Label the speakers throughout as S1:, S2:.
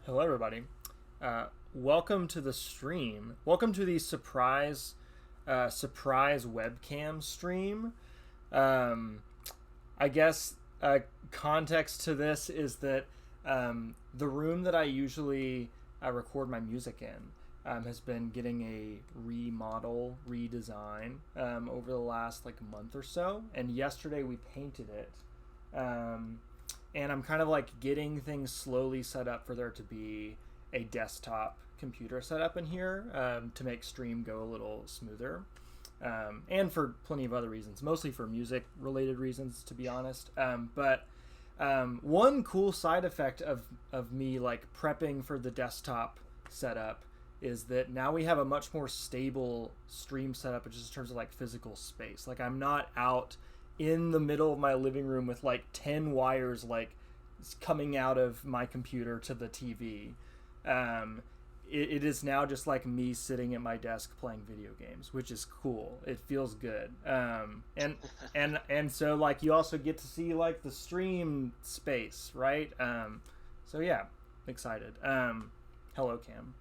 S1: Hello, everybody. Welcome to the stream. Welcome to the surprise webcam stream. Um, I guess context to this is that the room that I usually record my music in has been getting a redesign over the last like month or so. And yesterday we painted it. Um, and I'm kind of like getting things slowly set up for there to be a desktop computer set up in here to make stream go a little smoother. And for plenty of other reasons, mostly for music related reasons, to be honest. But one cool side effect of me like prepping for the desktop setup is that now we have a much more stable stream setup just in terms of like physical space. Like I'm not out in the middle of my living room with like 10 wires like coming out of my computer to the TV. It is now just like me sitting at my desk playing video games, which is cool. It feels good. And so like you also get to see like the stream space, right? So yeah, excited. Hello, Cam.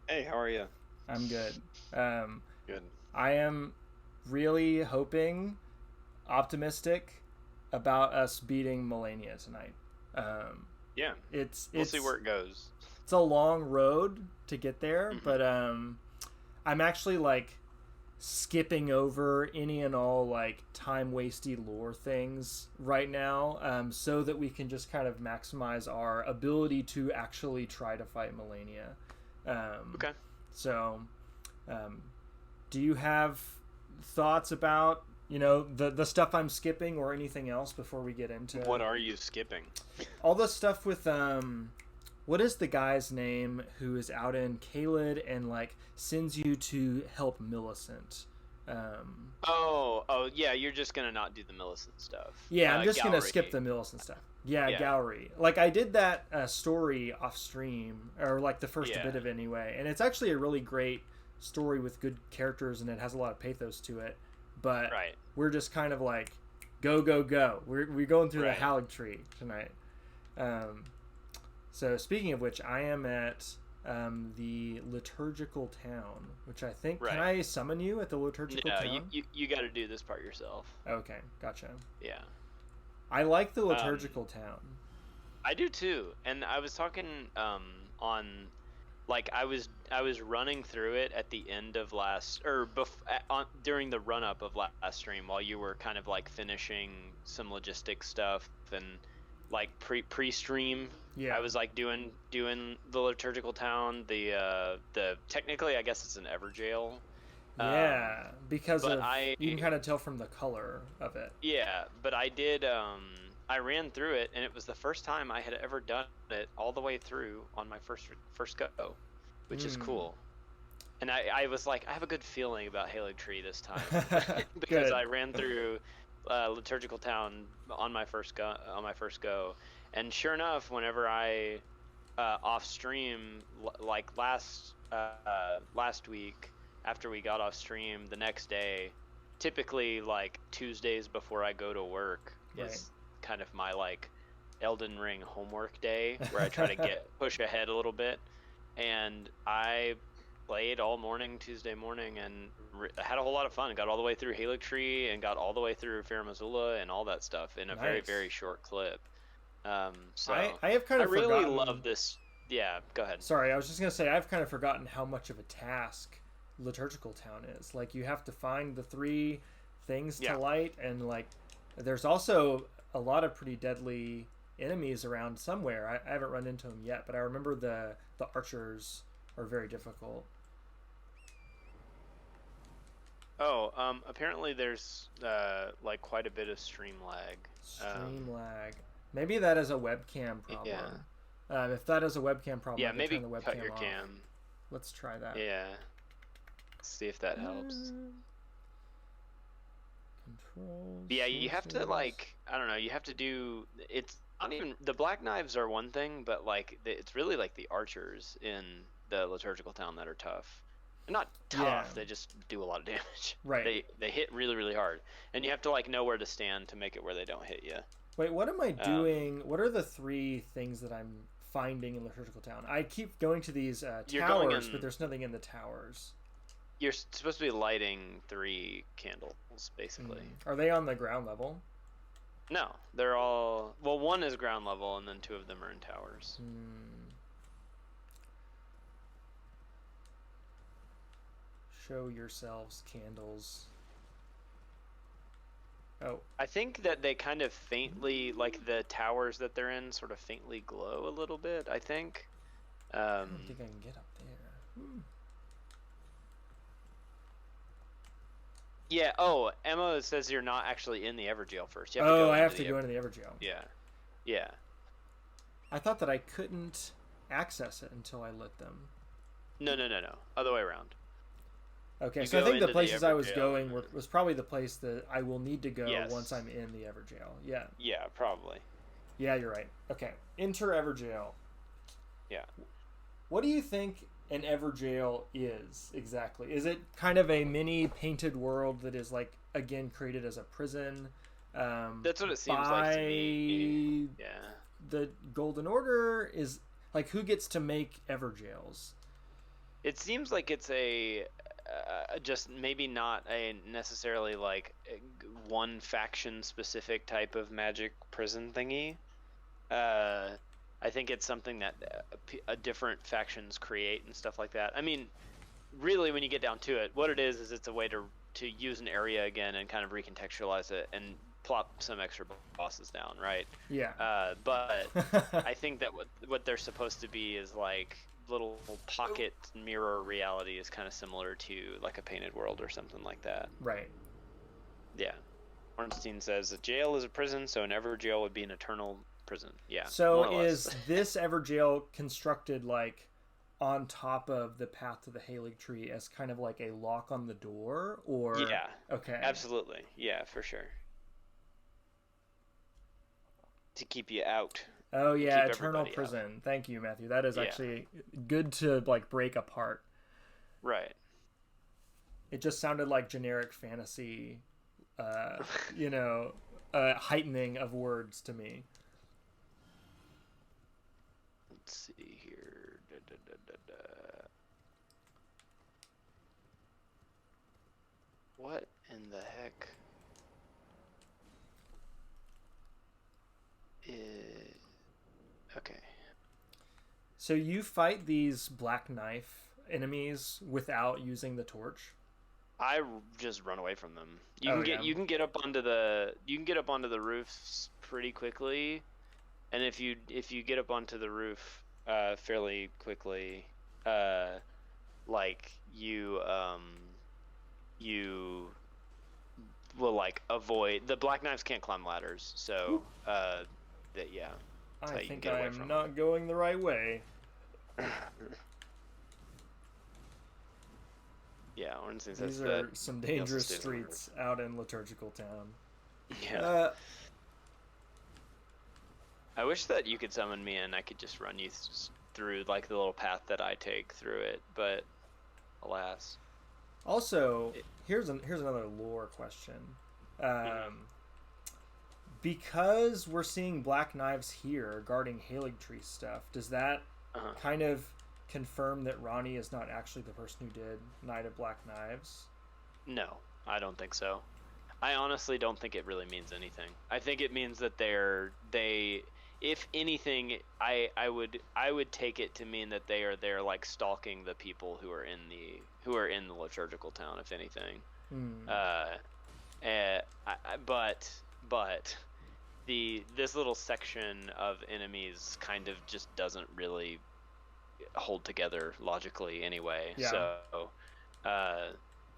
S2: Hey, how are you?
S1: I'm good. Um,
S2: Good.
S1: I am really hoping, optimistic about us beating Malenia tonight. Um,
S2: Yeah,
S1: it's
S2: we'll see
S1: it's
S2: where it goes.
S1: it's a long road to get there,
S2: Hmm.
S1: but I'm actually like skipping over any and all like time wasty lore things right now, so that we can just kind of maximize our ability to actually try to fight Malenia. Um,
S2: Okay.
S1: so, um, do you have thoughts about the stuff I'm skipping or anything else before we get into
S2: What are you skipping?
S1: all the stuff with what is the guy's name who is out in Caelid and like sends you to help Millicent?
S2: Oh, yeah. You're just gonna not do the Millicent stuff.
S1: Yeah, I'm just gonna skip
S2: Gallery.
S1: the Millicent stuff. Yeah,
S2: Yeah.
S1: Gallery. Like I did that story off stream, or like the first
S2: Yeah.
S1: bit of it anyway, and it's actually a really great story with good characters and it has a lot of pathos to it. But
S2: Right.
S1: we're just kind of like go go go. We're going through the
S2: Right.
S1: Halig tree tonight. Um, so speaking of which, I am at the liturgical town, which I think can
S2: Right.
S1: I summon you at the liturgical
S2: No, you
S1: town?
S2: you, you got to do this part yourself.
S1: Okay, gotcha.
S2: Yeah.
S1: I like the
S2: Um,
S1: liturgical town.
S2: I do too. And I was talking on like I was running through it at the end of last or during the run up of last stream while you were kind of like finishing some logistic stuff and like pre stream.
S1: Yeah.
S2: I was like doing the liturgical town, the technically I guess it's an Everjail.
S1: Yeah, because
S2: But
S1: of you can kind of tell from the color of it.
S2: yeah, but I did I ran through it and it was the first time I had ever done it all the way through on my first go, which is
S1: Mm.
S2: cool. And I was like, I have a good feeling about Halo Tree this time because
S1: Good.
S2: I ran through Liturgical Town on my first go, and sure enough, whenever I off stream like last week after we got off stream the next day, typically like Tuesdays before I go to work
S1: Right.
S2: is kind of my like Elden Ring homework day where I try to push ahead a little bit, and I played all morning Tuesday morning and had a whole lot of fun. Got all the way through Halo Tree and got all the way through Fair Missoula and all that stuff in a very
S1: Nice.
S2: very short clip. So
S1: I have kind
S2: I
S1: of
S2: really
S1: forgotten.
S2: love this. Yeah, go ahead.
S1: Sorry, I was just gonna say I've kind of forgotten how much of a task liturgical town is. Like you have to find the three things to
S2: Yeah.
S1: light, and like there's also a lot of pretty deadly enemies around somewhere. I haven't run into them yet, but I remember the archers are very difficult.
S2: Oh, apparently there's like quite a bit of stream lag.
S1: Stream lag. Maybe that is a webcam problem.
S2: Yeah.
S1: If that is a webcam problem,
S2: Yeah,
S1: I can
S2: maybe
S1: turn the
S2: cut
S1: webcam
S2: your
S1: off.
S2: cam.
S1: Let's try that.
S2: Yeah. See if that helps.
S1: Control.
S2: But yeah, you have to
S1: sources.
S2: like I don't know. You have to do. It's not even the black knives are one thing, but like it's really like the archers in the liturgical town that are tough. They're not tough.
S1: Yeah.
S2: They just do a lot of damage.
S1: Right.
S2: They hit really really hard, and you have to like know where to stand to make it where they don't hit you.
S1: Wait, what am I doing? What are the three things that I'm finding in Liturgical Town? I keep going to these
S2: You're going
S1: towers,
S2: in-
S1: but there's nothing in the towers.
S2: You're supposed to be lighting 3 candles, basically.
S1: Are they on the ground level?
S2: No, they're all... Well, 1 is ground level, and then 2 of them are in towers.
S1: Show yourselves candles. Oh.
S2: I think that they kind of faintly, like the towers that they're in, sort of faintly glow a little bit, I think.
S1: I don't think I can get up there.
S2: Yeah, Emma says you're not actually in the Everjail first. You
S1: I have to go into the Everjail.
S2: Yeah.
S1: I thought that I couldn't access it until I lit them.
S2: No. Other way around.
S1: Okay,
S2: You
S1: so I
S2: go
S1: think the
S2: into the
S1: places I was
S2: Everjail
S1: going was probably the place that I will need to go
S2: Yes.
S1: once I'm in the Everjail. Yeah.
S2: Yeah, probably.
S1: Yeah, you're right. Okay, enter Everjail.
S2: Yeah.
S1: What do you think an Everjail is exactly? Is it kind of a mini painted world that is like again created as a prison?
S2: That's what it seems like to me. Yeah.
S1: The Golden Order is like, who gets to make Everjails?
S2: It seems like it's a just maybe not a necessarily like one faction specific type of magic prison thingy. I think it's something that different factions create and stuff like that. I mean, really, when you get down to it, what it is it's a way to use an area again and kind of recontextualize it and plop some extra bosses down, right?
S1: Yeah.
S2: But I think that what they're supposed to be is like little pocket mirror reality is kind of similar to like a painted world or something like that.
S1: Right.
S2: Yeah. Ornstein says a jail is a prison, so an Everjail would be an eternal prison. Yeah.
S1: So is this Everjail constructed like on top of the path to the Halig tree as kind of like a lock on the door, or?
S2: Yeah.
S1: Okay.
S2: Absolutely. Yeah, for sure. To keep you out.
S1: Oh yeah, eternal prison. Out. Thank you, Matthew. That is actually good to like break apart.
S2: Right.
S1: It just sounded like generic fantasy, heightening of words to me.
S2: Let's see here. What in the heck is... Okay.
S1: So you fight these black knife enemies without using the torch?
S2: I just run away from them. You can get up onto the roofs pretty quickly, and if you get up onto the roof fairly quickly, like you will like avoid the black knives can't climb ladders, so yeah.
S1: I think I am not going the right way.
S2: Yeah, Ornstein
S1: these
S2: says
S1: are some dangerous streets out in Liturgical Town.
S2: Yeah. I wish that you could summon me and I could just run you through like the little path that I take through it, but alas.
S1: Also, here's another lore question. Because we're seeing black knives here guarding Halig tree stuff, does that kind of confirm that Ronnie is not actually the person who did Night of Black Knives?
S2: No, I don't think so. I honestly don't think it really means anything. I think it means that they if anything, I would take it to mean that they're like stalking the people who are in the Liturgical Town, if anything. But this little section of enemies kind of just doesn't really hold together logically anyway.
S1: Yeah.
S2: So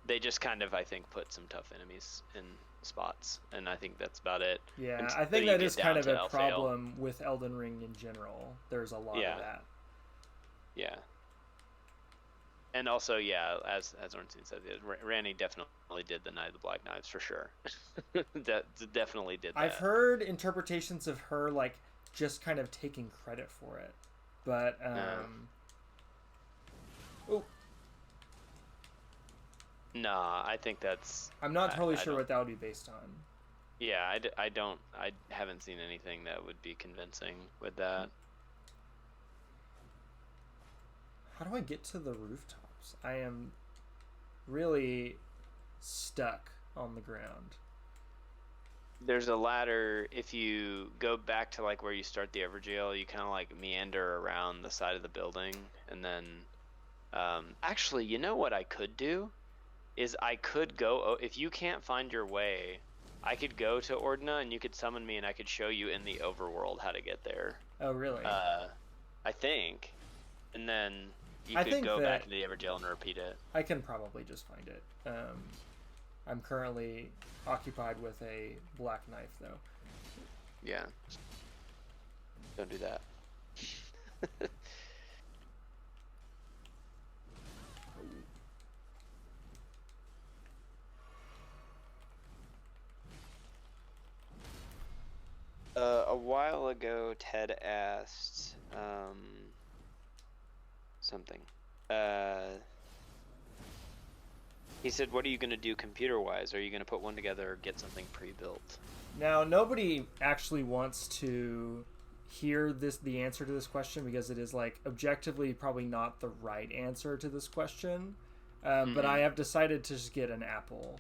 S2: they just kind of, I think, put some tough enemies in spots, and I think that's about it.
S1: Yeah, I think that is kind of a problem with Elden Ring in general. There's a lot of that. Yeah.
S2: And also, as Ornstein said, Randy definitely did the Night of the Black Knives for sure. Definitely did that.
S1: I've heard interpretations of her like just kind of taking credit for it, but
S2: Nah, I think that's...
S1: I'm not totally sure what that would be based on.
S2: Yeah, I haven't seen anything that would be convincing with that.
S1: How do I get to the rooftops? I am really stuck on the ground.
S2: There's a ladder. If you go back to like where you start the Everjail, you kind of like meander around the side of the building, and then actually, you know what I could do is I could go, if you can't find your way, I could go to Ordina and you could summon me and I could show you in the overworld how to get there.
S1: Oh, really?
S2: I think, and then you could go back to the Everjail and repeat it.
S1: I can probably just find it. I'm currently occupied with a black knife, though.
S2: Yeah. Don't do that. A while ago, Ted asked something. He said, what are you going to do computer-wise? Are you going to put one together or get something pre-built?
S1: Now, nobody actually wants to hear the answer to this question because it is, like, objectively probably not the right answer to this question. But I have decided to just get an Apple.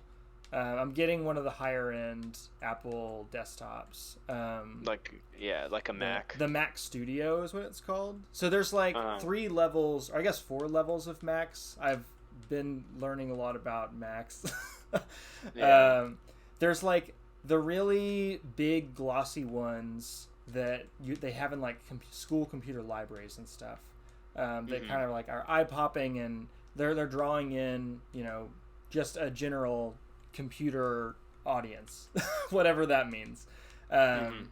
S1: I'm getting one of the higher-end Apple desktops.
S2: Like a Mac.
S1: The Mac Studio is what it's called. So there's, like, 3 levels, or I guess 4 levels of Macs. I've been learning a lot about Macs.
S2: Yeah.
S1: There's like the really big glossy ones that they have in like school computer libraries and stuff. That kind of like are eye popping, and they're drawing in, you know, just a general computer audience, whatever that means. And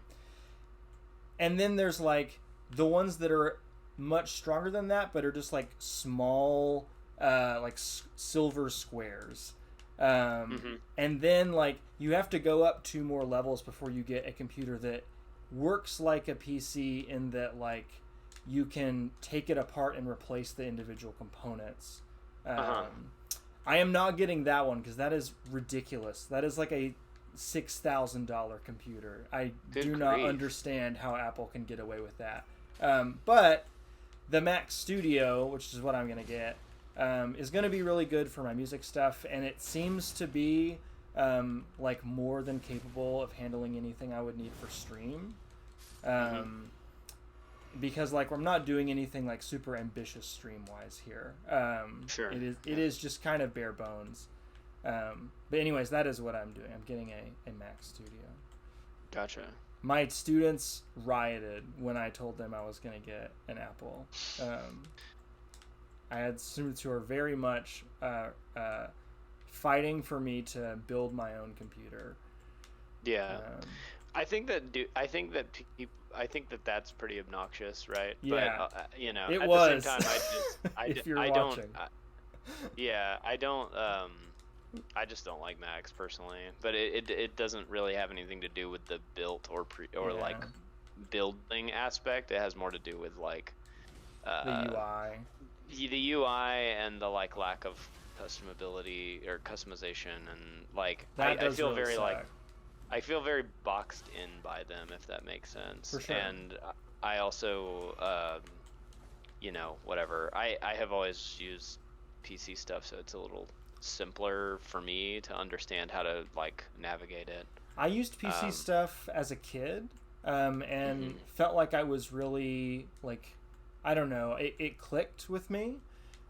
S1: then there's like the ones that are much stronger than that, but are just like small, like silver squares. And then like you have to go up 2 more levels before you get a computer that works like a PC, in that like you can take it apart and replace the individual components. I am not getting that one because that is ridiculous. That is like a $6,000 computer. I do not understand how Apple can get away with that. But the Mac Studio, which is what I'm going to get, is going to be really good for my music stuff, and it seems to be like more than capable of handling anything I would need for stream. Because like I'm not doing anything like super ambitious stream wise here.
S2: Sure.
S1: It is just kind of bare bones. But anyways, that is what I'm doing. I'm getting a Mac Studio.
S2: Gotcha.
S1: My students rioted when I told them I was going to get an Apple. I had students who are very much fighting for me to build my own computer.
S2: Yeah. I think that that's pretty obnoxious, right?
S1: Yeah.
S2: But you know,
S1: it
S2: at
S1: was.
S2: the same time,
S1: If you're
S2: I
S1: watching.
S2: I just don't like Macs personally, but it doesn't really have anything to do with the built or like building aspect. It has more to do with like
S1: the UI.
S2: The UI and the like lack of customability or customization, and like I feel
S1: really
S2: very
S1: suck.
S2: like I feel very boxed in by them, if that makes sense.
S1: For sure.
S2: And I also you know, whatever. I have always used PC stuff, so it's a little simpler for me to understand how to like navigate it.
S1: I used PC stuff as a kid, and felt like I was really like, I don't know, it clicked with me.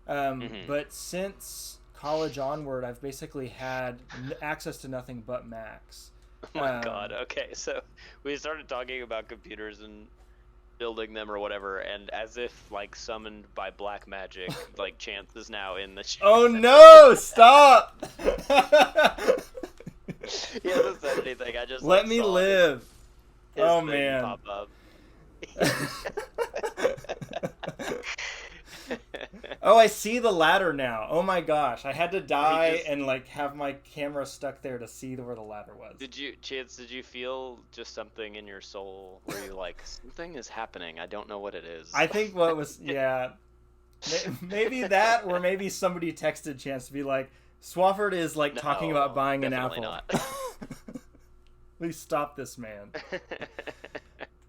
S1: But since college onward, I've basically had access to nothing but Macs.
S2: Oh my god. Okay, so we started talking about computers and building them or whatever, and as if like summoned by black magic, like Chance is now in the chat.
S1: Oh no! Stop!
S2: He hasn't said anything. I just
S1: let me live.
S2: His
S1: oh
S2: thing
S1: man.
S2: Pop up.
S1: Oh, I see the ladder now. Oh my gosh, I had to die and like have my camera stuck there to see where the ladder was.
S2: Did you feel just something in your soul where you like, something is happening, I don't know what it is?
S1: I think what was, yeah, maybe that, or maybe somebody texted Chance to be like, Swafford is like talking about buying an apple.
S2: Not.
S1: Please stop this man.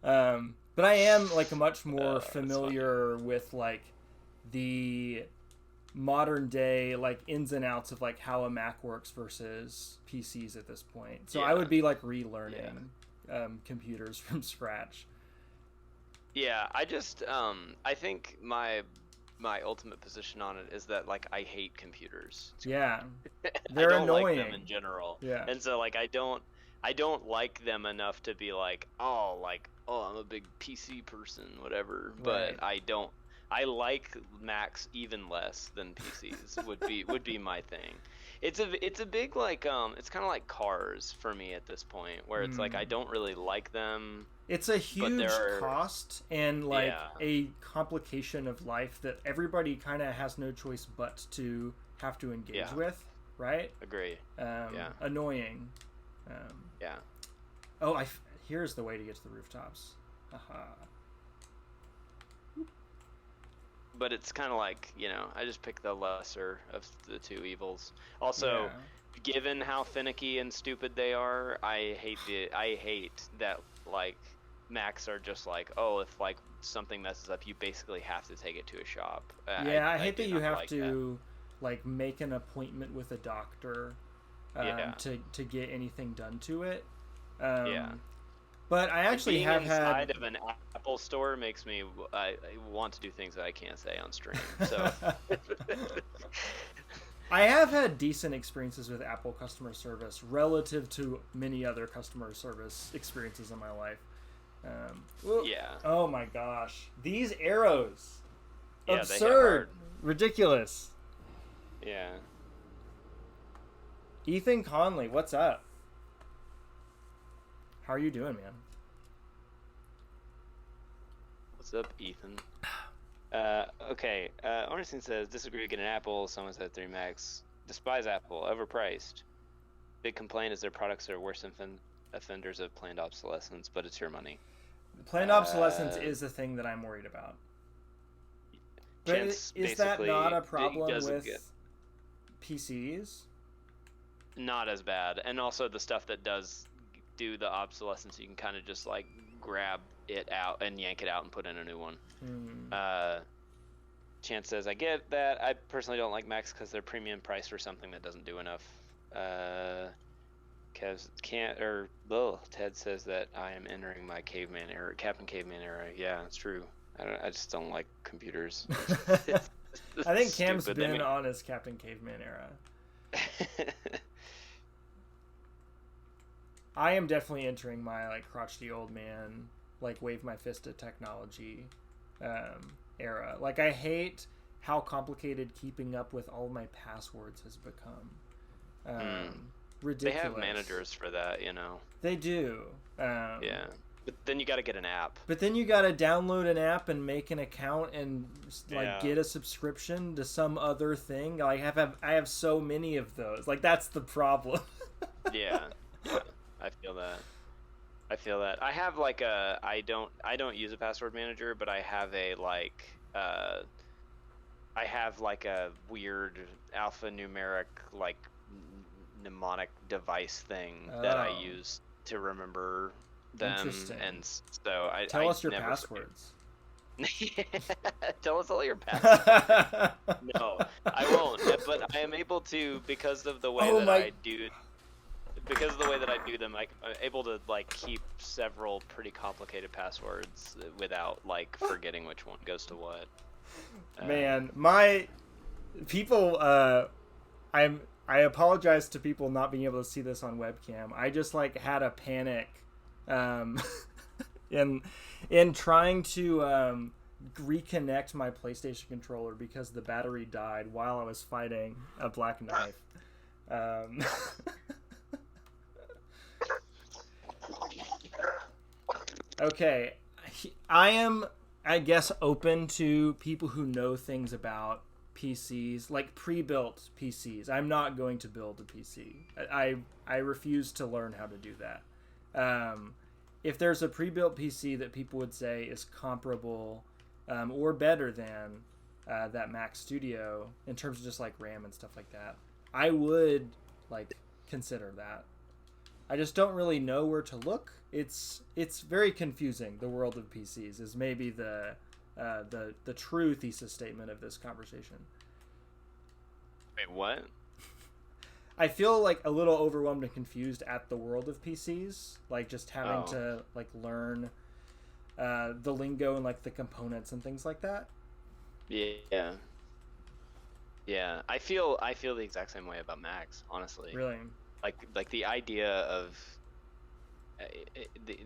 S1: But I am like much more familiar with like the modern day like ins and outs of like how a Mac works versus PCs at this point. So I would be like relearning computers from scratch.
S2: Yeah, I think my ultimate position on it is that like I hate computers.
S1: Yeah,
S2: I
S1: they're
S2: don't
S1: annoying
S2: like them in general.
S1: Yeah,
S2: And so like I don't like them enough to be like, oh, I'm a big PC person, whatever.
S1: Right.
S2: But I like Macs even less than PCs would be my thing. It's a big like it's kind of like cars for me at this point, where it's like I don't really like them.
S1: It's a huge cost and like a complication of life that everybody kind of has no choice but to have to engage with, right?
S2: Agree.
S1: Annoying.
S2: Yeah.
S1: Oh, here's the way to get to the rooftops. Haha.
S2: But it's kind of like, I just pick the lesser of the two evils. Also, given how finicky and stupid they are, I hate that like Macs are just like, oh, if like something messes up, you basically have to take it to a shop.
S1: I hate that you have to like make an appointment with a doctor to get anything done to it. But I actually
S2: being
S1: have
S2: inside of an Apple store makes me I want to do things that I can't say on stream. So
S1: I have had decent experiences with Apple customer service relative to many other customer service experiences in my life. Oh my gosh, these arrows! Absurd, ridiculous.
S2: Yeah.
S1: Ethan Conley, what's up? How are you doing, man?
S2: What's up, Ethan? Okay. Ornstein says, disagree, get an Apple. Someone said 3 Max. Despise Apple, overpriced. Big complaint is their products are worse offenders of planned obsolescence, but it's your money.
S1: Planned obsolescence is the thing that I'm worried about. But is that not a problem with PCs?
S2: Not as bad. And also the stuff that does do the obsolescence, you can kind of just like grab it out and yank it out and put in a new one. Chance says, I get that. I personally don't like Macs because they're premium priced for something that doesn't do enough. Ted says that I am entering my caveman era, Captain Caveman era. Yeah, it's true. I just don't like computers.
S1: I think Cam's been on his Captain Caveman era. I am definitely entering my like crotchety old man, like wave my fist at technology era. Like I hate how complicated keeping up with all of my passwords has become. Ridiculous.
S2: They have managers for that,
S1: They do.
S2: Yeah. But then you got to get an app.
S1: But then you got to download an app and make an account and like get a subscription to some other thing. Like I have so many of those. Like that's the problem. Yeah.
S2: I feel that. I have like I don't use a password manager, but I have a a weird alphanumeric like mnemonic device thing that I use to remember them. And so
S1: tell us your passwords.
S2: Tell us all your passwords. No, I won't. But I am able to because of the way I do. Because of the way that I do them, I'm able to like keep several pretty complicated passwords without like forgetting which one goes to what.
S1: Man, my people. I apologize to people not being able to see this on webcam. I just like had a panic, in trying to reconnect my PlayStation controller because the battery died while I was fighting a black knife. Okay, I am, I guess, open to people who know things about PCs, like pre-built PCs. I'm not going to build a PC. I refuse to learn how to do that. If there's a pre-built PC that people would say is comparable or better than that Mac Studio in terms of just like RAM and stuff like that, I would like consider that. I just don't really know where to look. It's very confusing. The world of PCs is maybe the the true thesis statement of this conversation.
S2: Wait, what?
S1: I feel like a little overwhelmed and confused at the world of PCs, like just having to like learn the lingo and like the components and things like that.
S2: Yeah. Yeah, I feel the exact same way about Macs, honestly.
S1: Really?
S2: Like the idea of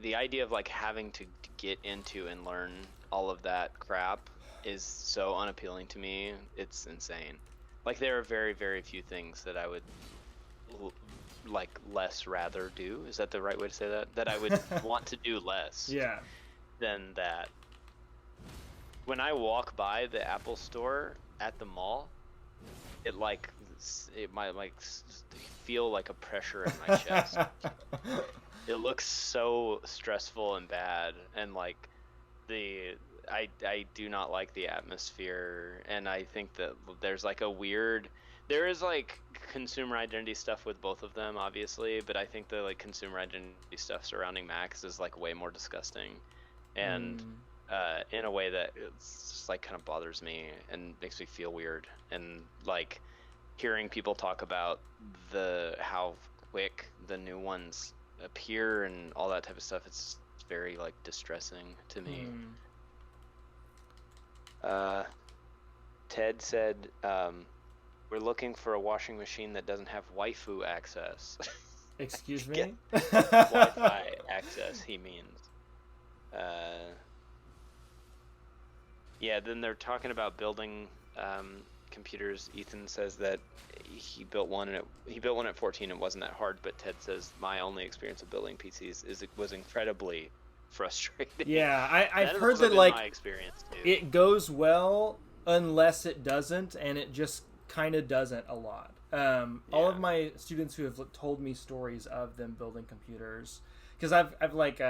S2: the idea of like having to get into and learn all of that crap is so unappealing to me. It's insane. Like there are very, very few things that I would like less rather do. Is that the right way to say that? That I would want to do less.
S1: Yeah.
S2: Than that. When I walk by the Apple store at the mall, it might like feel like a pressure in my chest. It looks so stressful and bad, and like I do not like the atmosphere, and I think that there's like there is like consumer identity stuff with both of them, obviously, but I think the like consumer identity stuff surrounding Macs is like way more disgusting, and in a way that it's just like kind of bothers me and makes me feel weird, and like hearing people talk about how quick the new ones appear and all that type of stuff, it's very like distressing to me. Ted said we're looking for a washing machine that doesn't have waifu access.
S1: Excuse me?
S2: Wi-Fi access, he means. Yeah, then they're talking about building computers. Ethan says that he built one at 14. It wasn't that hard, but Ted says my only experience of building PCs was incredibly frustrating.
S1: Yeah, I've heard that like
S2: my experience too.
S1: It goes well unless it doesn't, and it just kind of doesn't a lot. All of my students who have told me stories of them building computers, because I've like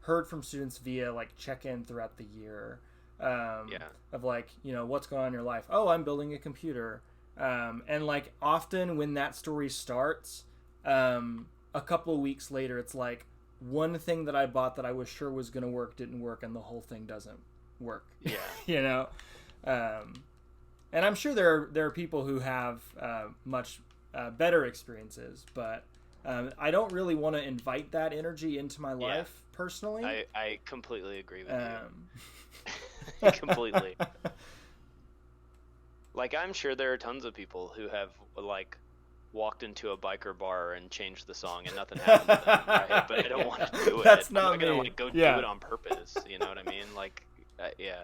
S1: heard from students via like check-in throughout the year. Of like, you know, what's going on in your life? Oh, I'm building a computer. And like often when that story starts, a couple of weeks later, it's like one thing that I bought that I was sure was going to work didn't work, and the whole thing doesn't work.
S2: Yeah.
S1: You know? And I'm sure there are people who have much better experiences, but I don't really want to invite that energy into my life personally.
S2: I completely agree with you. Completely. Like, I'm sure there are tons of people who have like walked into a biker bar and changed the song and nothing happened to them, right? But I don't want to do it.
S1: That's
S2: I'm
S1: not
S2: not gonna
S1: me.
S2: like go do it on purpose. You know what I mean? Like, yeah.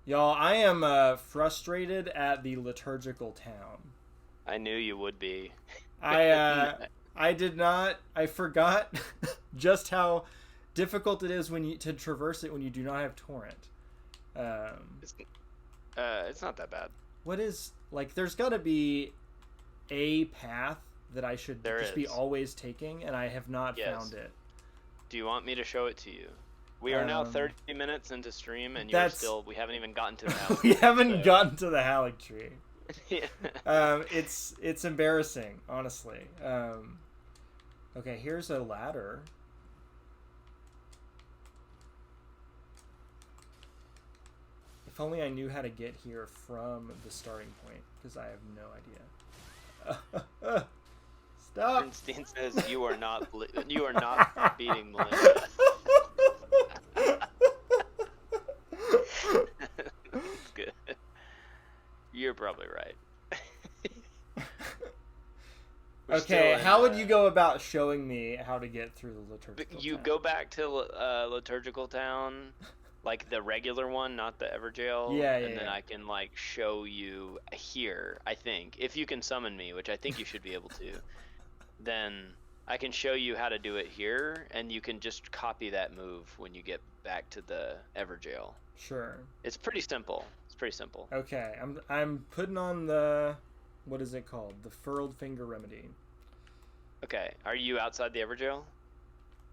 S1: Y'all, I am frustrated at the liturgical town.
S2: I knew you would be.
S1: I forgot just how difficult it is to traverse it when you do not have torrent.
S2: It's not that bad.
S1: What is, like, there's got to be a path that I should be always taking, and I have not found it.
S2: Do you want me to show it to you? We are now 30 minutes into stream, and we haven't even gotten to the Halleck
S1: we haven't gotten to the Halleck tree.
S2: Yeah.
S1: It's embarrassing, honestly. Okay, here's a ladder. If only I knew how to get here from the starting point, because I have no idea. Stop.
S2: Bernstein says you are not beating Malenia. That's good. You're probably right.
S1: Okay, how would you go about showing me how to get through the liturgical
S2: town?
S1: Go
S2: back to liturgical town, like the regular one, not the Everjail. And then I can like show you here, I think. If you can summon me, which I think you should be able to, then I can show you how to do it here, and you can just copy that move when you get back to the Everjail.
S1: Sure.
S2: It's pretty simple.
S1: Okay, I'm putting on the, what is it called? The Furled Finger Remedy.
S2: Okay, are you outside the Everjail?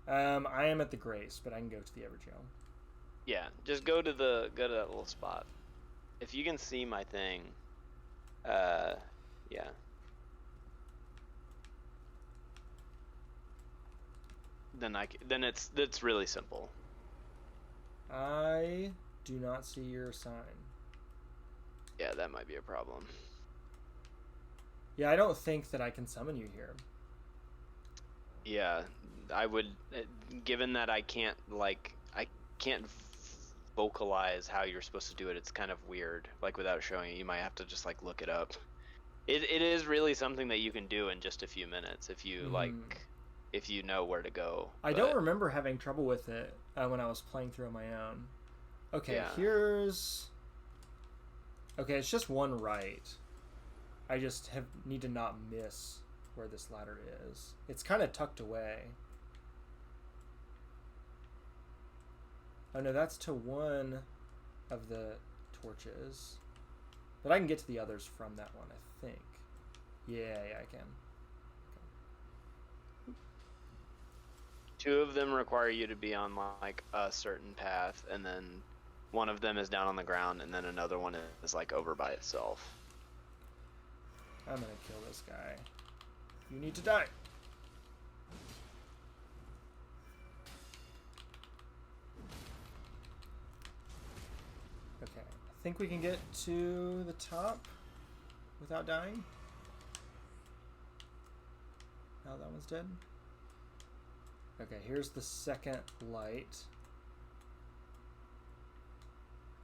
S1: I am at the Grace, but I can go to the Everjail.
S2: Yeah, just go to that little spot. If you can see my thing, yeah. Then it's really simple.
S1: I do not see your sign.
S2: Yeah, that might be a problem.
S1: Yeah, I don't think that I can summon you here.
S2: Yeah, I would, given that I can't vocalize how you're supposed to do it. It's kind of weird. Like, without showing it, you might have to just like look it up. It is really something that you can do in just a few minutes if you if you know where to go.
S1: I don't remember having trouble with it when I was playing through on my own. Okay, here's... Okay, it's just one right. I just need to not miss where this ladder is. It's kind of tucked away. Oh no, that's to one of the torches. But I can get to the others from that one, I think. Yeah, I can. Okay.
S2: 2 of them require you to be on like a certain path, and then one of them is down on the ground, and then another one is like over by itself.
S1: I'm gonna kill this guy. You need to die. Okay, I think we can get to the top without dying. Oh, that one's dead. Okay, here's the second light.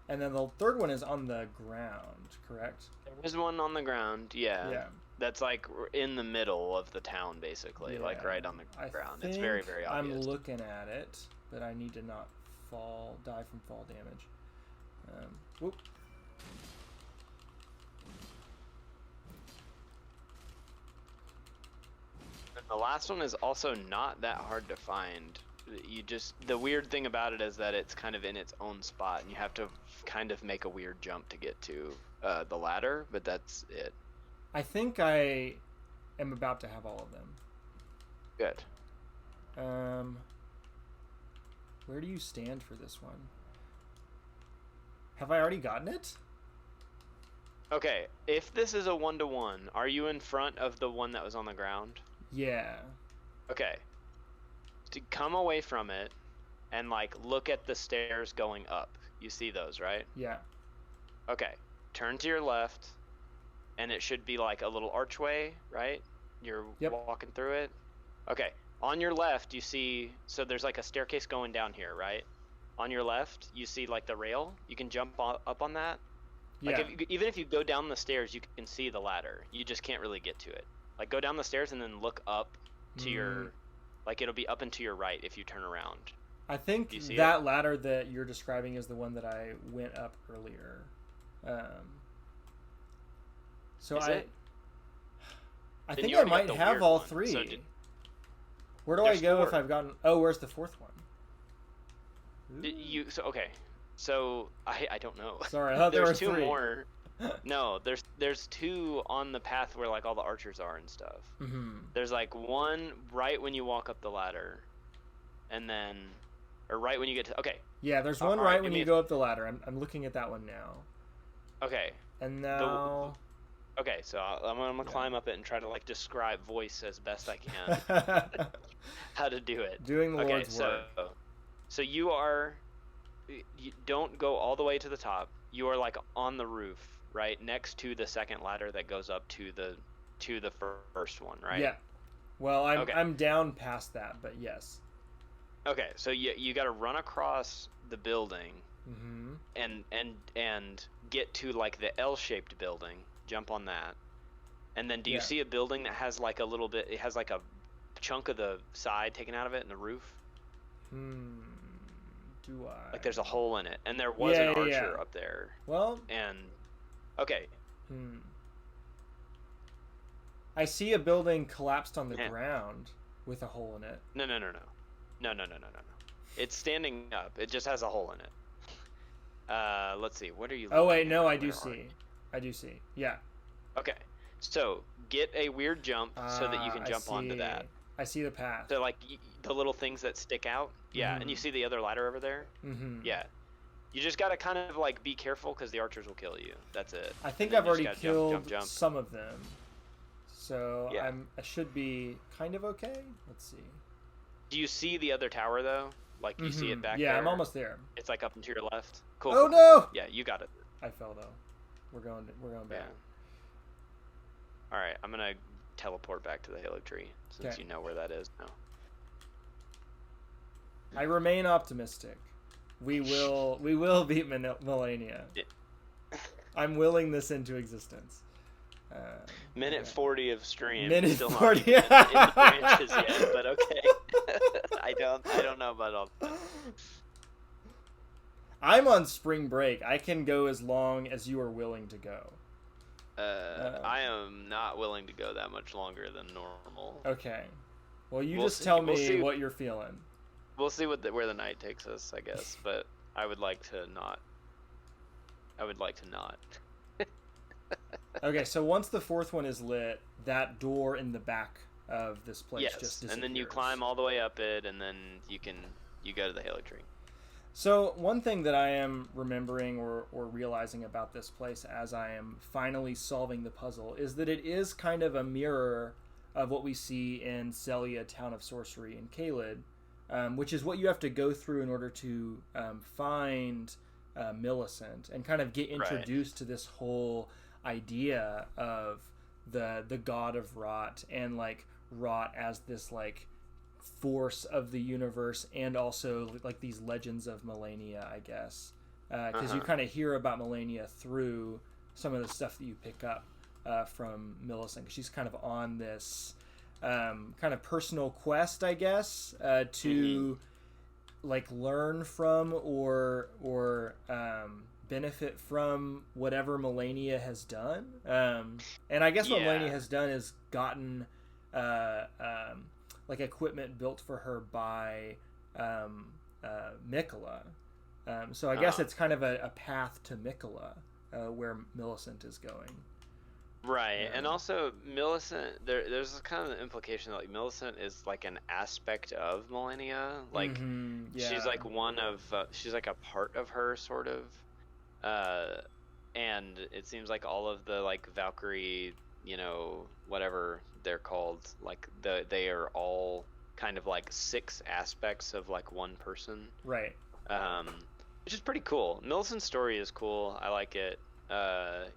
S1: And then the third one is on the ground, correct?
S2: There's one on the ground, yeah. That's like in the middle of the town, basically, like right on the ground. It's very, very obvious.
S1: I'm looking at it, but I need to not die from fall damage. Whoop.
S2: And the last one is also not that hard to find. The weird thing about it is that it's kind of in its own spot, and you have to kind of make a weird jump to get to the ladder, but that's it.
S1: I think I am about to have all of them.
S2: Good.
S1: Where do you stand for this one? Have I already gotten it?
S2: Okay, if this is a 1-to-1, are you in front of the one that was on the ground?
S1: Yeah.
S2: Okay. To come away from it and like look at the stairs going up. You see those, right?
S1: Yeah.
S2: Okay. Turn to your left, and it should be like a little archway, right? You're walking through it. Okay. On your left, you see, so there's like a staircase going down here, right? On your left, you see like the rail. You can jump up on that.
S1: Yeah.
S2: Like even if you go down the stairs, you can see the ladder. You just can't really get to it. Like go down the stairs and then look up to your, like it'll be up and to your right if you turn around.
S1: I think that ladder that you're describing is the one that I went up earlier. I think I might have all 3. So where do I go 4. If I've gotten... Oh, where's the 4th one?
S2: So I don't know.
S1: Sorry, I thought there were
S2: 2
S1: 3.
S2: more. No, there's 2 on the path where like all the archers are and stuff.
S1: Mm-hmm.
S2: There's like one right when you walk up the ladder, and then, or right when you get to. Okay.
S1: Yeah, there's one right when you go up the ladder. I'm looking at that one now.
S2: Okay.
S1: And now.
S2: Okay, so I'm gonna climb up it and try to like describe voice as best I can. How to do it.
S1: Doing the Lord's work.
S2: So you don't go all the way to the top. You are like on the roof, right next to the second ladder that goes up to the first one, right?
S1: Yeah. Well, I'm down past that, but yes.
S2: Okay, so you got to run across the building, and get to like the L-shaped building. Jump on that, and then do you see a building that has like a little bit? It has like a chunk of the side taken out of it and the roof.
S1: Do I?
S2: Like there's a hole in it, and there was an archer up there.
S1: Well,
S2: and okay.
S1: I see a building collapsed on the ground with a hole in it.
S2: No. It's standing up. It just has a hole in it. Let's see. What are you?
S1: Oh wait, no, I do see. Yeah.
S2: Okay. So get a weird jump so that you can jump onto that.
S1: I see the path.
S2: So like the little things that stick out. Yeah, and you see the other ladder over there. Yeah. You just gotta kind of like be careful because the archers will kill you. That's it.
S1: I think I've already killed some of them, so I should be kind of okay. Let's see.
S2: Do you see the other tower though? Like you see it back
S1: Yeah,
S2: there?
S1: I'm almost there.
S2: It's like up and to your left. Cool.
S1: Oh
S2: cool,
S1: no!
S2: cool. Yeah, you got it.
S1: I fell though. We're going back.
S2: Yeah. All right, I'm gonna teleport back to the Halo tree since you know where that is now.
S1: I remain optimistic. We will beat Malenia.
S2: Yeah.
S1: I'm willing this into existence.
S2: Minute 40 of stream.
S1: Minute
S2: Still
S1: 40.
S2: Not in the branches yet, but okay. I don't know about all that.
S1: I'm on spring break. I can go as long as you are willing to go.
S2: I am not willing to go that much longer than normal.
S1: Okay. Well, we'll just tell me what you're feeling.
S2: We'll see where the night takes us, I guess. But I would like to not.
S1: Okay, so once the fourth one is lit, that door in the back of this place just disappears.
S2: And then you climb all the way up it, and then you go to the Halo tree.
S1: So one thing that I am remembering or realizing about this place as I am finally solving the puzzle is that it is kind of a mirror of what we see in Celia, Town of Sorcery, and Caelid, which is what you have to go through in order to find Millicent and kind of get introduced to this whole idea of the god of rot and like rot as this like force of the universe, and also like these legends of Malenia, I guess, because you kind of hear about Malenia through some of the stuff that you pick up from Millicent, because she's kind of on this kind of personal quest, I guess, to like learn from or benefit from whatever Malenia has done. And I guess what Malenia has done is gotten like equipment built for her by Mikola. So I guess it's kind of a path to Mikola where Millicent is going.
S2: Right, and also Millicent, there's kind of the implication that like Millicent is like an aspect of Malenia, like she's like she's like a part of her sort of, and it seems like all of the like Valkyrie, whatever they're called, like they are all kind of like 6 aspects of like one person,
S1: right?
S2: Which is pretty cool. Millicent's story is cool. I like it.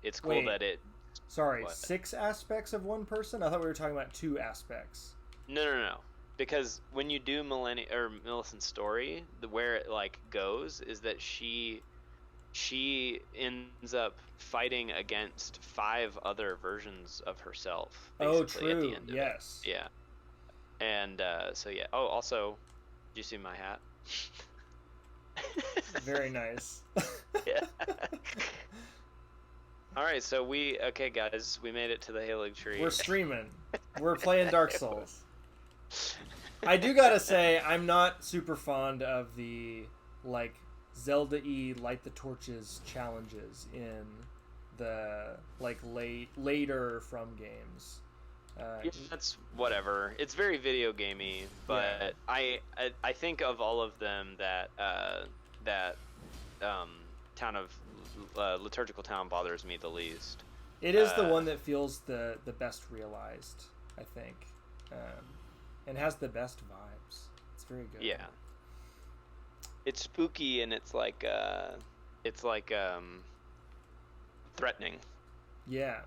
S2: It's cool that it.
S1: Sorry, 6 aspects of one person? I thought we were talking about 2 aspects.
S2: No. Because when you do Millicent's story, where it like goes is that she ends up fighting against 5 other versions of herself.
S1: Oh, true.
S2: At the end of it. Yeah. And so yeah. Oh, also, did you see my hat?
S1: Very nice.
S2: Yeah. All right, so okay, guys, we made it to the Halo tree.
S1: We're streaming. We're playing Dark Souls. I do gotta say, I'm not super fond of the like Zelda-y light the torches challenges in the like later From games.
S2: That's whatever. It's very video gamey, but I think of all of them that Town of Liturgical Town bothers me the least.
S1: It is the one that feels the best realized, I think, and has the best vibes. It's very good.
S2: Yeah, it's spooky and it's like threatening.
S1: Yeah.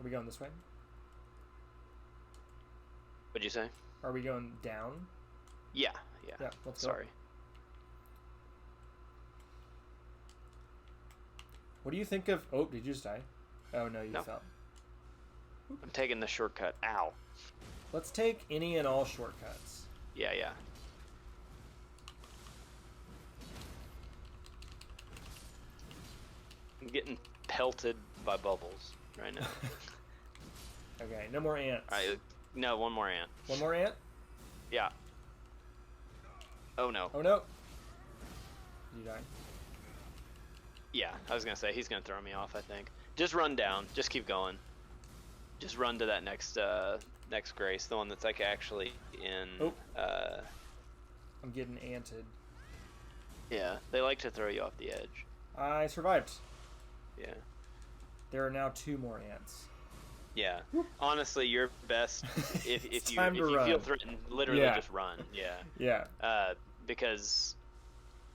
S1: Are we going this way?
S2: What'd you say?
S1: Are we going down?
S2: Yeah.
S1: Let's
S2: Sorry.
S1: Go. What do you think of... Oh, did you just die? Oh, no, you fell.
S2: I'm taking the shortcut. Ow.
S1: Let's take any and all shortcuts.
S2: Yeah. I'm getting pelted by bubbles right now.
S1: Okay, no more ants.
S2: No, one more ant.
S1: One more ant?
S2: Yeah. Oh, no.
S1: Oh, no. You die?
S2: Yeah, I was going to say, he's going to throw me off, I think. Just run down. Just keep going. Just run to that next grace, the one that's like actually in...
S1: Oh. I'm getting anted.
S2: Yeah, they like to throw you off the edge.
S1: I survived.
S2: Yeah.
S1: There are now 2 more ants.
S2: Yeah. Honestly, you're best if you
S1: time
S2: if
S1: to
S2: you
S1: run.
S2: feel threatened, literally
S1: Yeah.
S2: just run. Yeah.
S1: Yeah.
S2: Because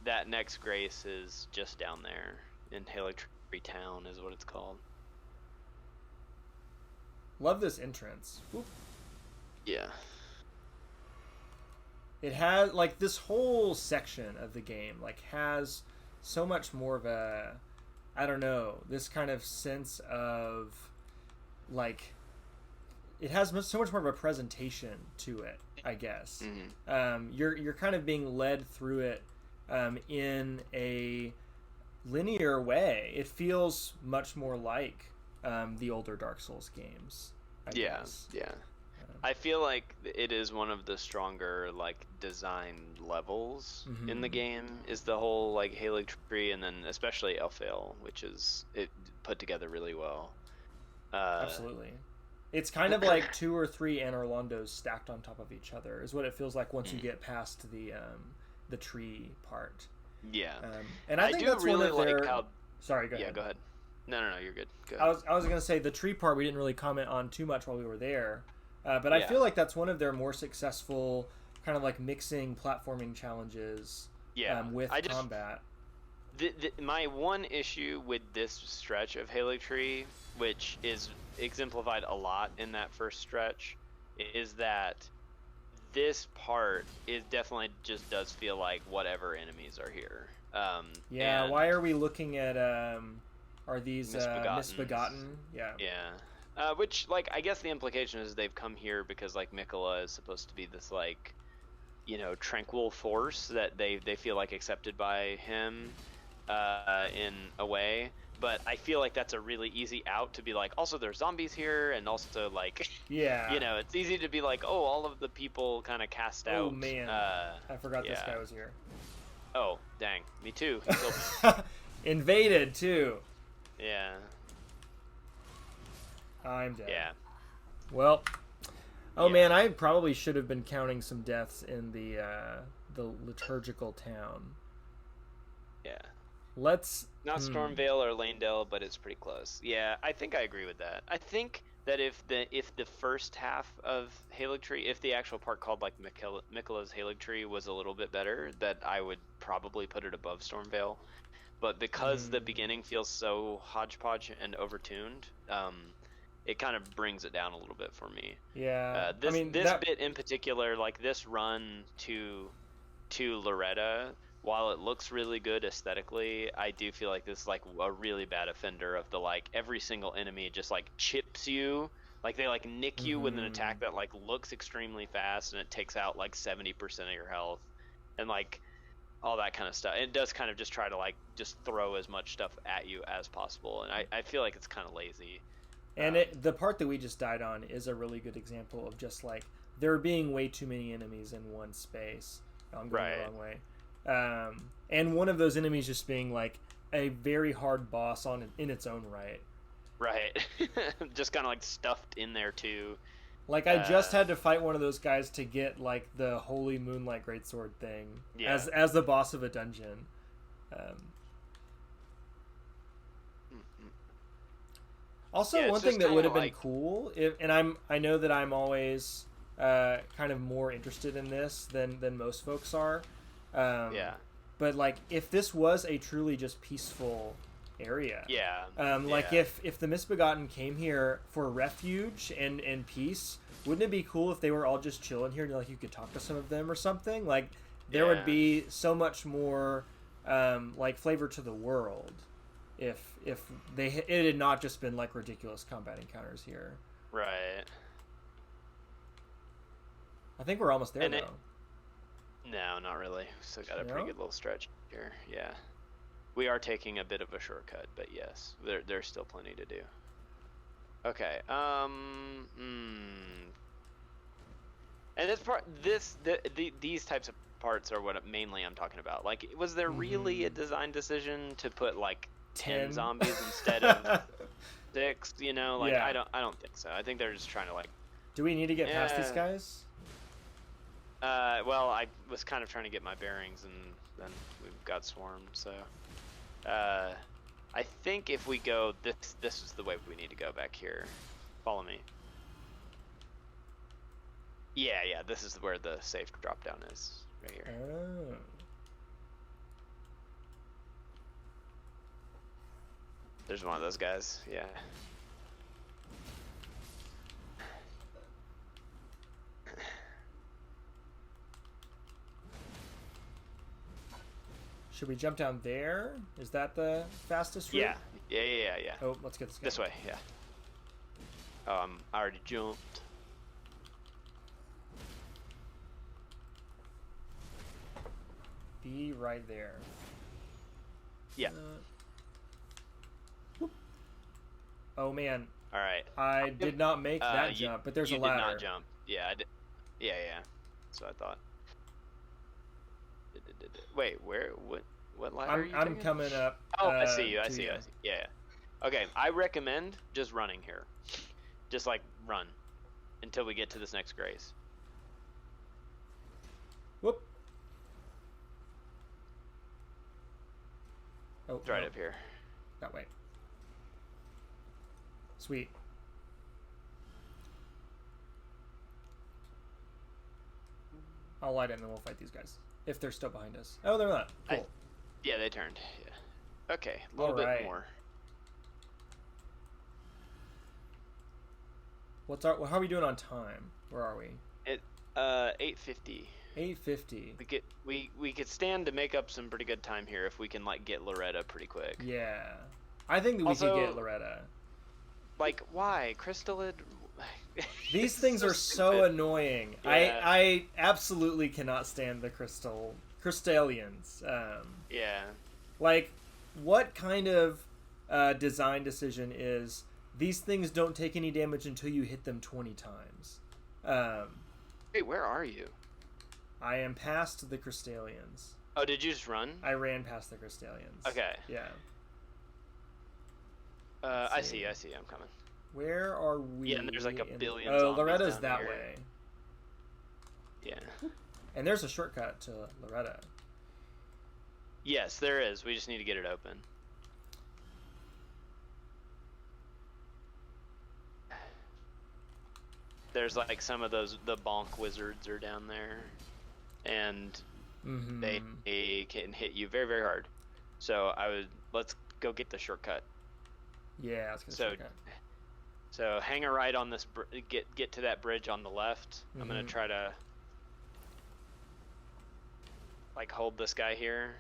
S2: that next grace is just down there in Halictree Town is what it's called.
S1: Love this entrance. Whoop.
S2: Yeah.
S1: It has like this whole section of the game like has so much more of a, I don't know, this kind of sense of like it has so much more of a presentation to it, I guess. You're kind of being led through it in a linear way. It feels much more like the older Dark Souls games, I guess.
S2: Yeah. I feel like it is one of the stronger like design levels in the game is the whole like Halictree, and then especially Elfale, which is it put together really well.
S1: Absolutely. It's kind of like 2 or 3 Anor Londos stacked on top of each other is what it feels like once you get past the tree part.
S2: Yeah.
S1: And I think
S2: do
S1: that's
S2: really
S1: one of their...
S2: like how...
S1: Sorry, go ahead.
S2: Yeah, go ahead. No, you're good. Go ahead.
S1: I was going to say the tree part we didn't really comment on too much while we were there. But I feel like that's one of their more successful kind of like mixing platforming challenges with combat.
S2: My one issue with this stretch of Halictree, which is exemplified a lot in that first stretch, is that this part is definitely just does feel like whatever enemies are here.
S1: Why are we looking at are these misbegotten? Yeah.
S2: Which, like, I guess the implication is they've come here because, like, Mikola is supposed to be this, like, you know, tranquil force that they feel, like, accepted by him in a way. But I feel like that's a really easy out to be like, also there's zombies here, and also, like,
S1: yeah,
S2: you know, it's easy to be like, oh, all of the people kind of cast out.
S1: Oh, man. I forgot this guy was here.
S2: Oh, dang. Me too. He killed me.
S1: Invaded, too.
S2: Yeah.
S1: I'm dead.
S2: Yeah.
S1: Well, man, I probably should have been counting some deaths in the liturgical town.
S2: Yeah.
S1: Let's
S2: not Stormvale or Lanedale, but it's pretty close. Yeah, I think I agree with that. I think that if the first half of Halictree, if the actual part called like Mikola's Halictree was a little bit better, that I would probably put it above Stormvale. But because the beginning feels so hodgepodge and overtuned, it kind of brings it down a little bit for me.
S1: Yeah.
S2: This bit in particular, like this run to Loretta, while it looks really good aesthetically, I do feel like this is like a really bad offender of the like every single enemy just like chips you, like they like nick you with an attack that like looks extremely fast and it takes out like 70% of your health, and like all that kind of stuff. It does kind of just try to like just throw as much stuff at you as possible, and I feel like it's kind of lazy.
S1: And the part that we just died on is a really good example of just like there being way too many enemies in one space. I'm going the wrong way. And one of those enemies just being like a very hard boss in its own right.
S2: Right. Just kind of like stuffed in there too.
S1: Like I just had to fight one of those guys to get like the Holy Moonlight Greatsword thing as the boss of a dungeon. Also, one thing that would have been cool, I know that I'm always kind of more interested in this than most folks are. But like, if this was a truly just peaceful area, if the Misbegotten came here for refuge and peace, wouldn't it be cool if they were all just chilling here and like you could talk to some of them or something? Like, there would be so much more like flavor to the world if it had not just been like ridiculous combat encounters here.
S2: Right.
S1: I think we're almost there though.
S2: No, not really. Still got a pretty good little stretch here. Yeah. We are taking a bit of a shortcut, but yes, there's still plenty to do. Okay. And these types of parts are what mainly I'm talking about. Like, was there really a design decision to put like 10 zombies instead of 6? You know, like I don't think so. I think they're just trying to like.
S1: Do we need to get past these guys?
S2: Well, I was kind of trying to get my bearings, and then we got swarmed. So, I think if we go this is the way we need to go back here. Follow me. Yeah, this is where the safe drop down is, right here.
S1: Oh.
S2: There's one of those guys, yeah.
S1: Should we jump down there? Is that the fastest route?
S2: Yeah.
S1: Oh, let's get this guy.
S2: This way, yeah. I already jumped.
S1: Be right there.
S2: Yeah.
S1: Oh man.
S2: All right.
S1: I did not make that jump, but there's a ladder.
S2: You did not jump. Yeah, I did. Yeah. That's what I thought. Wait, where? What ladder are you
S1: I'm
S2: taking?
S1: coming up.
S2: Oh, I see you. I see you. Yeah. Okay, I recommend just running here. Just like run until we get to this next grace.
S1: Whoop. Oh,
S2: It's right up here.
S1: That way. Sweet. I'll light it and then we'll fight these guys. If they're still behind us. Oh, they're not. Cool.
S2: Yeah, they turned. Yeah. Okay, a little bit more.
S1: How are we doing on time? Where are we?
S2: 8:50.
S1: 8:50.
S2: We could stand to make up some pretty good time here if we can like get Loretta pretty quick.
S1: Yeah. I think that we could get Loretta.
S2: Like, why? Crystallid?
S1: These things are so annoying. Yeah. I absolutely cannot stand the Crystallians.
S2: Yeah.
S1: Like, what kind of design decision is these things don't take any damage until you hit them 20 times?
S2: Wait, where are you?
S1: I am past the Crystallians.
S2: Oh, did you just run?
S1: I ran past the Crystallians.
S2: Okay.
S1: Yeah.
S2: I see. I'm coming.
S1: Where are we?
S2: Yeah, and there's like a billion.
S1: Oh, Loretta's that way.
S2: Yeah.
S1: And there's a shortcut to Loretta.
S2: Yes, there is. We just need to get it open. There's like some of the bonk wizards are down there, and they can hit you very, very hard. So let's go get the shortcut.
S1: Yeah, let's get the shortcut.
S2: So hang a right on this. Get to that bridge on the left. I'm gonna try to like hold this guy here.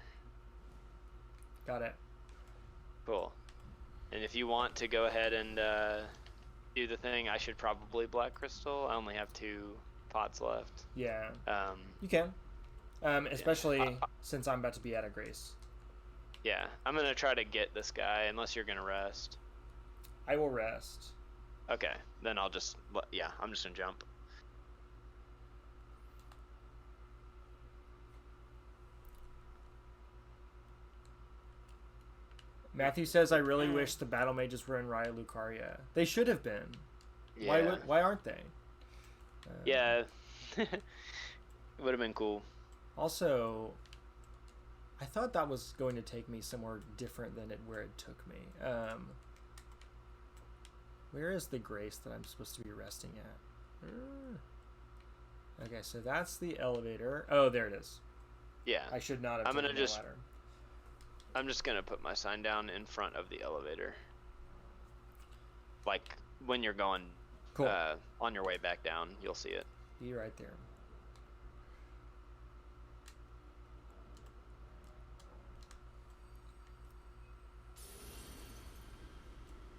S1: Got it.
S2: Cool. And if you want to go ahead and do the thing, I should probably Black Crystal. I only have 2 pots left.
S1: Yeah. You can. Especially since I'm about to be out of grace.
S2: Yeah, I'm gonna try to get this guy unless you're gonna rest.
S1: I will rest.
S2: Okay, then I'm just gonna jump.
S1: Matthew says, I really wish the battle mages were in Raya Lucaria. They should have been.
S2: Yeah.
S1: Why aren't they?
S2: Yeah. It would have been cool.
S1: Also, I thought that was going to take me somewhere different than where it took me. Where is the grace that I'm supposed to be resting at? Okay, so that's the elevator. Oh, there it is.
S2: Yeah.
S1: I should not have taken the ladder.
S2: I'm just gonna put my sign down in front of the elevator. Like when you're going on your way back down, you'll see it.
S1: Be right there.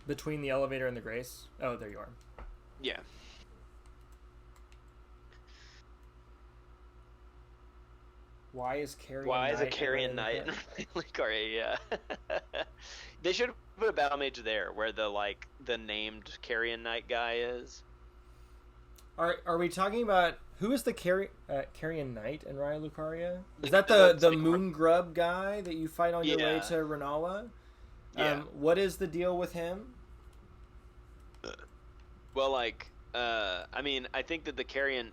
S1: Between the elevator and the grace? Oh, there you are.
S2: Yeah.
S1: Why is
S2: a Carrion Knight in Lucaria? Yeah. They should put a battle mage there where the named Carrion Knight guy is.
S1: Are we talking about who is the Carrion Knight in Raya Lucaria? Is that the moon grub guy that you fight on your way to Renala?
S2: Yeah.
S1: What is the deal with him?
S2: Well, I think that the Carrion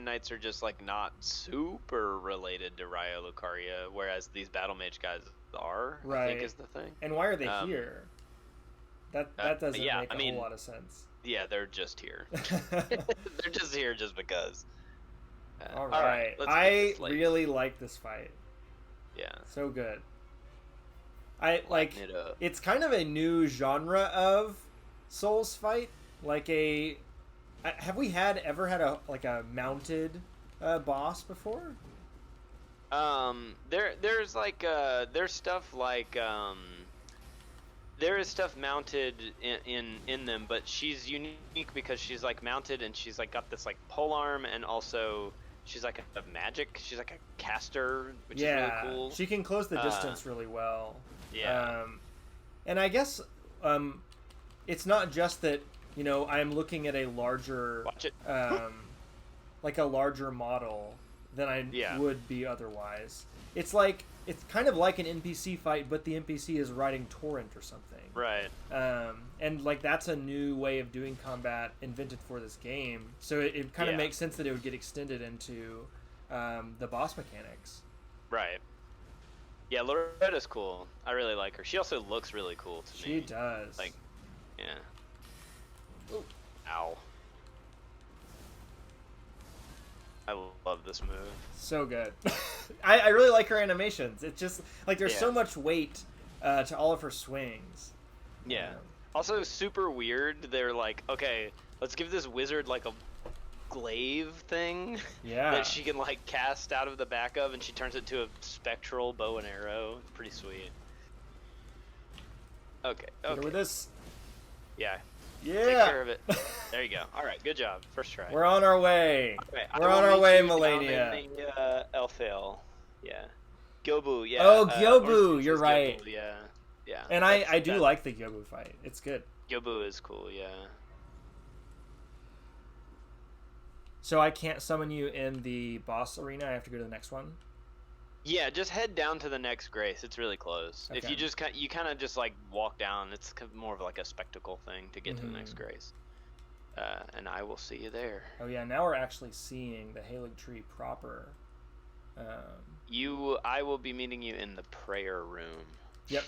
S2: Knights are just not super related to Raya Lucaria, whereas these battle mage guys are.
S1: Right.
S2: I think is the thing.
S1: And why are they here? That doesn't
S2: yeah,
S1: make
S2: I
S1: a
S2: mean,
S1: whole lot of sense.
S2: yeah, they're just here. They're just here just because.
S1: All right.
S2: Let's get
S1: I
S2: this late.
S1: really like this fight.
S2: Yeah.
S1: So good. I like
S2: Lighten it up.
S1: it's kind of a new genre of Souls fight. Like have we ever had a mounted boss before?
S2: There's like there's stuff like there is stuff mounted in them, but she's unique because she's like mounted and she's like got this like pole arm, and also she's like a magic. She's like a caster, which is really cool.
S1: She can close the distance really well.
S2: Yeah.
S1: And I guess it's not just that, I'm looking at a larger like a larger model than I would be otherwise. It's kind of like an NPC fight, but the NPC is riding Torrent or something.
S2: Right.
S1: And like that's a new way of doing combat invented for this game. So it kind of makes sense that it would get extended into the boss mechanics.
S2: Right. Yeah, Loretta's cool. I really like her. She also looks really cool to me.
S1: She does.
S2: Like, yeah. Ooh. Ow. I love this move.
S1: So good. I really like her animations. It's just like there's so much weight to all of her swings.
S2: Yeah. Also super weird. They're like, okay, let's give this wizard like a glaive thing that she can like cast out of the back of, and she turns it to a spectral bow and arrow. Pretty sweet. Okay.
S1: Get her with this.
S2: Yeah.
S1: Yeah.
S2: Take care of it. There you go. All right. Good job. First try.
S1: We're on our way.
S2: Okay,
S1: We're on our way, Malenia.
S2: Elfale. Yeah. Gyobu. Yeah.
S1: Oh, Gyobu. You're right.
S2: Gyobu, yeah. Yeah.
S1: And I do like the Gyobu fight. It's good.
S2: Gyobu is cool. Yeah.
S1: So I can't summon you in the boss arena. I have to go to the next one.
S2: Yeah, just head down to the next grace. It's really close.
S1: Okay.
S2: If you kind of just like walk down, it's more of like a spectacle thing to get to the next grace. And I will see you there.
S1: Oh yeah, now we're actually seeing the Halig tree proper.
S2: I will be meeting you in the prayer room.
S1: Yep.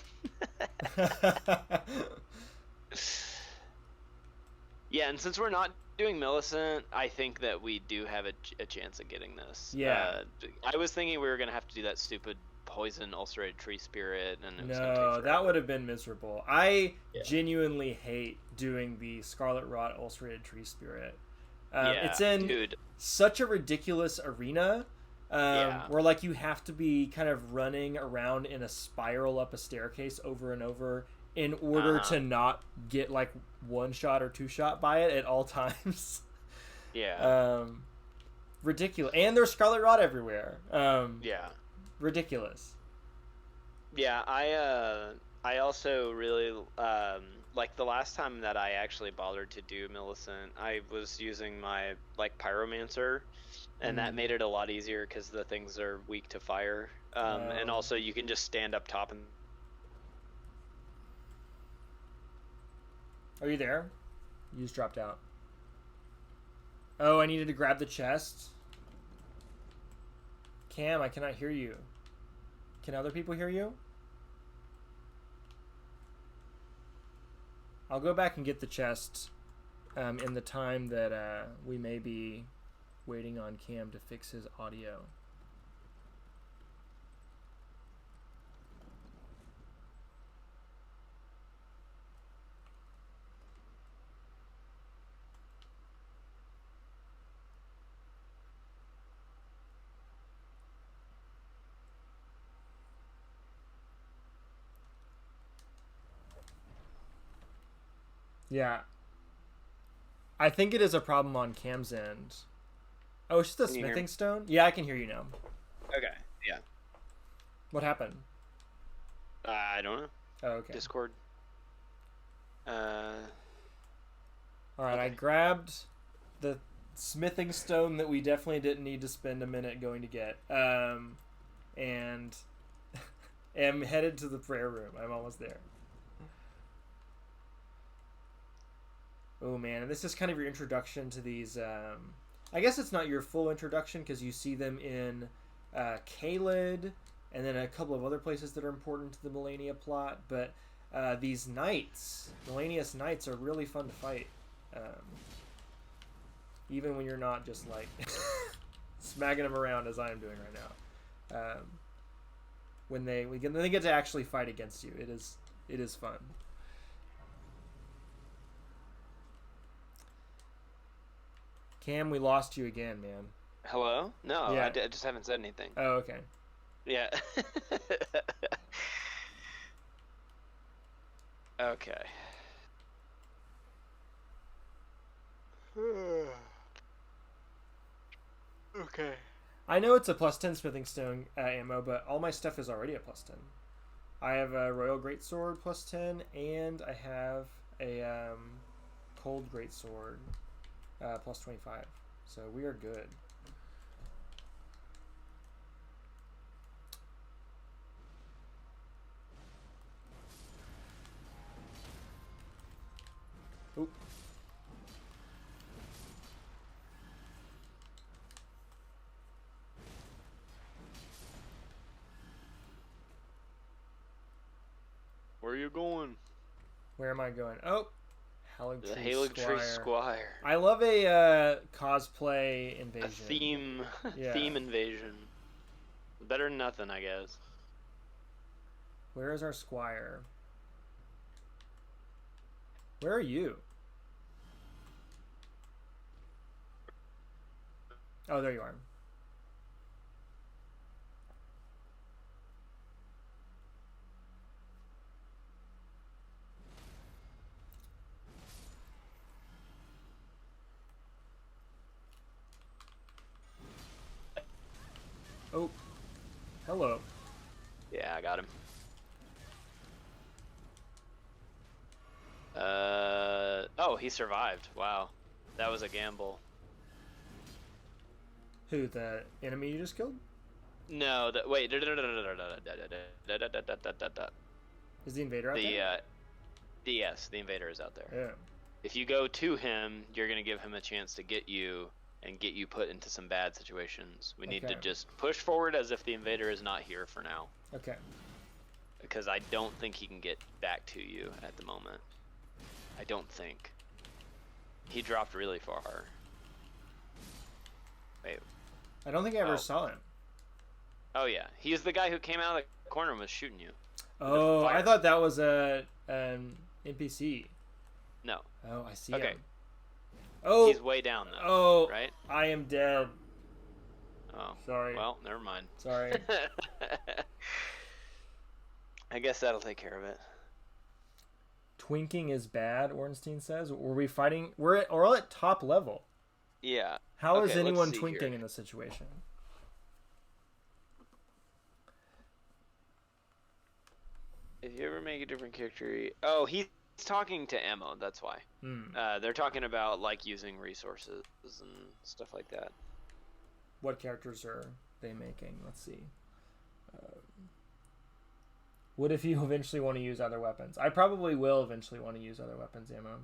S2: Yeah, and since we're not doing Millicent, I think that we do have a chance of getting this.
S1: Yeah.
S2: I was thinking we were going to have to do that stupid poison ulcerated tree spirit, and it was
S1: no, that would have been miserable. I genuinely hate doing the Scarlet Rot ulcerated tree spirit. It's in such a ridiculous arena where like you have to be kind of running around in a spiral up a staircase over and over in order to not get like one shot or two shot by it at all times.
S2: Yeah.
S1: Ridiculous. And there's Scarlet Rot everywhere. Ridiculous.
S2: Yeah, I also really like the last time that I actually bothered to do Millicent, I was using my like Pyromancer, and that made it a lot easier because the things are weak to fire. And also you can just stand up top and...
S1: Are you there? You just dropped out. Oh, I needed to grab the chest. Cam, I cannot hear you. Can other people hear you? I'll go back and get the chest in the time that we may be waiting on Cam to fix his audio. Yeah. I think it is a problem on Cam's end. Oh, it's just a smithing stone? Yeah, I can hear you now.
S2: Okay, yeah.
S1: What happened?
S2: I don't know.
S1: Oh, okay.
S2: Discord.
S1: Alright, okay. I grabbed the smithing stone that we definitely didn't need to spend a minute going to get. And am headed to the prayer room. I'm almost there. Oh man, and this is kind of your introduction to these. I guess it's not your full introduction because you see them in Caelid and then a couple of other places that are important to the Malenia plot. But These knights, Malenia's knights, are really fun to fight. Even when you're not just like smacking them around as I am doing right now. When they get to actually fight against you, it is fun. Cam, we lost you again, man.
S2: Hello? No,
S1: Yeah.
S2: I just haven't said anything.
S1: Oh, okay.
S2: Yeah. Okay. Okay.
S1: I know it's a +10 smithing stone ammo, but all my stuff is already a +10. I have a Royal Greatsword +10, and I have a Cold Greatsword +25. So we are good. Oop.
S2: Where are you going?
S1: Where am I going? Oh,
S2: The Haligtree Squire.
S1: I love a cosplay invasion.
S2: A theme,
S1: Yeah.
S2: theme invasion. Better than nothing, I guess.
S1: Where is our squire? Where are you? Oh, there you are. Oh, hello.
S2: Yeah, I got him. Oh, he survived. Wow. That was a gamble.
S1: Who, the enemy you just killed?
S2: No, wait.
S1: Is the invader out there?
S2: Yes, the invader is out there.
S1: Yeah.
S2: If you go to him, you're going to give him a chance to get you and get you put into some bad situations. We need to just push forward as if the invader is not here for now.
S1: Okay.
S2: Because I don't think he can get back to you at the moment. I don't think. He dropped really far. Wait.
S1: I don't think I ever saw him.
S2: Oh yeah, he's the guy who came out of the corner and was shooting you.
S1: Oh, I thought that was a NPC.
S2: No.
S1: Oh, I see
S2: Okay.
S1: him. Oh,
S2: he's way down though.
S1: Oh,
S2: right?
S1: I am dead.
S2: Oh,
S1: sorry.
S2: Well, never mind.
S1: Sorry.
S2: I guess that'll take care of it.
S1: Twinking is bad, Ornstein says. Were we fighting? We're all at top level.
S2: Yeah.
S1: How is anyone twinking in this situation?
S2: If you ever make a different character... Oh, he's talking to Ammo, that's why. They're talking about, like, using resources and stuff like that.
S1: What characters are they making? Let's see. What if you eventually want to use other weapons? I probably will eventually want to use other weapons, Ammo.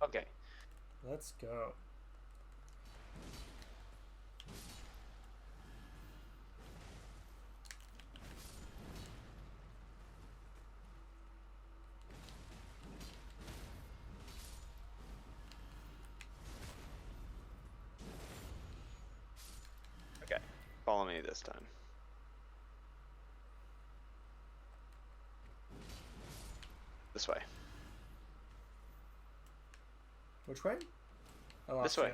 S2: Okay.
S1: Let's go.
S2: Okay. Follow me this time. This way.
S1: Which way?
S2: This way.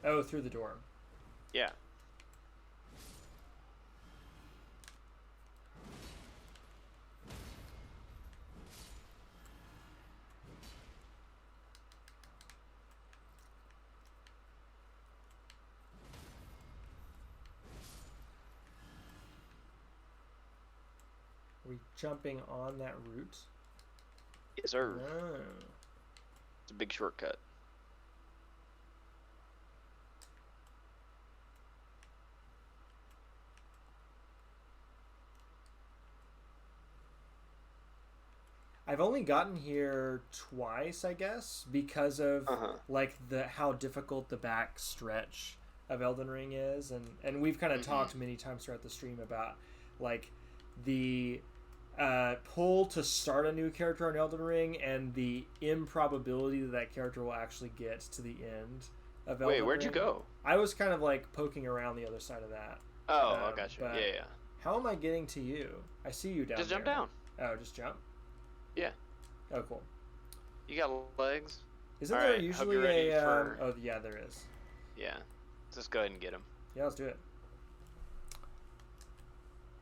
S1: Oh, through the door.
S2: Yeah.
S1: Are we jumping on that route?
S2: Yes, sir.
S1: Oh.
S2: It's a big shortcut.
S1: I've only gotten here twice, I guess, because of like how difficult the back stretch of Elden Ring is, and we've kind of talked many times throughout the stream about like the pull to start a new character in Elden Ring and the improbability that character will actually get to the end of Elden Ring.
S2: Wait, where'd you go?
S1: I was kind of like poking around the other side of that.
S2: Oh, I got you. Yeah.
S1: How am I getting to you? I see you down there.
S2: Just jump down.
S1: Oh, just jump?
S2: Yeah.
S1: Oh, cool.
S2: You got legs?
S1: Isn't there usually a... Oh, yeah, there is.
S2: Yeah. Just go ahead and get him.
S1: Yeah, let's do it.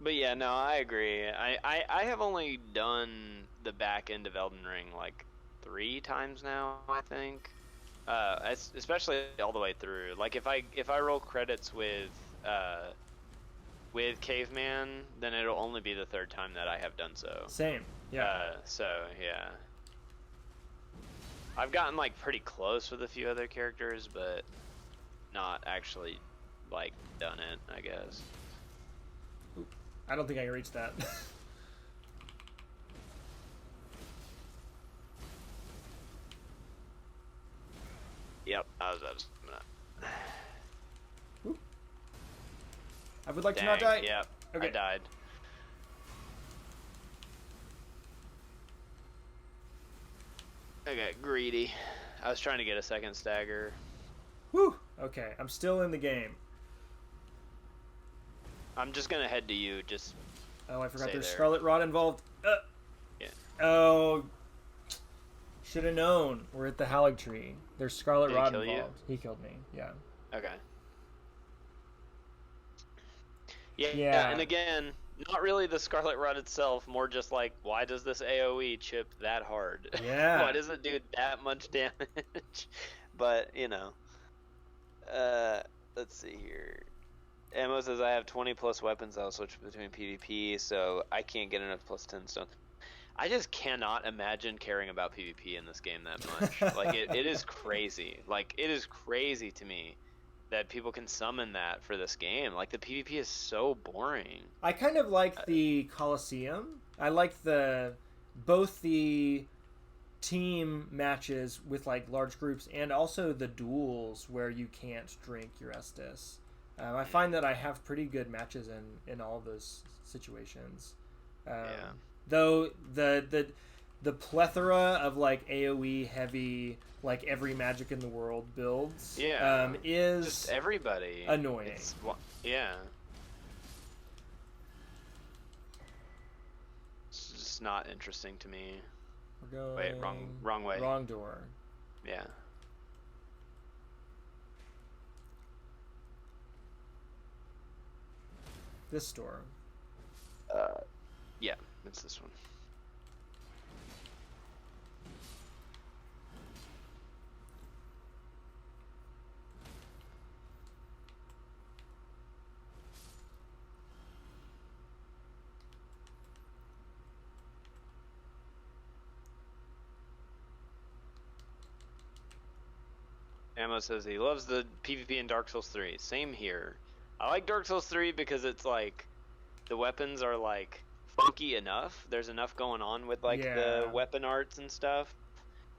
S2: But yeah, no, I agree. I have only done the back end of Elden Ring like 3 times now, I think. Especially all the way through. Like if I roll credits with Caveman, then it'll only be the 3rd time that I have done so.
S1: Same. Yeah.
S2: So yeah. I've gotten like pretty close with a few other characters, but not actually like done it, I guess.
S1: I don't think I can reach that.
S2: Yep, I was about to...
S1: I would like to not die.
S2: Yep, okay. I died. I got greedy. I was trying to get a 2nd stagger.
S1: Whew. Okay, I'm still in the game.
S2: I'm just gonna head to you. Just.
S1: Oh, I forgot there's Scarlet Rot involved.
S2: Yeah.
S1: Oh. Should have known. We're at the Halig Tree. There's Scarlet Rot involved.
S2: You?
S1: He killed me. Yeah.
S2: Okay. Yeah. And again, not really the Scarlet Rot itself. More just like, why does this AOE chip that hard?
S1: Yeah.
S2: Why does it do that much damage? But you know. Let's see here. Ammo says I have 20 plus weapons. I'll switch between PvP, so I can't get enough plus 10 stone. I just cannot imagine caring about PvP in this game that much. Like it is crazy. Like it is crazy to me that people can summon that for this game. Like the PvP is so boring.
S1: I kind of like the Coliseum. I like both the team matches with like large groups and also the duels where you can't drink your Estus. I find that I have pretty good matches in all of those situations. Though the plethora of like AoE heavy, like every magic in the world builds is
S2: just everybody
S1: annoying.
S2: Yeah. It's just not interesting to me.
S1: We're going...
S2: Wait, wrong way.
S1: Wrong door.
S2: Yeah.
S1: This door.
S2: Yeah, it's this one. Ammo says he loves the PvP in Dark Souls 3. Same here. I like Dark Souls 3 because it's like the weapons are like funky enough. There's enough going on with like the weapon arts and stuff.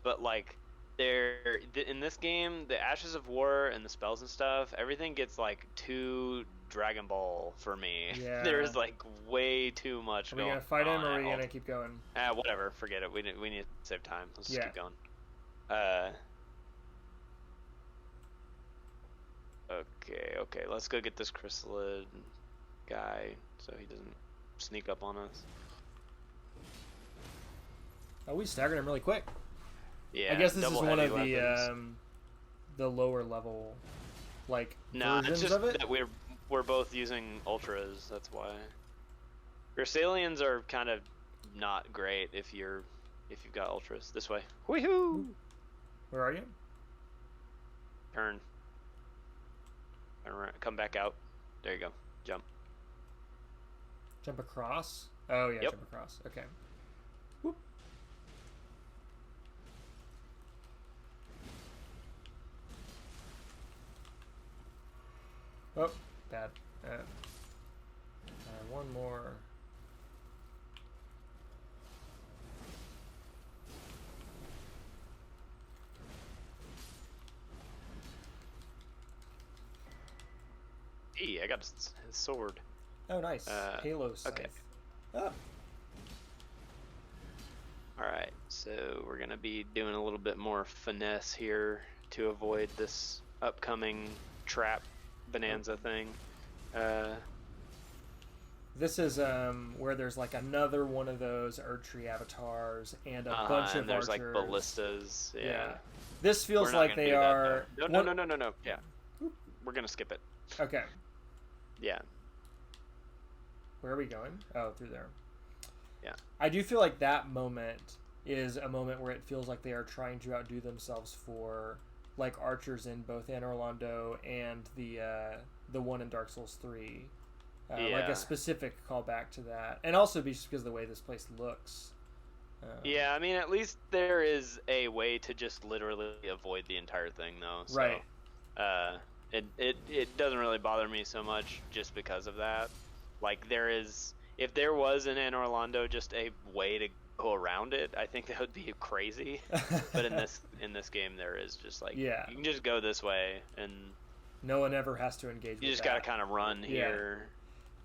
S2: But like in this game, the Ashes of War and the spells and stuff, everything gets like too Dragon Ball for me.
S1: Yeah.
S2: There's like way too much going on.
S1: Are we gonna fight him or are we gonna keep going?
S2: Whatever, forget it. We need to save time. Let's just keep going. Okay, let's go get this chrysalid guy so he doesn't sneak up on us.
S1: Oh, we staggered him really quick.
S2: Yeah,
S1: I guess this is one of the lower level like versions
S2: it's just
S1: of it.
S2: That we're both using ultras, that's why. Grisalians are kind of not great if you've got ultras. This way. Woohoo!
S1: Where are you?
S2: Turn. Come back out. There you go. Jump.
S1: Jump across? Oh, yeah,
S2: Yep.
S1: Jump across. Okay. Whoop. Oh, bad. One more.
S2: XP. I got his sword.
S1: Oh, nice. Halo scythe.
S2: Okay.
S1: Oh.
S2: Alright, so we're going to be doing a little bit more finesse here to avoid this upcoming trap bonanza thing.
S1: This is where there's like another one of those archery avatars and a bunch of
S2: and there's
S1: archers.
S2: like ballistas. Yeah.
S1: This feels like they are.
S2: No. Yeah. We're going to skip it.
S1: Okay.
S2: Yeah.
S1: Where are we going? Oh, through there.
S2: Yeah.
S1: I do feel like that moment is a moment where it feels like they are trying to outdo themselves for like archers in both Anor Londo and the one in Dark Souls 3. Like a specific callback to that. And also just because of the way this place looks.
S2: Yeah, I mean, at least there is a way to just literally avoid the entire thing, though. So,
S1: right.
S2: It doesn't really bother me so much just because of that. Like, if there was in Anor Londo just a way to go around it, I think that would be crazy. But in this game, there is just like, you can just go this way, and
S1: no one ever has to engage with that.
S2: You just gotta kind of run here.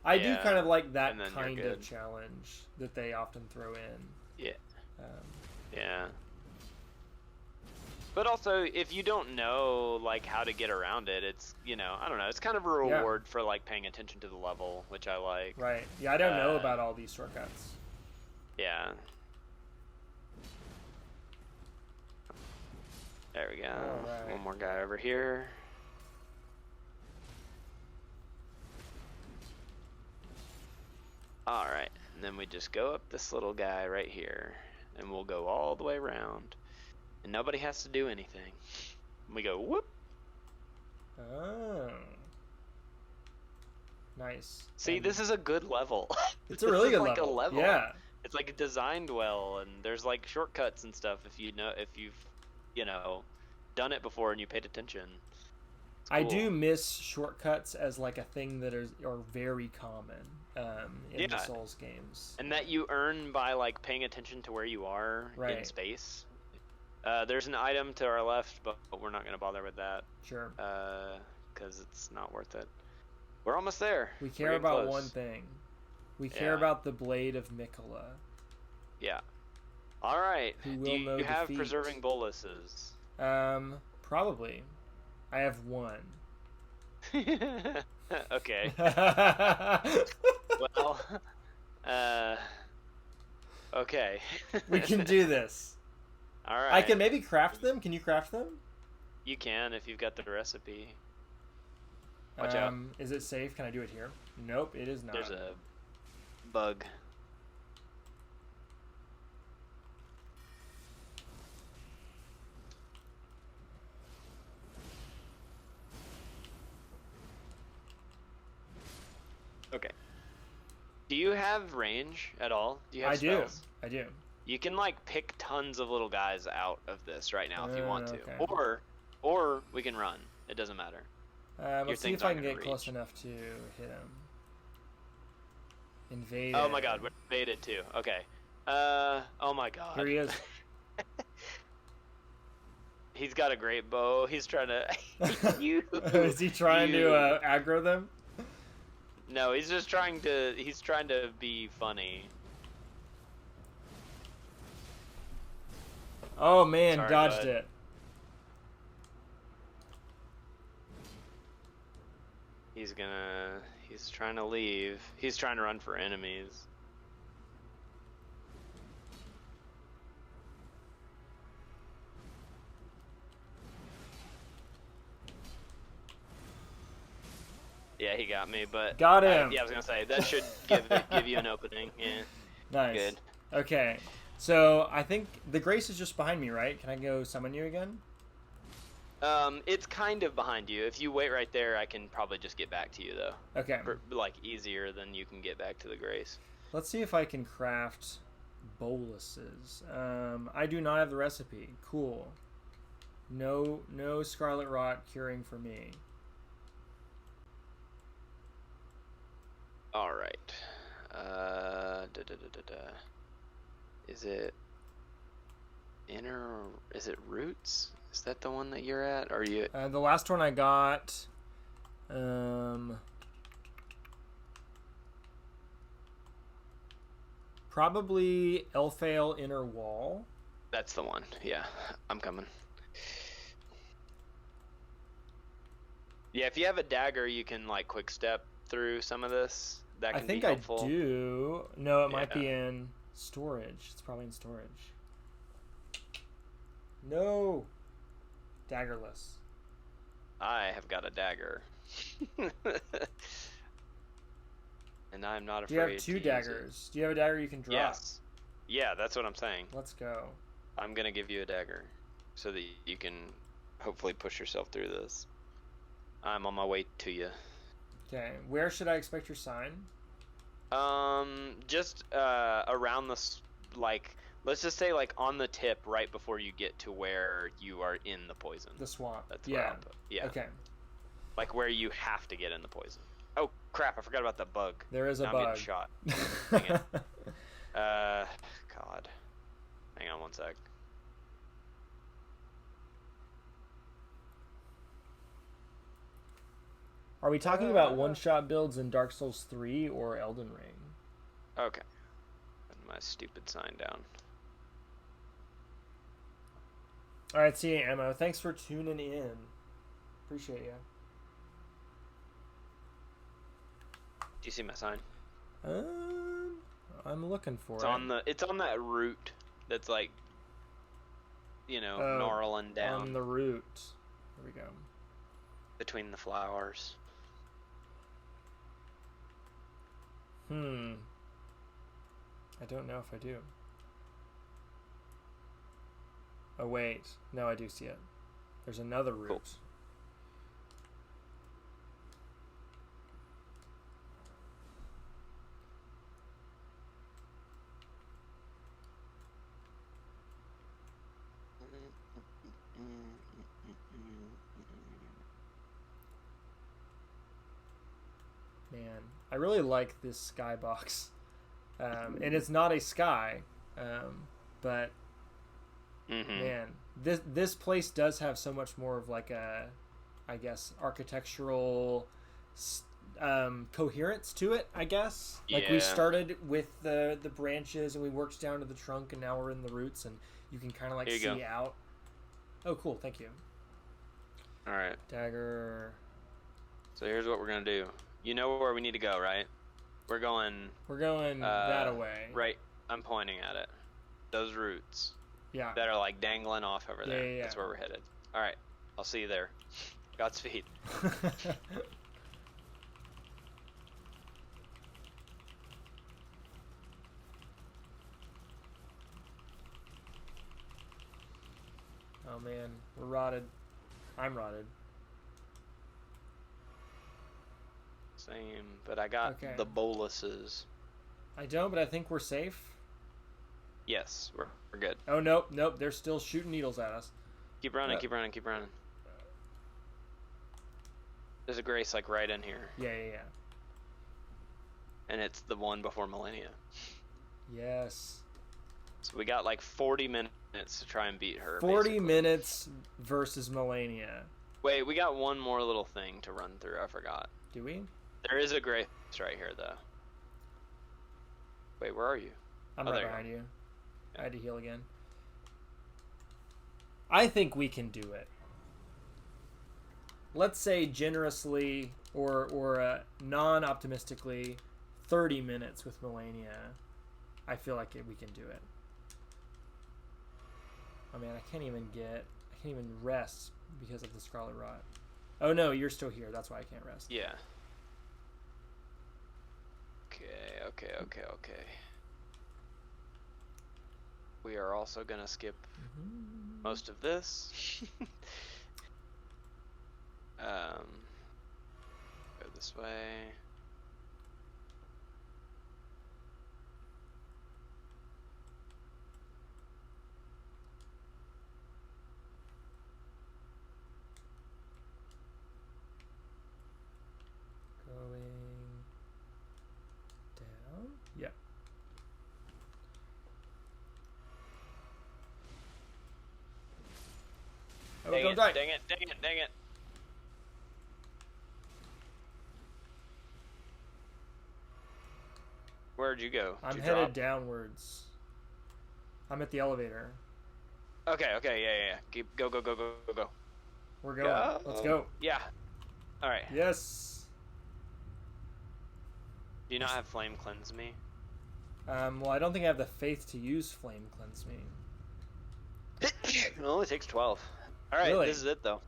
S1: I do kind of like that kind of challenge that they often throw in.
S2: Yeah. Yeah. But also, if you don't know like how to get around it, it's I don't know. It's kind of a reward for like paying attention to the level, which I like.
S1: Right. Yeah, I don't know about all these shortcuts.
S2: Yeah. There we go. Right. One more guy over here. Alright, and then we just go up this little guy right here, and we'll go all the way around, and nobody has to do anything. We go whoop.
S1: Oh. Nice.
S2: See, this is a good level.
S1: It's a really good
S2: like
S1: level.
S2: A level.
S1: Yeah.
S2: It's like designed well, and there's like shortcuts and stuff if you've done it before and you paid attention. Cool.
S1: I do miss shortcuts as like a thing that are very common in the Souls games,
S2: and that you earn by like paying attention to where you are in space. There's an item to our left, but we're not going to bother with that.
S1: Sure.
S2: Because it's not worth it. We're almost there.
S1: We care about one thing. We care about the Blade of Mikola.
S2: Yeah. All right.
S1: Do you
S2: have preserving boluses?
S1: Probably. I have one.
S2: Okay. Well, okay.
S1: We can do this.
S2: All right.
S1: I can maybe craft them. Can you craft them?
S2: You can if you've got the recipe. Watch out.
S1: Is it safe? Can I do it here? Nope, it is not.
S2: There's a bug. Okay. Do you have range at all? Do you have spells?
S1: I do.
S2: You can like pick tons of little guys out of this right now if you want to.
S1: Okay.
S2: Or we can run. It doesn't matter.
S1: Let's see if I can get close enough to hit him. Invade.
S2: Oh my god, we're invaded too. Okay. Oh my god.
S1: Here he is.
S2: He's got a great bow. He's trying to...
S1: Is he trying to aggro them?
S2: No, he's just trying to... He's trying to be funny.
S1: Oh man, sorry, dodged it.
S2: He's trying to leave. He's trying to run for enemies. Yeah, he got me, but...
S1: Got him!
S2: Yeah, I was gonna say, that should give you an opening. Yeah.
S1: Nice.
S2: Good.
S1: Okay, so I think the Grace is just behind me, right? Can I go summon you again?
S2: It's kind of behind you. If you wait right there, I can probably just get back to you, though.
S1: Okay.
S2: Like, easier than you can get back to the Grace.
S1: Let's see if I can craft boluses. I do not have the recipe. Cool. No Scarlet Rot curing for me.
S2: Alright. Is it is it Roots? Is that the one that you're at? Or are you...
S1: The last one I got... Probably Elfale Inner Wall.
S2: That's the one. Yeah, I'm coming. Yeah, if you have a dagger, you can like quick step through some of this. That can be helpful.
S1: I do. No, it might be in storage. It's probably in storage. No. Daggerless.
S2: I have got a dagger. And I'm not afraid.
S1: Do you have two daggers? Do you have a dagger you can drop?
S2: Yes. Yeah, that's what I'm saying.
S1: Let's go.
S2: I'm going to give you a dagger so that you can hopefully push yourself through this. I'm on my way to you.
S1: Okay, where should I expect your sign?
S2: Just around this, like, let's just say like on the tip right before you get to where you are in the poison.
S1: The swamp.
S2: That's where I'll put. Yeah.
S1: Okay.
S2: Like where you have to get in the poison. Oh crap! I forgot about the bug.
S1: There is a bug.
S2: I'm getting shot. Dang it. God. Hang on one sec.
S1: Are we talking about one-shot builds in Dark Souls 3 or Elden Ring?
S2: Okay. Put my stupid sign down.
S1: All right, see you, Ammo. Thanks for tuning in. Appreciate you.
S2: Do you see my sign?
S1: I'm looking for
S2: it. It's on that route that's like, you know, gnarling down.
S1: On the route. There we go.
S2: Between the flowers.
S1: I don't know if I do. Oh, wait. No, I do see it. There's another route. Cool. Man, I really like this skybox. And it's not a sky, but man, this place does have so much more of like a, I guess, architectural coherence to it, I guess. Yeah. Like we started with the branches and we worked down to the trunk and now we're in the roots and you can kind of like see out. Oh, cool. Thank you.
S2: All right.
S1: Dagger.
S2: So here's what we're going to do. You know where we need to go, right? We're going
S1: that way.
S2: Right. I'm pointing at it. Those roots.
S1: Yeah.
S2: That are like dangling off over there.
S1: Yeah.
S2: That's where we're headed. All right. I'll see you there. Godspeed.
S1: Oh man, we're rotted. I'm rotted.
S2: Same, but I got the boluses.
S1: I don't, but I think we're safe.
S2: Yes, we're good.
S1: Oh, nope. They're still shooting needles at us.
S2: Keep running, keep running, keep running. There's a grace like right in here.
S1: Yeah.
S2: And it's the one before Malenia.
S1: Yes.
S2: So we got like 40 minutes to try and beat her.
S1: 40 minutes versus Malenia.
S2: Wait, we got one more little thing to run through. I forgot.
S1: Do we?
S2: There is a grace right here, though. Wait, where are you?
S1: I'm right behind you. I had to heal again. I think we can do it. Let's say generously or non-optimistically 30 minutes with Malenia. I feel like we can do it. Oh man, I can't even rest because of the Scarlet Rot. Oh no, you're still here. That's why I can't rest.
S2: Yeah. Okay. We are also gonna skip most of this. Go this way.
S1: Yeah. Oh,
S2: dang
S1: don't
S2: it,
S1: die.
S2: dang it. Where'd you go?
S1: I'm
S2: Did you
S1: headed
S2: drop?
S1: downwards. I'm at the elevator.
S2: Okay, yeah. Go, go, go, go, go, go.
S1: We're going. Let's go.
S2: Yeah. All right.
S1: Yes.
S2: Do you not have flame cleanse me?
S1: Well, I don't think I have the faith to use flame cleanse me.
S2: It only takes 12. All right,
S1: Really?
S2: this is it though.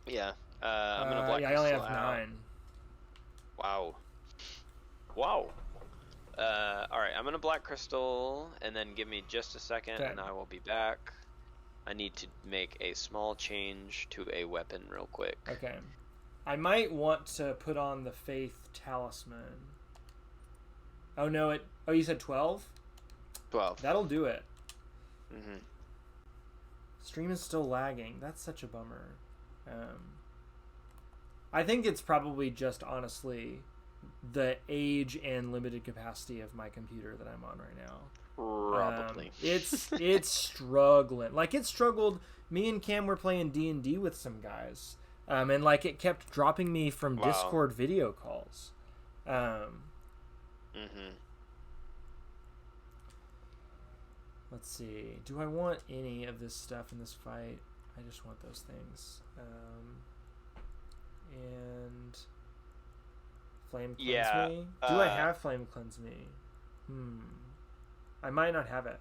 S2: Yeah. I'm gonna black
S1: Yeah, I only have
S2: crystal out.
S1: 9.
S2: Wow. All right, I'm gonna black crystal, and then give me just a second,
S1: Okay.
S2: and I will be back. I need to make a small change to a weapon real quick.
S1: Okay. I might want to put on the faith talisman. Oh no! Oh, you said 12?
S2: 12.
S1: That'll do it.
S2: Mm-hmm.
S1: Stream is still lagging. That's such a bummer. I think it's probably just honestly the age and limited capacity of my computer that I'm on right now.
S2: Probably.
S1: It's struggling. Like it struggled. Me and Cam were playing D&D with some guys, and like it kept dropping me from
S2: Wow.
S1: Discord video calls.
S2: Mm-hmm.
S1: Let's see. Do I want any of this stuff in this fight? I just want those things. And flame cleanse me. Do I have flame cleanse me? I might not have it.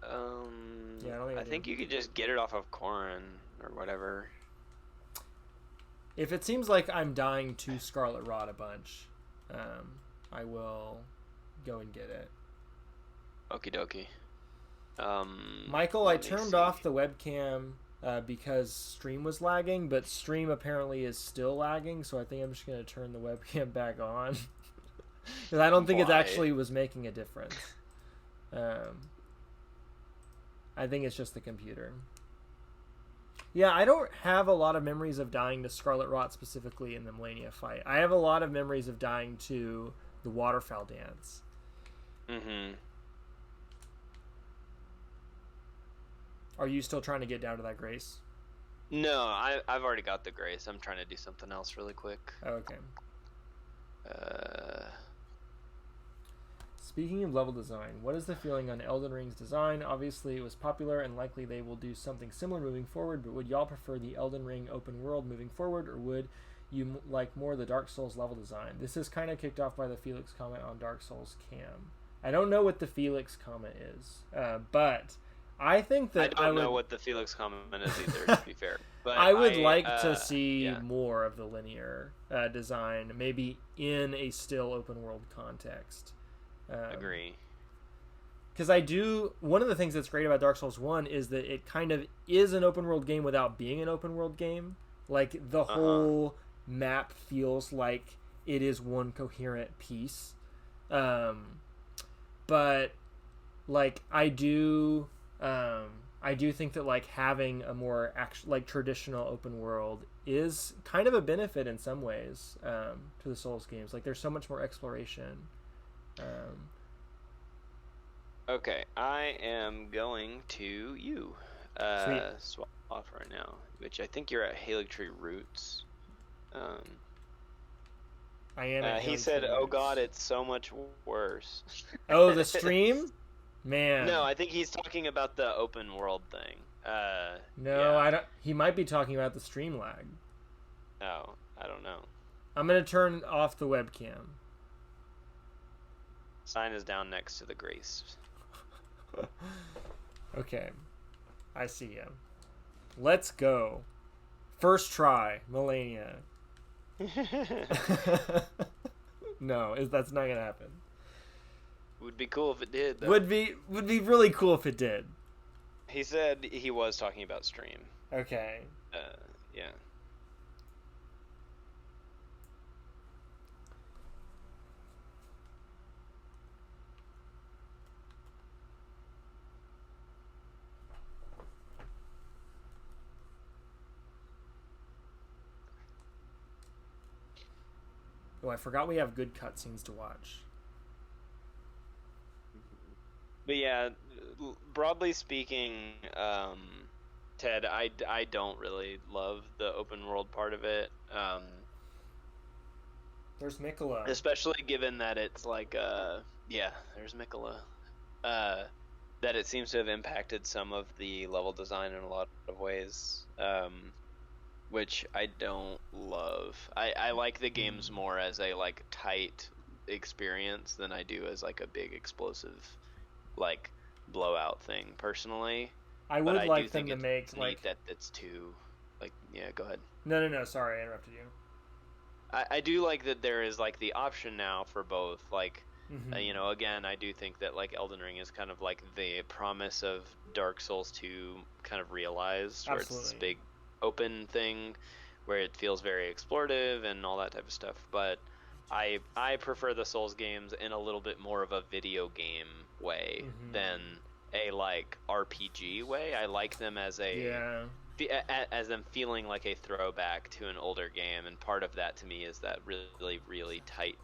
S1: Yeah, I don't think
S2: I think you could just get it off of Corrin or whatever.
S1: If it seems like I'm dying to Scarlet Rot a bunch, I will go and get it.
S2: Okie dokie.
S1: Michael, I
S2: let me
S1: turned
S2: see.
S1: off the webcam because stream was lagging, but stream apparently is still lagging, so I think I'm just going to turn the webcam back on. Because I don't think it
S2: Why?
S1: actually was making a difference. I think it's just the computer. Yeah, I don't have a lot of memories of dying to Scarlet Rot specifically in the Malenia fight. I have a lot of memories of dying to the Waterfowl Dance.
S2: Mm-hmm.
S1: Are you still trying to get down to that Grace?
S2: No, I've already got the grace. I'm trying to do something else really quick.
S1: Oh, okay. Speaking of level design, what is the feeling on Elden Ring's design? Obviously, it was popular and likely they will do something similar moving forward, but would y'all prefer the Elden Ring open world moving forward, or would you like more the Dark Souls level design? This is kind of kicked off by the Felix comment on Dark Souls Cam. I don't know what the Felix comment is, but I think that
S2: I don't know what the Felix comment is either, to be fair. But
S1: I would like to see
S2: yeah.
S1: more of the linear design, maybe in a still open world context.
S2: Agree.
S1: Because one of the things that's great about Dark Souls 1 is that it kind of is an open world game without being an open world game. Like, the whole map feels like it is one coherent piece. But, like, I do think that, like, having a more traditional open world is kind of a benefit in some ways to the Souls games. Like, there's so much more exploration.
S2: Okay, I am going to you. Swaff right now, which I think you're at Halig Tree Roots.
S1: I am.
S2: He said, "Oh God, it's so much worse."
S1: Oh, the stream, man.
S2: No, I think he's talking about the open world thing.
S1: No,
S2: yeah.
S1: I don't. He might be talking about the stream lag.
S2: Oh, I don't know.
S1: I'm gonna turn off the webcam.
S2: Sign is down next to the grace.
S1: Okay, I see you. Let's go. First try, Malenia. No, that's not gonna happen.
S2: Would be cool if it did, though.
S1: Would be really cool if it did.
S2: He said he was talking about stream.
S1: Okay.
S2: Yeah.
S1: Oh, I forgot we have good cutscenes to watch.
S2: But yeah, broadly speaking, Ted, I don't really love the open world part of it.
S1: There's Mikola.
S2: Especially given that it's like, yeah, there's Mikola. That it seems to have impacted some of the level design in a lot of ways, which I don't love. I like the games more as a like tight experience than I do as like a big explosive like blowout thing personally.
S1: I would like them to make like
S2: that it's too like yeah, go ahead.
S1: No, sorry, I interrupted you.
S2: I do like that there is like the option now for both, like you know, again, I do think that like Elden Ring is kind of like the promise of Dark Souls 2 kind of realized, where it's this big open thing where it feels very explorative and all that type of stuff, but I prefer the Souls games in a little bit more of a video game way than a like RPG way. I like them as a as them feeling like a throwback to an older game, and part of that to me is that really tight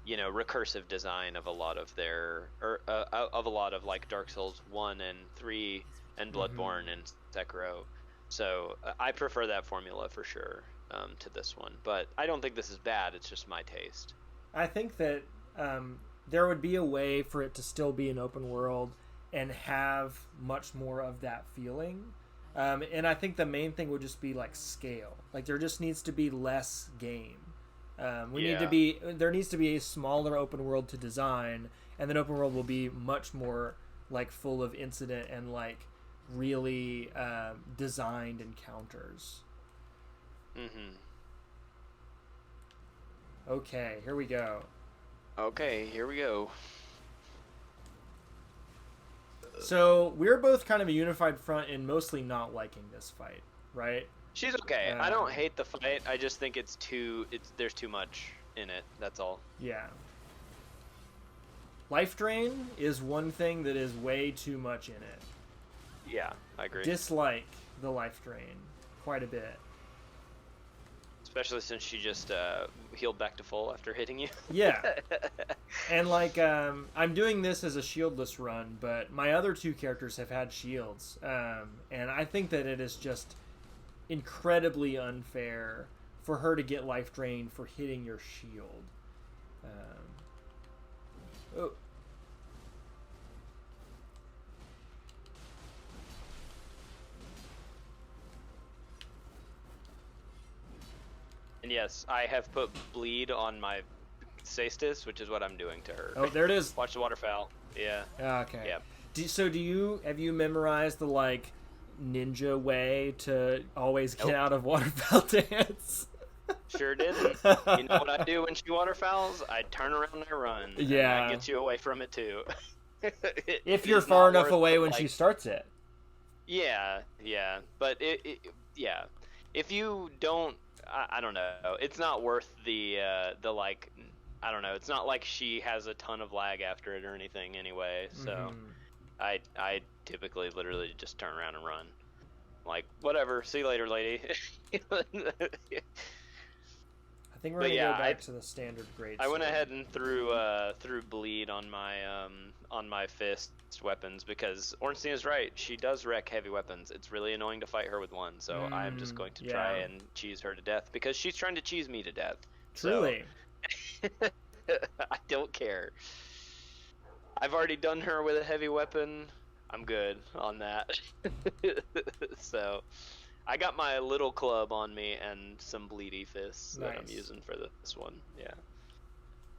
S2: you know, recursive design of a lot of their of a lot of like Dark Souls 1 and 3 and Bloodborne and Sekiro. So I prefer that formula for sure to this one, but I don't think this is bad. It's just my taste.
S1: I think that there would be a way for it to still be an open world and have much more of that feeling. And I think the main thing would just be like scale. Like there just needs to be less game. There needs to be a smaller open world to design, and then open world will be much more like full of incident and like really designed encounters. Okay, here we go. So we're both kind of a unified front in mostly not liking this fight, right?
S2: She's okay. I don't hate the fight. I just think there's too much in it. That's all.
S1: Yeah. Life drain is one thing that is way too much in it.
S2: Yeah, I agree.
S1: Dislike the life drain quite a bit.
S2: Especially since she just healed back to full after hitting you.
S1: Yeah. And like, I'm doing this as a shieldless run, but my other two characters have had shields. And I think that it is just incredibly unfair for her to get life drain for hitting your shield. Oh.
S2: And yes, I have put bleed on my Cestus, which is what I'm doing to her.
S1: Oh, there it is.
S2: Watch the waterfowl. Yeah.
S1: Okay.
S2: Yeah.
S1: Have you memorized the like ninja way to always get out of waterfowl dance?
S2: Sure didn't. You know what I do when she waterfowls? I turn around and I run.
S1: Yeah.
S2: And that gets you away from it too.
S1: If you're far enough away when she starts it.
S2: Yeah, yeah. But yeah. If you don't, I don't know. It's not worth the like, I don't know. It's not like she has a ton of lag after it or anything anyway. So I typically literally just turn around and run. Like, whatever. See you later, lady.
S1: I think we're gonna go back to the standard grade.
S2: I went ahead and threw bleed on my fist weapons because Ornstein is right. She does wreck heavy weapons. It's really annoying to fight her with one, so I'm just going to try and cheese her to death because she's trying to cheese me to death.
S1: Truly.
S2: So, I don't care. I've already done her with a heavy weapon. I'm good on that. So I got my little club on me and some bleedy fists that I'm using for this one. Yeah.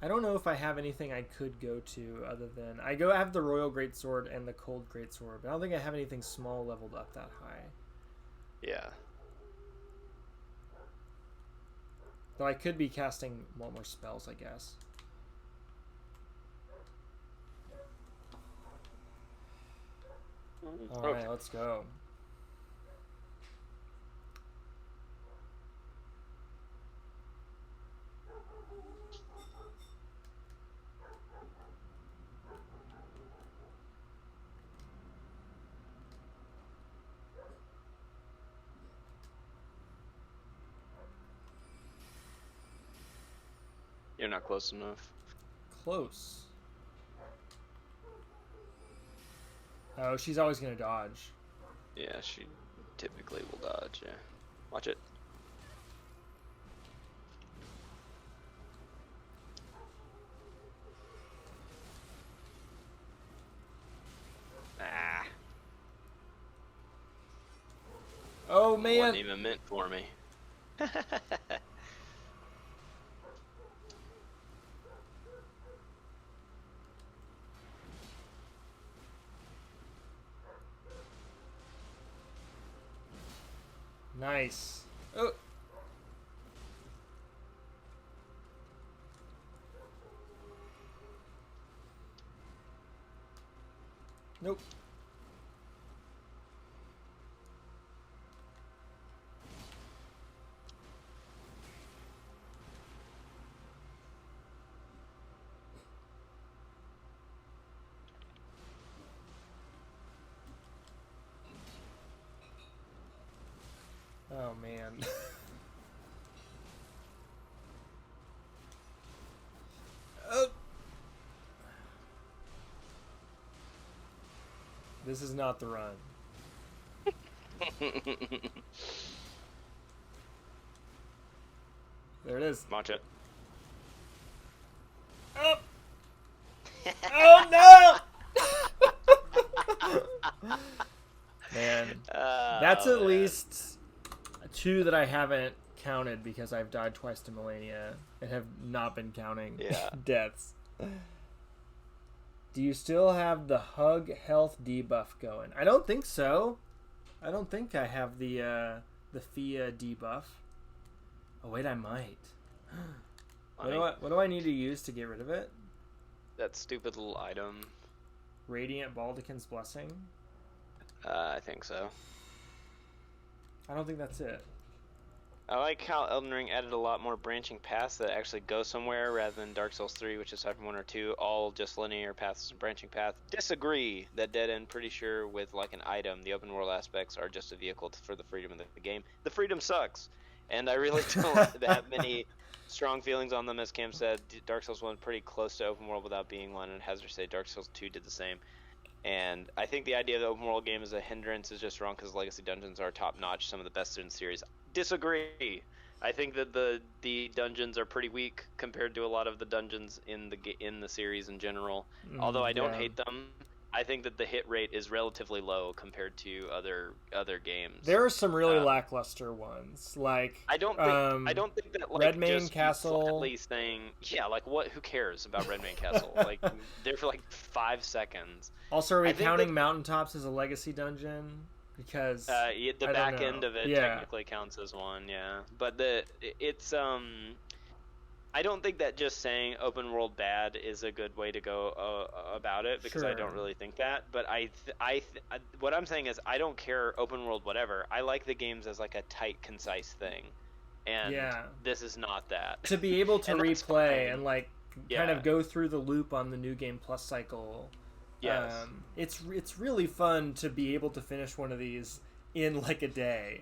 S1: I don't know if I have anything I could go to other than I have the Royal Greatsword and the Cold Greatsword, but I don't think I have anything small leveled up that high.
S2: Yeah.
S1: Though I could be casting one more spells, I guess. Alright, let's go.
S2: You're not close enough.
S1: Close. Oh, she's always gonna dodge.
S2: Yeah, she typically will dodge, yeah. Watch it.
S1: Oh,
S2: It
S1: man.
S2: wasn't even meant for me.
S1: Nice. Oh. Nope. Oh, man. Oh. This is not the run. There it is.
S2: Watch it.
S1: Oh, oh no! Man, that's at least 2 that I haven't counted because I've died twice to Malenia and have not been counting deaths. Do you still have the hug health debuff going? I don't think so. I don't think I have the Fia debuff. Oh wait, I might. What do I need to use to get rid of it?
S2: That stupid little item.
S1: Radiant Baldekin's Blessing?
S2: I think so.
S1: I don't think that's it.
S2: I like how Elden Ring added a lot more branching paths that actually go somewhere rather than Dark Souls 3, which aside from 1 or 2, all just linear paths and branching path. Disagree that Dead End, pretty sure with like an item, the open world aspects are just a vehicle for the freedom of the game. The freedom sucks, and I really don't have many strong feelings on them. As Cam said, Dark Souls 1 pretty close to open world without being one, and Hazard say Dark Souls 2 did the same. And I think the idea of the open world game as a hindrance is just wrong because legacy dungeons are top notch, some of the best in the series. Disagree. I think that the dungeons are pretty weak compared to a lot of the dungeons in the series in general. Although I don't hate them, I think that the hit rate is relatively low compared to other games.
S1: There are some really lackluster ones, like
S2: I don't think that like
S1: Redmane
S2: just
S1: Castle.
S2: flatly saying like what? Who cares about Redmane Castle? Like there for like 5 seconds.
S1: Also, are we counting Mountaintops as a legacy dungeon? Because
S2: the back end of it technically counts as one, but it's I don't think that just saying open world bad is a good way to go about it, because I don't really think that. But what I'm saying is I don't care open world whatever. I like the games as like a tight, concise thing, and this is not that.
S1: To be able to replay and like kind of go through the loop on the New Game Plus cycle.
S2: Yes.
S1: It's really fun to be able to finish one of these in like a day.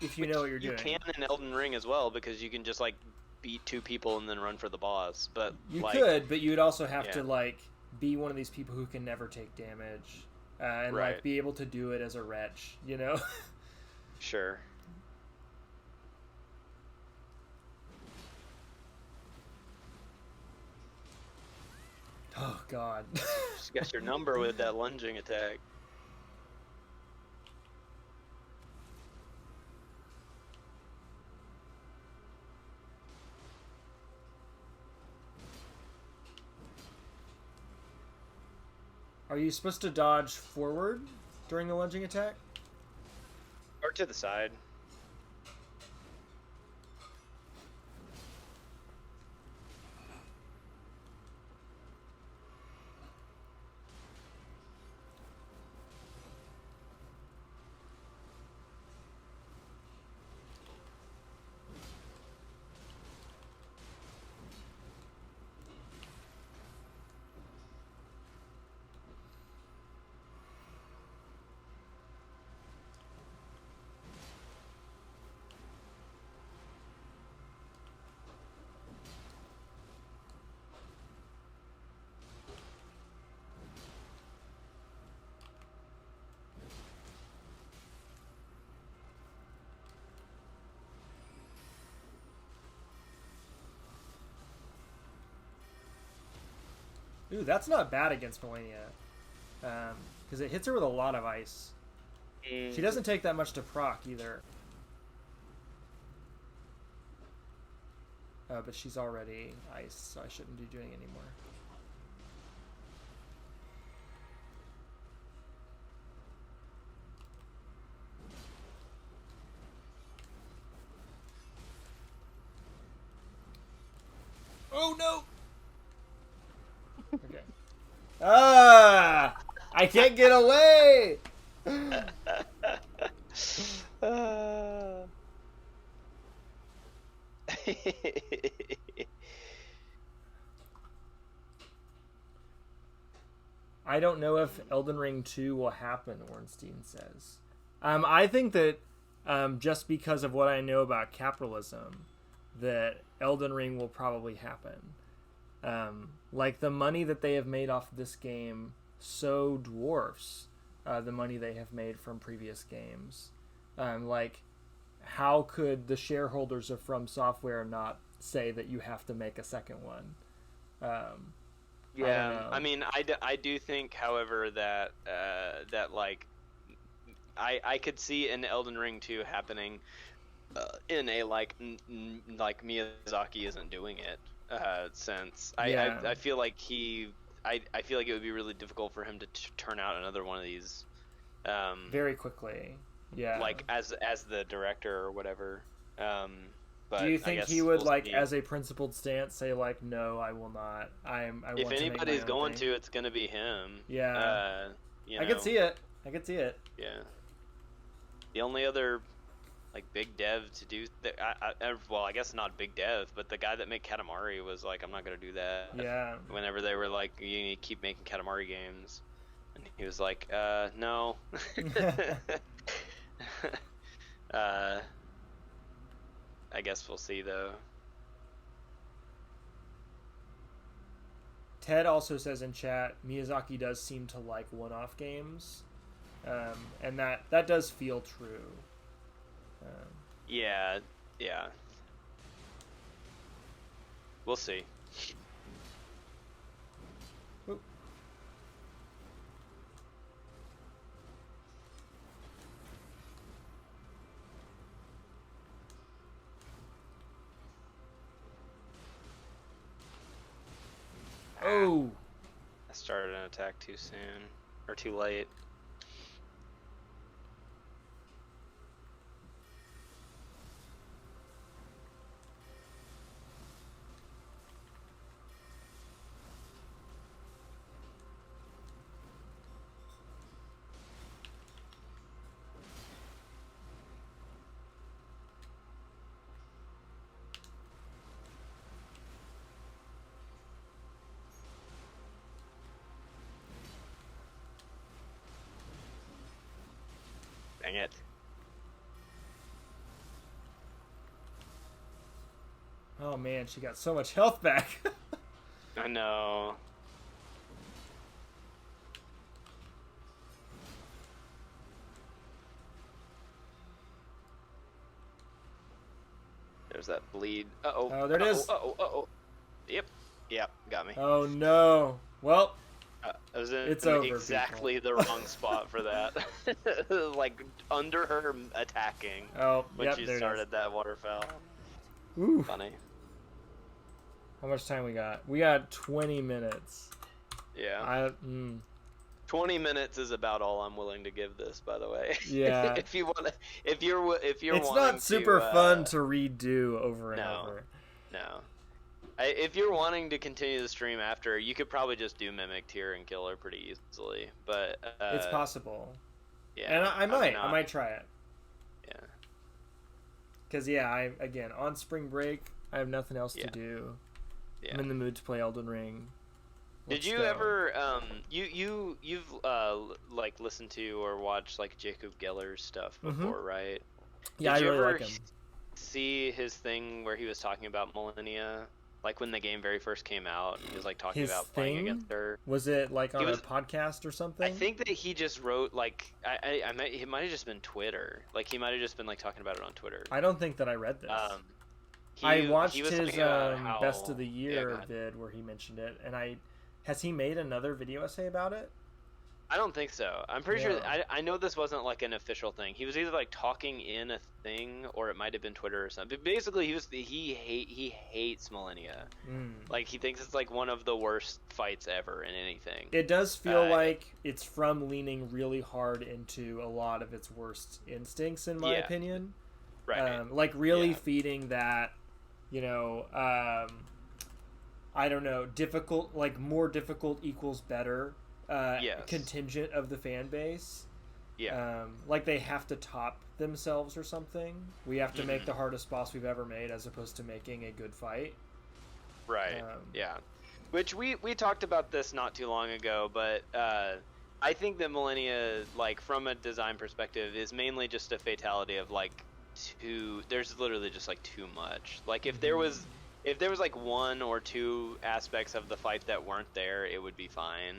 S1: If you know what you're doing.
S2: You can in Elden Ring as well, because you can just like beat 2 people and then run for the boss. But
S1: you could, but you would also have to like be one of these people who can never take damage and like be able to do it as a wretch, you know?
S2: Sure.
S1: Oh God.
S2: Just got your number with that lunging attack.
S1: Are you supposed to dodge forward during the lunging attack?
S2: Or to the side.
S1: Ooh, that's not bad against Malenia. Because it hits her with a lot of ice. She doesn't take that much to proc either. But she's already ice, so I shouldn't be doing anymore. Oh no! Okay. Ah! I can't get away! I don't know if Elden Ring 2 will happen, Ornstein says. I think that just because of what I know about capitalism, that Elden Ring will probably happen. Like, the money that they have made off this game so dwarfs the money they have made from previous games. Like, how could the shareholders of From Software not say that you have to make a second one?
S2: Yeah, I mean, I do think, however, that that like I could see an Elden Ring 2 happening in a like Miyazaki isn't doing it sense. I feel like I feel like it would be really difficult for him to turn out another one of these
S1: very quickly. Yeah.
S2: Like as the director or whatever. But
S1: do you think he would as a principled stance say like, no, I will not.
S2: If anybody's going to, it's gonna be him.
S1: Yeah.
S2: You know,
S1: I could see it.
S2: Yeah. The only other like big dev to do well, I guess not big dev, but the guy that made Katamari was like, I'm not gonna do that.
S1: Yeah.
S2: Whenever they were like, you need to keep making Katamari games, and he was like, no. I guess we'll see though.
S1: Ted also says in chat, Miyazaki does seem to like one-off games, and that does feel true.
S2: Yeah. We'll see.
S1: Oop. Oh!
S2: I started an attack too soon. Or too late. Dang it.
S1: Oh man, she got so much health back.
S2: I know. There's that bleed. Uh-oh.
S1: Oh, there it is.
S2: Uh-oh. Yep, got me.
S1: Oh no. Well,
S2: I was in
S1: it's over,
S2: exactly the wrong spot for that. Like, under her attacking when she started that waterfowl.
S1: Ooh.
S2: Funny.
S1: How much time we got? We got 20 minutes.
S2: Yeah. 20 minutes is about all I'm willing to give this, by the way.
S1: Yeah.
S2: if you're
S1: it's not super fun to redo over and over.
S2: No. If you're wanting to continue the stream after, you could probably just do Mimic Tier and kill her pretty easily. But
S1: it's possible.
S2: Yeah.
S1: And I might try it.
S2: Yeah.
S1: Because again, on spring break, I have nothing else to do. Yeah. I'm in the mood to play Elden Ring.
S2: Did you ever you've like listened to or watched like Jacob Geller's stuff before, right?
S1: Yeah,
S2: Did
S1: I
S2: you
S1: really
S2: ever
S1: like him.
S2: See his thing where he was talking about Malenia? Like when the game very first came out, he was like talking about playing against her.
S1: Was it like on a podcast or something?
S2: I think that he just wrote like it might have just been Twitter. Like he might have just been like talking about it on Twitter.
S1: I don't think that I read this. I watched his best of the year vid where he mentioned it, and has he made another video essay about it?
S2: I don't think so. I'm pretty sure. I know this wasn't like an official thing. He was either like talking in a thing, or it might have been Twitter or something. But basically, he hates Malenia.
S1: Mm.
S2: Like he thinks it's like one of the worst fights ever in anything.
S1: It does feel like it's from leaning really hard into a lot of its worst instincts, in my opinion.
S2: Right.
S1: Like really feeding that, I don't know, difficult, like more difficult equals better contingent of the fan base. Like they have to top themselves or something. We have to make the hardest boss we've ever made as opposed to making a good fight.
S2: Right. Which we talked about this not too long ago, but I think that Malenia, like from a design perspective, is mainly just a fatality of like there's literally just like too much. Like if there was like one or two aspects of the fight that weren't there, it would be fine.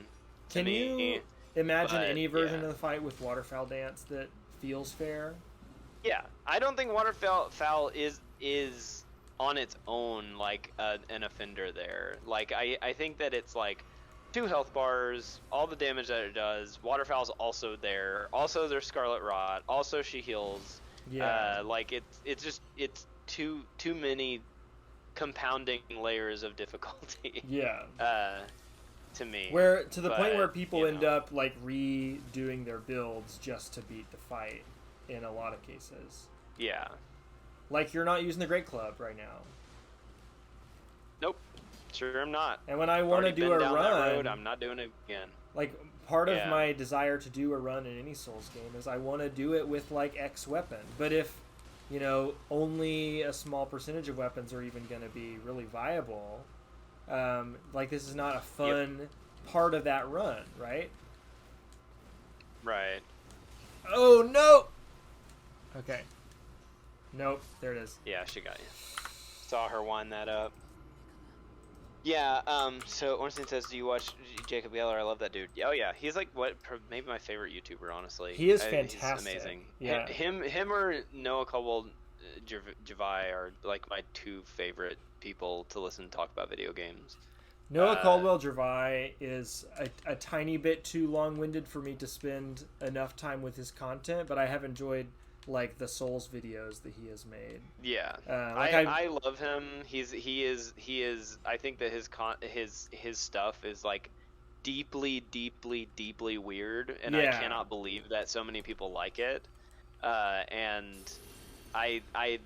S1: Can you imagine any version of the fight with Waterfowl Dance that feels fair?
S2: Yeah, I don't think Waterfowl is on its own like an offender there. Like I think that it's like 2 health bars, all the damage that it does. Waterfowl's also there. Also, there's Scarlet Rot. Also, she heals. Like it's too many compounding layers of difficulty. To me,
S1: to the point where people end up like redoing their builds just to beat the fight in a lot of cases. Like you're not using the Great Club right now.
S2: Nope, sure I'm not.
S1: And when I want to do a run,
S2: I'm not doing it again.
S1: Like part of my desire to do a run in any Souls game is I want to do it with like X weapon. But if only a small percentage of weapons are even going to be really viable, like this is not a fun part of that run, right?
S2: Right.
S1: Oh no. Okay. Nope. There it is.
S2: Yeah, she got you. Saw her wind that up. Yeah. So Ornstein says, "Do you watch Jacob Geller? I love that dude." Oh yeah, he's like maybe my favorite YouTuber, honestly.
S1: He is fantastic.
S2: He's amazing.
S1: Yeah.
S2: Him or Noah Caldwell Javai are like my 2 favorite people to listen to talk about video games.
S1: Noah Caldwell Gervais is a tiny bit too long-winded for me to spend enough time with his content, but I have enjoyed like the Souls videos that he has made. I
S2: love him. He is. I think that his stuff is like deeply weird, and I cannot believe that so many people like it. And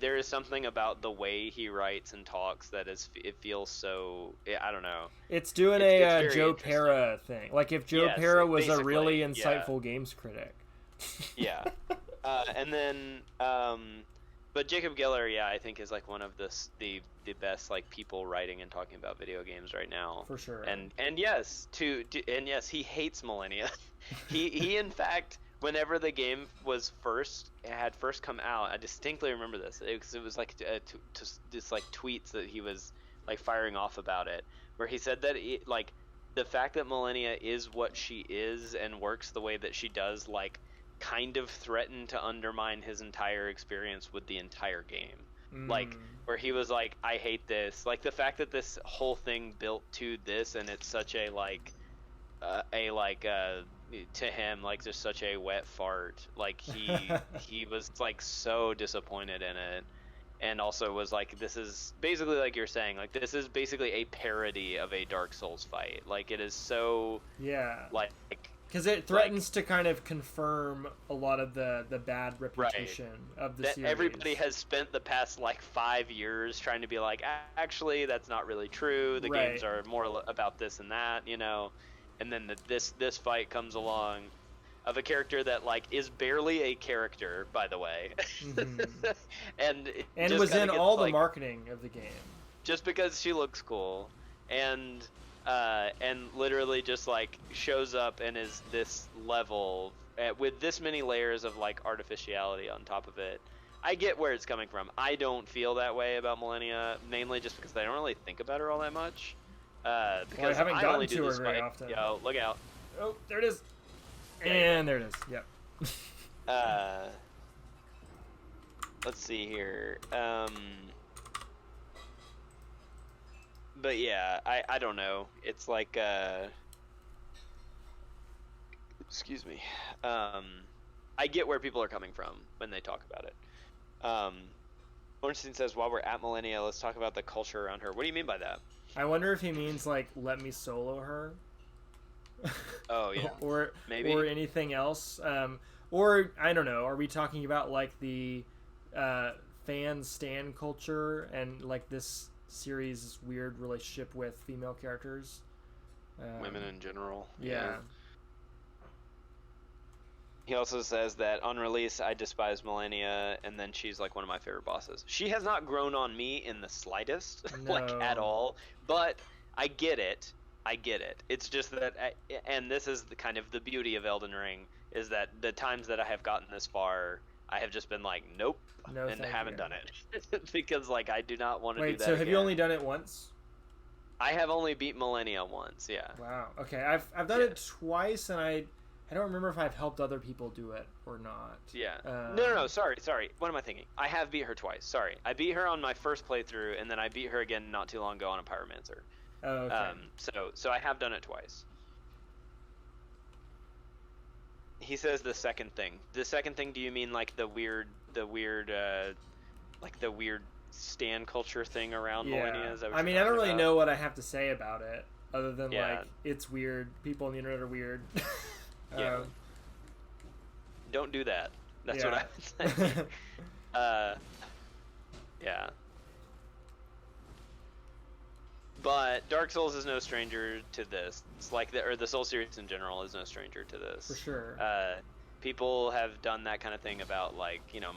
S2: there is something about the way he writes and talks that it feels so, I don't know.
S1: It's doing a Joe Pera thing. Like if Joe Pera was a really insightful games critic.
S2: And then, but Jacob Geller, I think is like one of the best like people writing and talking about video games right now.
S1: For sure.
S2: And yes, he hates Malenia. he in fact, whenever the game had first come out, I distinctly remember this because it was like just like tweets that he was like firing off about it, where he said that like the fact that Malenia is what she is and works the way that she does, like kind of threatened to undermine his entire experience with the entire game. Like where he was like, I hate this, like the fact that this whole thing built to this, and it's such a to him like just such a wet fart, like he was like so disappointed in it, and also was like, this is basically, like you're saying, like this is basically a parody of a Dark Souls fight. Like it is so like
S1: because it threatens to kind of confirm a lot of the bad reputation of the series.
S2: Everybody has spent the past like 5 years trying to be like, actually that's not really true, the games are more about this and that, and then this fight comes along of a character that like is barely a character, by the way. and
S1: was in all the marketing of the game
S2: just because she looks cool, and literally just like shows up and is this level with this many layers of like artificiality on top of it. I get where it's coming from. I don't feel that way about Malenia, mainly just because I don't really think about her all that much. Because
S1: I haven't gotten to her very often.
S2: Yo, look out.
S1: Oh, there it is. And there it is. Yep.
S2: Let's see here. But yeah, I don't know. It's like Excuse me. I get where people are coming from when they talk about it. Ornstein says, while we're at Malenia, let's talk about the culture around her. What do you mean by that?
S1: I wonder if he means like let me solo her.
S2: Oh yeah,
S1: or
S2: maybe,
S1: or anything else. Or I don't know. Are we talking about like the fan stan culture and like this series' weird relationship with female characters?
S2: Women in general.
S1: Yeah.
S2: He also says that on release, I despise Malenia, and then she's like one of my favorite bosses. She has not grown on me in the slightest, like at all. But I get it. It's just that, and this is the kind of the beauty of Elden Ring, is that the times that I have gotten this far, I have just been like, nope,
S1: no,
S2: and haven't done it because like I do not want to do that.
S1: Wait, so have
S2: again.
S1: you only done it once?
S2: I have only beat Malenia once. Yeah.
S1: Wow. Okay, I've done it twice, and I don't remember if I've helped other people do it or not.
S2: Yeah. No. Sorry. What am I thinking? I have beat her twice. Sorry. I beat her on my first playthrough, and then I beat her again not too long ago on a Pyromancer.
S1: Oh, okay.
S2: So I have done it twice. He says the second thing. The second thing, do you mean like the weird stan culture thing around Malenia? Is that what
S1: I mean, I don't really know what I have to say about it, other than like it's weird. People on the internet are weird.
S2: Yeah. Don't do that. That's what I would say. Yeah. But Dark Souls is no stranger to this. It's like the Soul series in general is no stranger to this.
S1: For sure.
S2: People have done that kind of thing about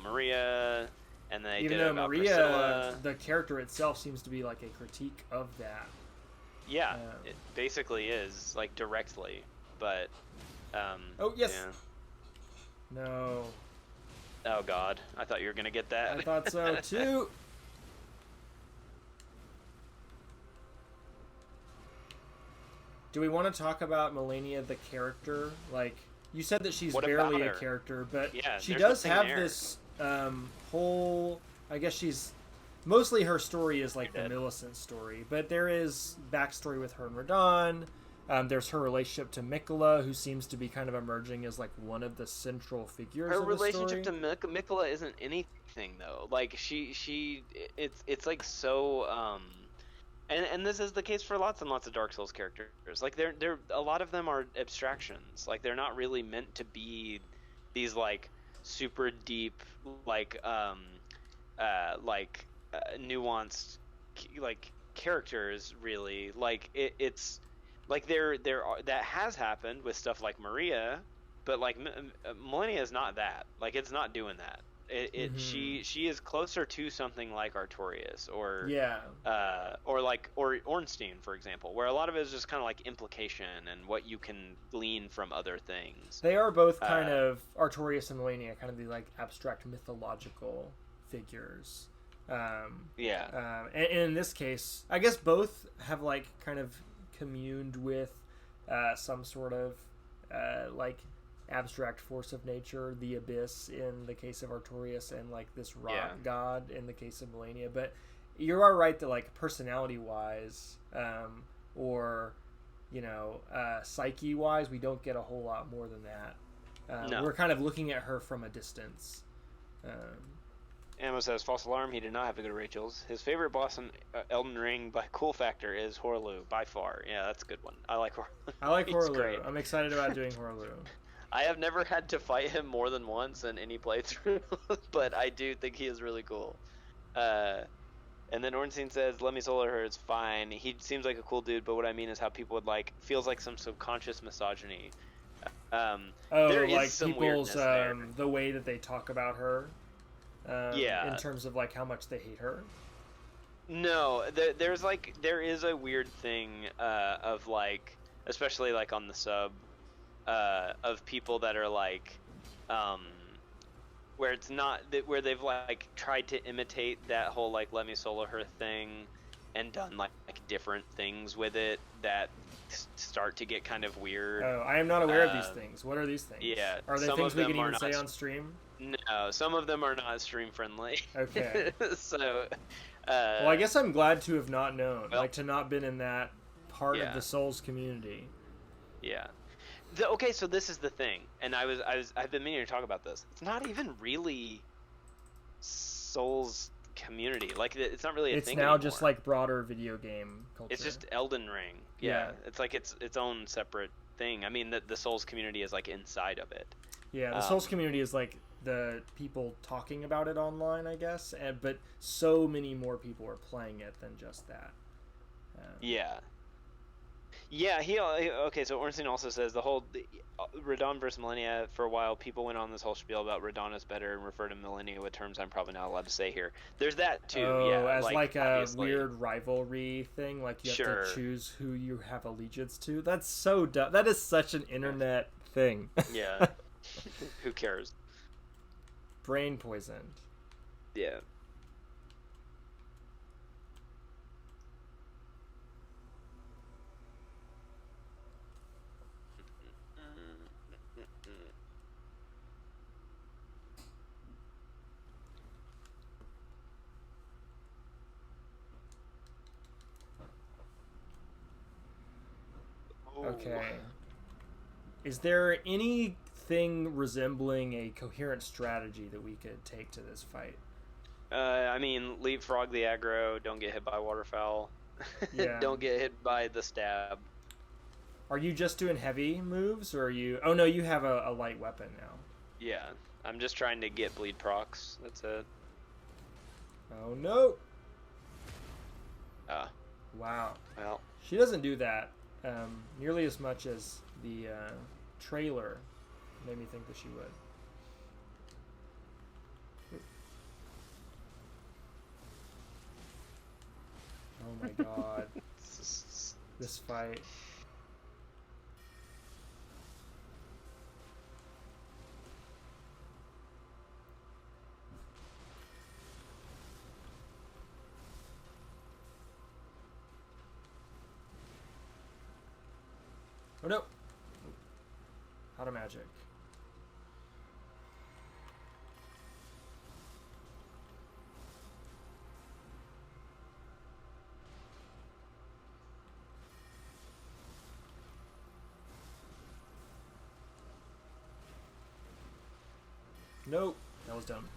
S2: Maria, and they
S1: even
S2: did
S1: though
S2: it about
S1: Maria,
S2: Priscilla.
S1: The character itself seems to be like a critique of that.
S2: Yeah, it basically is like directly, but.
S1: Oh yes.
S2: Yeah.
S1: No.
S2: Oh God, I thought you were gonna get that.
S1: I thought so too. Do we want to talk about Malenia the character? Like, you said that she's barely a character, but she does have this whole. I guess she's mostly her story is like the Millicent story, but there is backstory with her and Radon. There's her relationship to Mikola, who seems to be kind of emerging as like one of the central figures.
S2: Her
S1: of the
S2: relationship
S1: story.
S2: to Mikola isn't anything though. Like it's like so. And this is the case for lots and lots of Dark Souls characters. Like they're a lot of them are abstractions. Like they're not really meant to be these like super deep nuanced like characters really. Like it's like there are, that has happened with stuff like Maria, but like Malenia is not that. Like it's not doing that. She is closer to something like Artorias or Ornstein, for example, where a lot of it is just kind of like implication and what you can glean from other things.
S1: They are both kind of Artorias and Malenia, kind of the like abstract mythological figures. And in this case, I guess both have like kind of communed with some sort of like abstract force of nature, the abyss in the case of Artorias, and like this rock god in the case of Malenia. But you are right that like personality wise or psyche wise, we don't get a whole lot more than that. We're kind of looking at her from a distance.
S2: Ammo says, false alarm, he did not have to go to Rachel's. His favorite boss in Elden Ring by cool factor is Horlu, by far. Yeah, that's a good one. I like Horlu.
S1: I like Horlu. I'm excited about doing Horlu.
S2: I have never had to fight him more than once in any playthrough, but I do think he is really cool. And then Ornstein says, let me solo her, it's fine. He seems like a cool dude, but what I mean is how people would like, feels like some subconscious misogyny. There is
S1: like
S2: some
S1: people's,
S2: there.
S1: The way that they talk about her.
S2: In
S1: terms of like how much they hate her.
S2: No, there is a weird thing of like, especially like on the sub, of people that are like, where it's not where they've like tried to imitate that whole like let me solo her thing, and done like different things with it that start to get kind of weird.
S1: Oh, I am not aware of these things. What are these things?
S2: Yeah,
S1: are they things we can even say on stream?
S2: No, some of them are not stream friendly.
S1: Okay.
S2: So,
S1: well, I guess I'm glad to have not known, like to not been in that part of the Souls community.
S2: Yeah. Okay, so this is the thing, and I've been meaning to talk about this. It's not even really Souls community. Like, it's not really a
S1: It's
S2: thing
S1: now
S2: anymore.
S1: just like broader video game culture.
S2: It's just Elden Ring. Yeah. It's like its own separate thing. I mean, the Souls community is like inside of it.
S1: Yeah, the Souls community is like the people talking about it online, I guess, but so many more people are playing it than just that.
S2: Yeah, okay, so Ornstein also says the Radon versus Malenia, for a while people went on this whole spiel about Radon is better and refer to Malenia with terms I'm probably not allowed to say here. There's that too.
S1: As like a weird rivalry thing, like you have to choose who you have allegiance to. That's so dumb. That is such an internet thing.
S2: Yeah. Who cares?
S1: Brain poisoned.
S2: Yeah.
S1: Okay. Is there anything resembling a coherent strategy that we could take to this fight?
S2: I mean, leapfrog the aggro, don't get hit by waterfowl. Yeah. Don't get hit by the stab.
S1: Are you just doing heavy moves, or are you... Oh, no, you have a light weapon now.
S2: Yeah, I'm just trying to get bleed procs. That's it.
S1: Oh, no!
S2: Wow. Well.
S1: She doesn't do that nearly as much as the trailer made me think that she would. Oh my god. This fight. Oh no! Out of magic. Nope, that was dumb.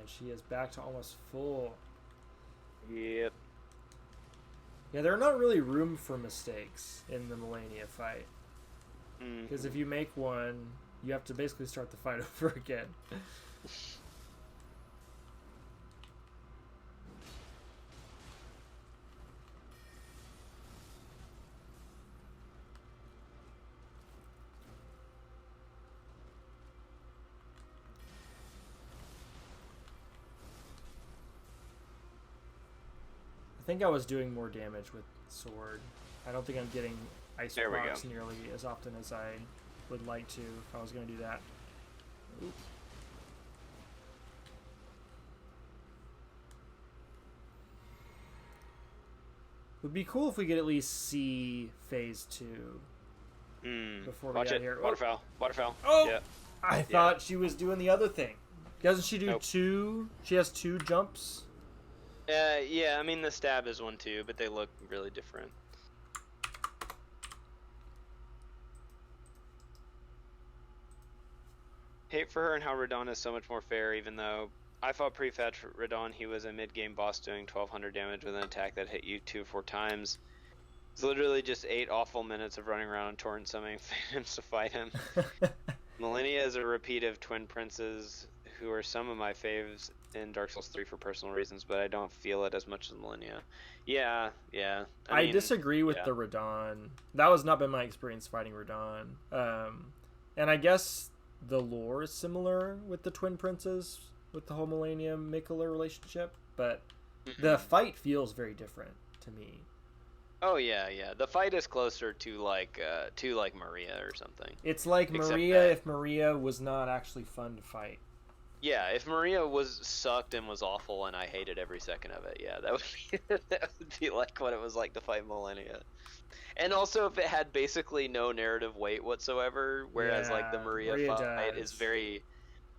S1: She is back to almost full.
S2: Yep.
S1: Yeah, there are not really room for mistakes in the Malenia fight. Because if you make one, you have to basically start the fight over again. I think I was doing more damage with sword. I don't think I'm getting ice procs nearly as often as I would like to if I was going to do that. Oops. Would be cool if we could at least see phase 2 before we got here.
S2: Waterfowl. Waterfowl.
S1: Oh! Yeah. I thought she was doing the other thing. Doesn't she do two? She has 2 jumps?
S2: Yeah, I mean the stab is one too, but they look really different. Hate for her and how Radon is so much more fair, even though I fought pre-fetch Radon, he was a mid-game boss doing 1200 damage with an attack that hit you 2-4 times. It's literally just 8 awful minutes of running around and torrent summoning phantoms to fight him. Malenia is a repeat of Twin Princes, who are some of my faves in Dark Souls 3 for personal reasons, but I don't feel it as much as Malenia. Yeah.
S1: I disagree with the Radon. That has not been my experience fighting Radon. And I guess the lore is similar with the Twin Princes, with the whole Malenia Mikola relationship, but the fight feels very different to me.
S2: Oh yeah. The fight is closer to like Maria or something.
S1: It's like Maria if Maria was not actually fun to fight.
S2: Yeah, if Maria sucked and was awful and I hated every second of it, yeah, that would be like what it was like to fight Malenia. And also if it had basically no narrative weight whatsoever, whereas like the Maria fight is very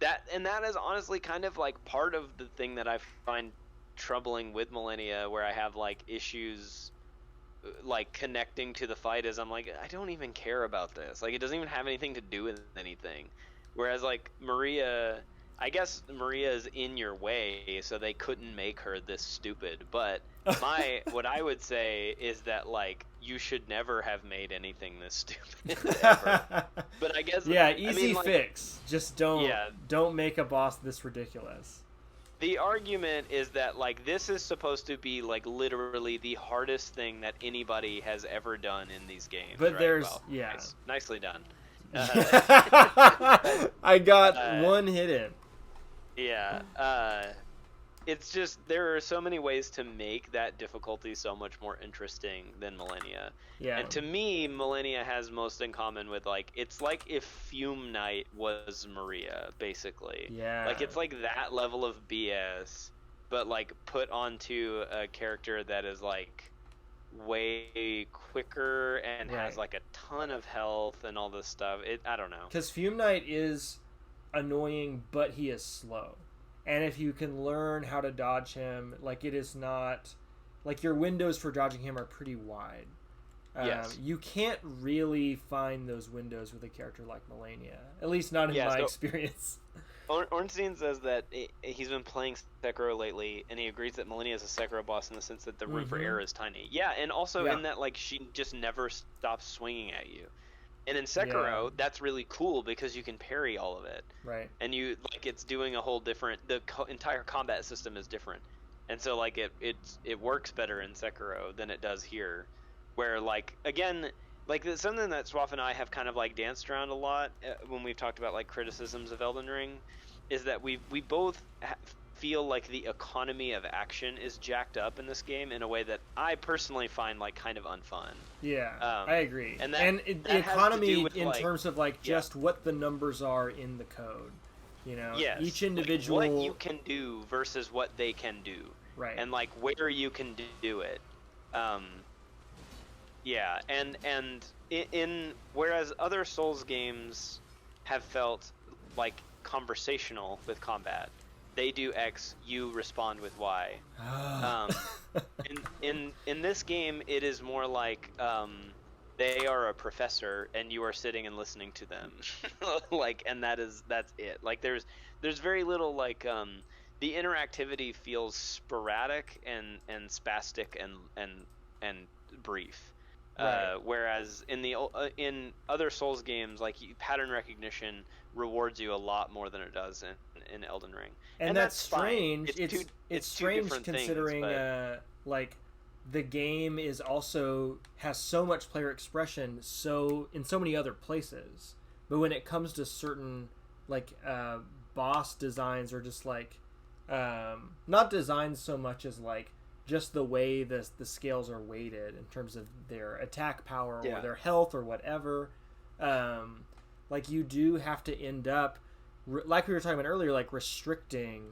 S2: that is honestly kind of like part of the thing that I find troubling with Malenia, where I have like issues like connecting to the fight, is I'm like, I don't even care about this. Like, it doesn't even have anything to do with anything. Whereas like Maria, I guess Maria is in your way, so they couldn't make her this stupid. But what I would say is that like you should never have made anything this stupid ever. But I guess
S1: easy
S2: like,
S1: fix. Just don't make a boss this ridiculous.
S2: The argument is that like this is supposed to be like literally the hardest thing that anybody has ever done in these games.
S1: But
S2: right?
S1: there's
S2: nicely done.
S1: I got one hit in.
S2: Yeah. It's just there are so many ways to make that difficulty so much more interesting than Malenia.
S1: Yeah.
S2: And to me, Malenia has most in common with like it's like if Fume Knight was Maria, basically.
S1: Yeah.
S2: Like it's like that level of BS, but like put onto a character that is like way quicker and has like a ton of health and all this stuff. I don't know.
S1: Because Fume Knight is annoying, but he is slow. And if you can learn how to dodge him, like it is not like your windows for dodging him are pretty wide.
S2: Yes.
S1: You can't really find those windows with a character like Malenia, at least not in my experience.
S2: Ornstein says that he's been playing Sekiro lately, and he agrees that Malenia is a Sekiro boss in the sense that the room for error is tiny. Yeah, and also in that like she just never stops swinging at you. And in Sekiro, that's really cool because you can parry all of it.
S1: Right.
S2: And you like it's doing a whole different. The entire combat system is different, and so like it works better in Sekiro than it does here, where like again like something that Swaff and I have kind of like danced around a lot when we've talked about like criticisms of Elden Ring, is that we both feel like the economy of action is jacked up in this game in a way that I personally find like kind of unfun.
S1: Yeah, I agree.
S2: And
S1: the economy in terms of like just what the numbers are in the code. You know, each individual
S2: like what you can do versus what they can do.
S1: Right.
S2: And like where you can do it. Yeah, and in whereas other Souls games have felt like conversational with combat, they do X, you respond with Y. In this game, it is more like they are a professor and you are sitting and listening to them, like, and that's it. Like there's very little like the interactivity feels sporadic and spastic and brief.
S1: Right.
S2: Whereas in other Souls games, like pattern recognition rewards you a lot more than it does in Elden Ring,
S1: and that's strange. It's strange considering
S2: things,
S1: like the game is also has so much player expression in so many other places, but when it comes to certain like boss designs or just like not designs so much as like just the way the scales are weighted in terms of their attack power or their health or whatever, like you do have to end up like we were talking about earlier, like restricting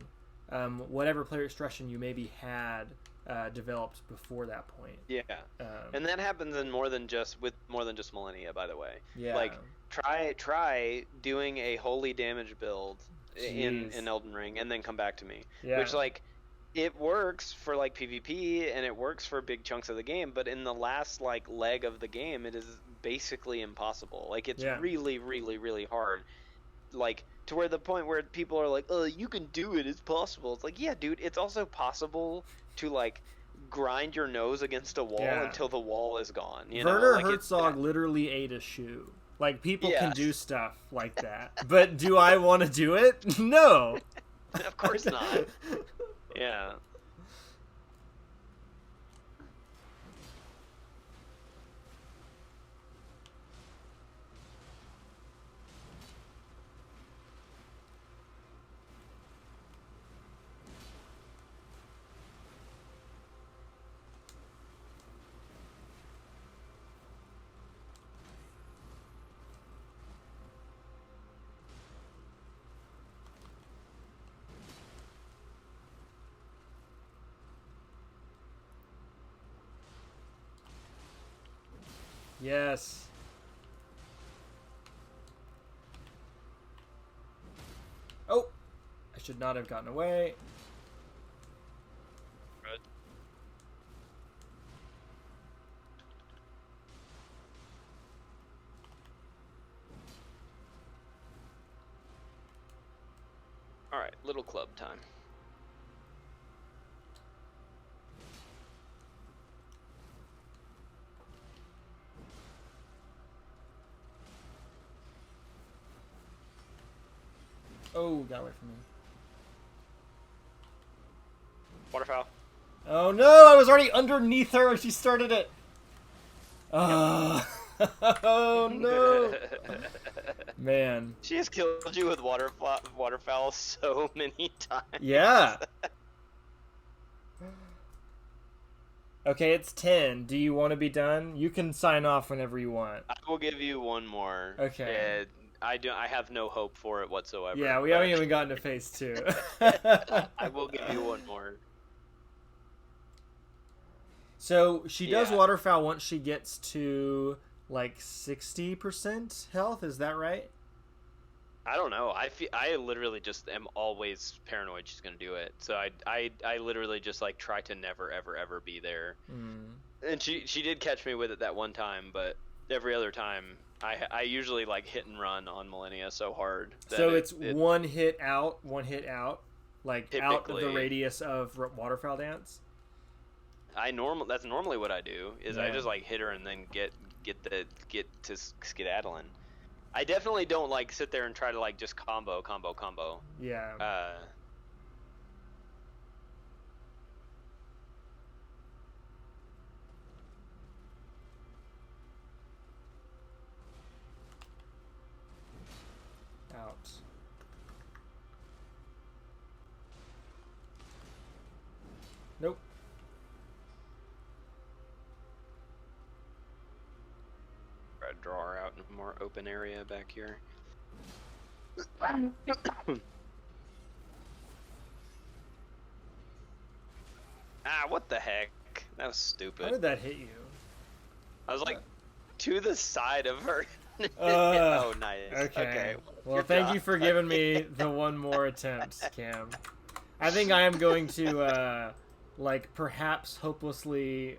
S1: whatever player expression you maybe had developed before that point.
S2: And that happens in more than just Malenia, by the way. Like try doing a holy damage build in Elden Ring and then come back to me, which like it works for like PvP and it works for big chunks of the game, but in the last like leg of the game it is basically impossible. Like it's really really really hard, like to where the point where people are like, oh, you can do it, it's possible. It's like, yeah dude, it's also possible to like grind your nose against a wall until the wall is gone, you know?
S1: Werner
S2: like
S1: Herzog literally ate a shoe. Like people can do stuff like that, but do I want to do it? No.
S2: Of course not. Yeah.
S1: Yes. Oh, I should not have gotten away.
S2: Right. All right, little club time.
S1: Oh, got away from me.
S2: Waterfowl.
S1: Oh no, I was already underneath her when she started it. Oh no. Man.
S2: She has killed you with waterfowl so many times.
S1: Yeah. Okay, it's 10. Do you want to be done? You can sign off whenever you want.
S2: I will give you one more.
S1: Okay.
S2: I have no hope for it whatsoever.
S1: Yeah, we haven't even gotten to phase 2.
S2: I will give you one more.
S1: So she does waterfowl once she gets to like 60% health. Is that right?
S2: I don't know. I literally just am always paranoid she's gonna do it. So I literally just like try to never ever be there. And she did catch me with it that one time, but every other time I usually like hit and run on Malenia so hard.
S1: So it's one hit out, like
S2: typically,
S1: out of the radius of waterfowl dance.
S2: That's normally what I do. Is I just like hit her and then get to skedaddling. I definitely don't like sit there and try to like just combo.
S1: Yeah. Out. Nope.
S2: Try to draw her out in a more open area back here. Ah, what the heck? That was stupid.
S1: How did that hit you?
S2: I was like to the side of her.
S1: Oh,
S2: nice.
S1: Okay. Well, thank you for giving me the one more attempt, Cam. I think I am going to, like, perhaps hopelessly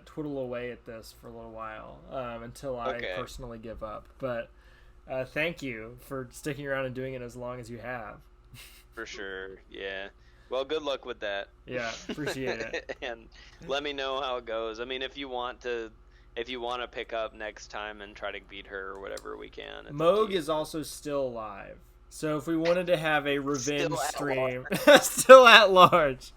S1: twiddle away at this for a little while until I personally give up. But thank you for sticking around and doing it as long as you have.
S2: For sure, yeah. Well, good luck with that.
S1: Yeah, appreciate it.
S2: And let me know how it goes. I mean, if you want to pick up next time and try to beat her or whatever, we can.
S1: Moog is also still alive. So if we wanted to have a revenge stream, still at large,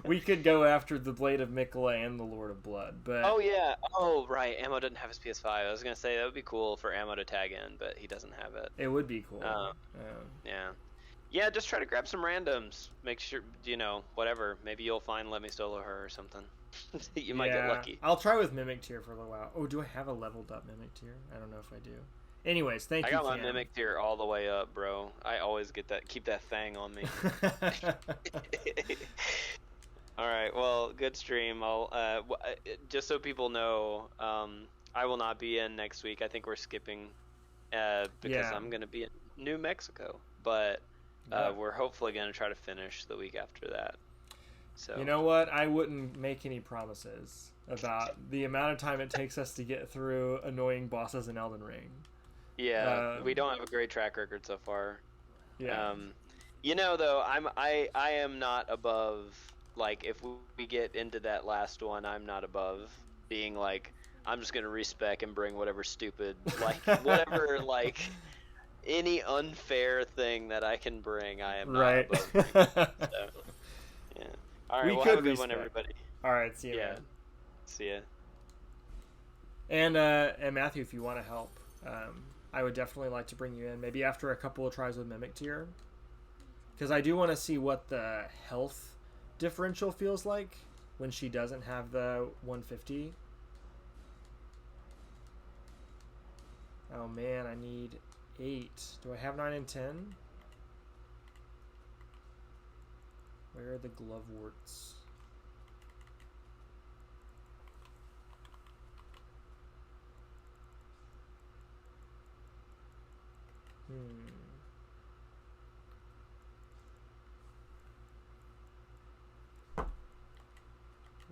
S1: we could go after the Blade of Mikola and the Lord of Blood. But
S2: oh yeah, oh right, Ammo doesn't have his PS5. I was gonna say that would be cool for Ammo to tag in, but he doesn't have it.
S1: It would be cool.
S2: Yeah, just try to grab some randoms. Make sure, whatever. Maybe you'll find Let Me Solo Her or something. You might get lucky.
S1: I'll try with Mimic Tier for a little while. Oh, do I have a leveled up Mimic Tier? I don't know if I do. Anyways, thank you.
S2: I got my Mimic Tier all the way up, bro. I always keep that fang on me. All right, well, good stream. I'll just so people know, I will not be in next week. I think we're skipping because I'm gonna be in New Mexico, but we're hopefully gonna try to finish the week after that. So
S1: you know what? I wouldn't make any promises about the amount of time it takes us to get through annoying bosses in Elden Ring.
S2: Yeah, we don't have a great track record so far.
S1: Yeah.
S2: Though, I am not above, like, if we get into that last one, I'm not above being like, I'm just gonna respec and bring whatever stupid, like, whatever, like, any unfair thing that I can bring, I am not above bringing. So, yeah. All right, well, have a good one, everybody.
S1: All right, see you.
S2: Yeah.
S1: Man.
S2: See ya.
S1: And Matthew, if you want to help, I would definitely like to bring you in, maybe after a couple of tries with Mimic Tier, because I do want to see what the health differential feels like when she doesn't have the 150. Oh man, I need 8. Do I have 9 and 10? Where are the gloveworts?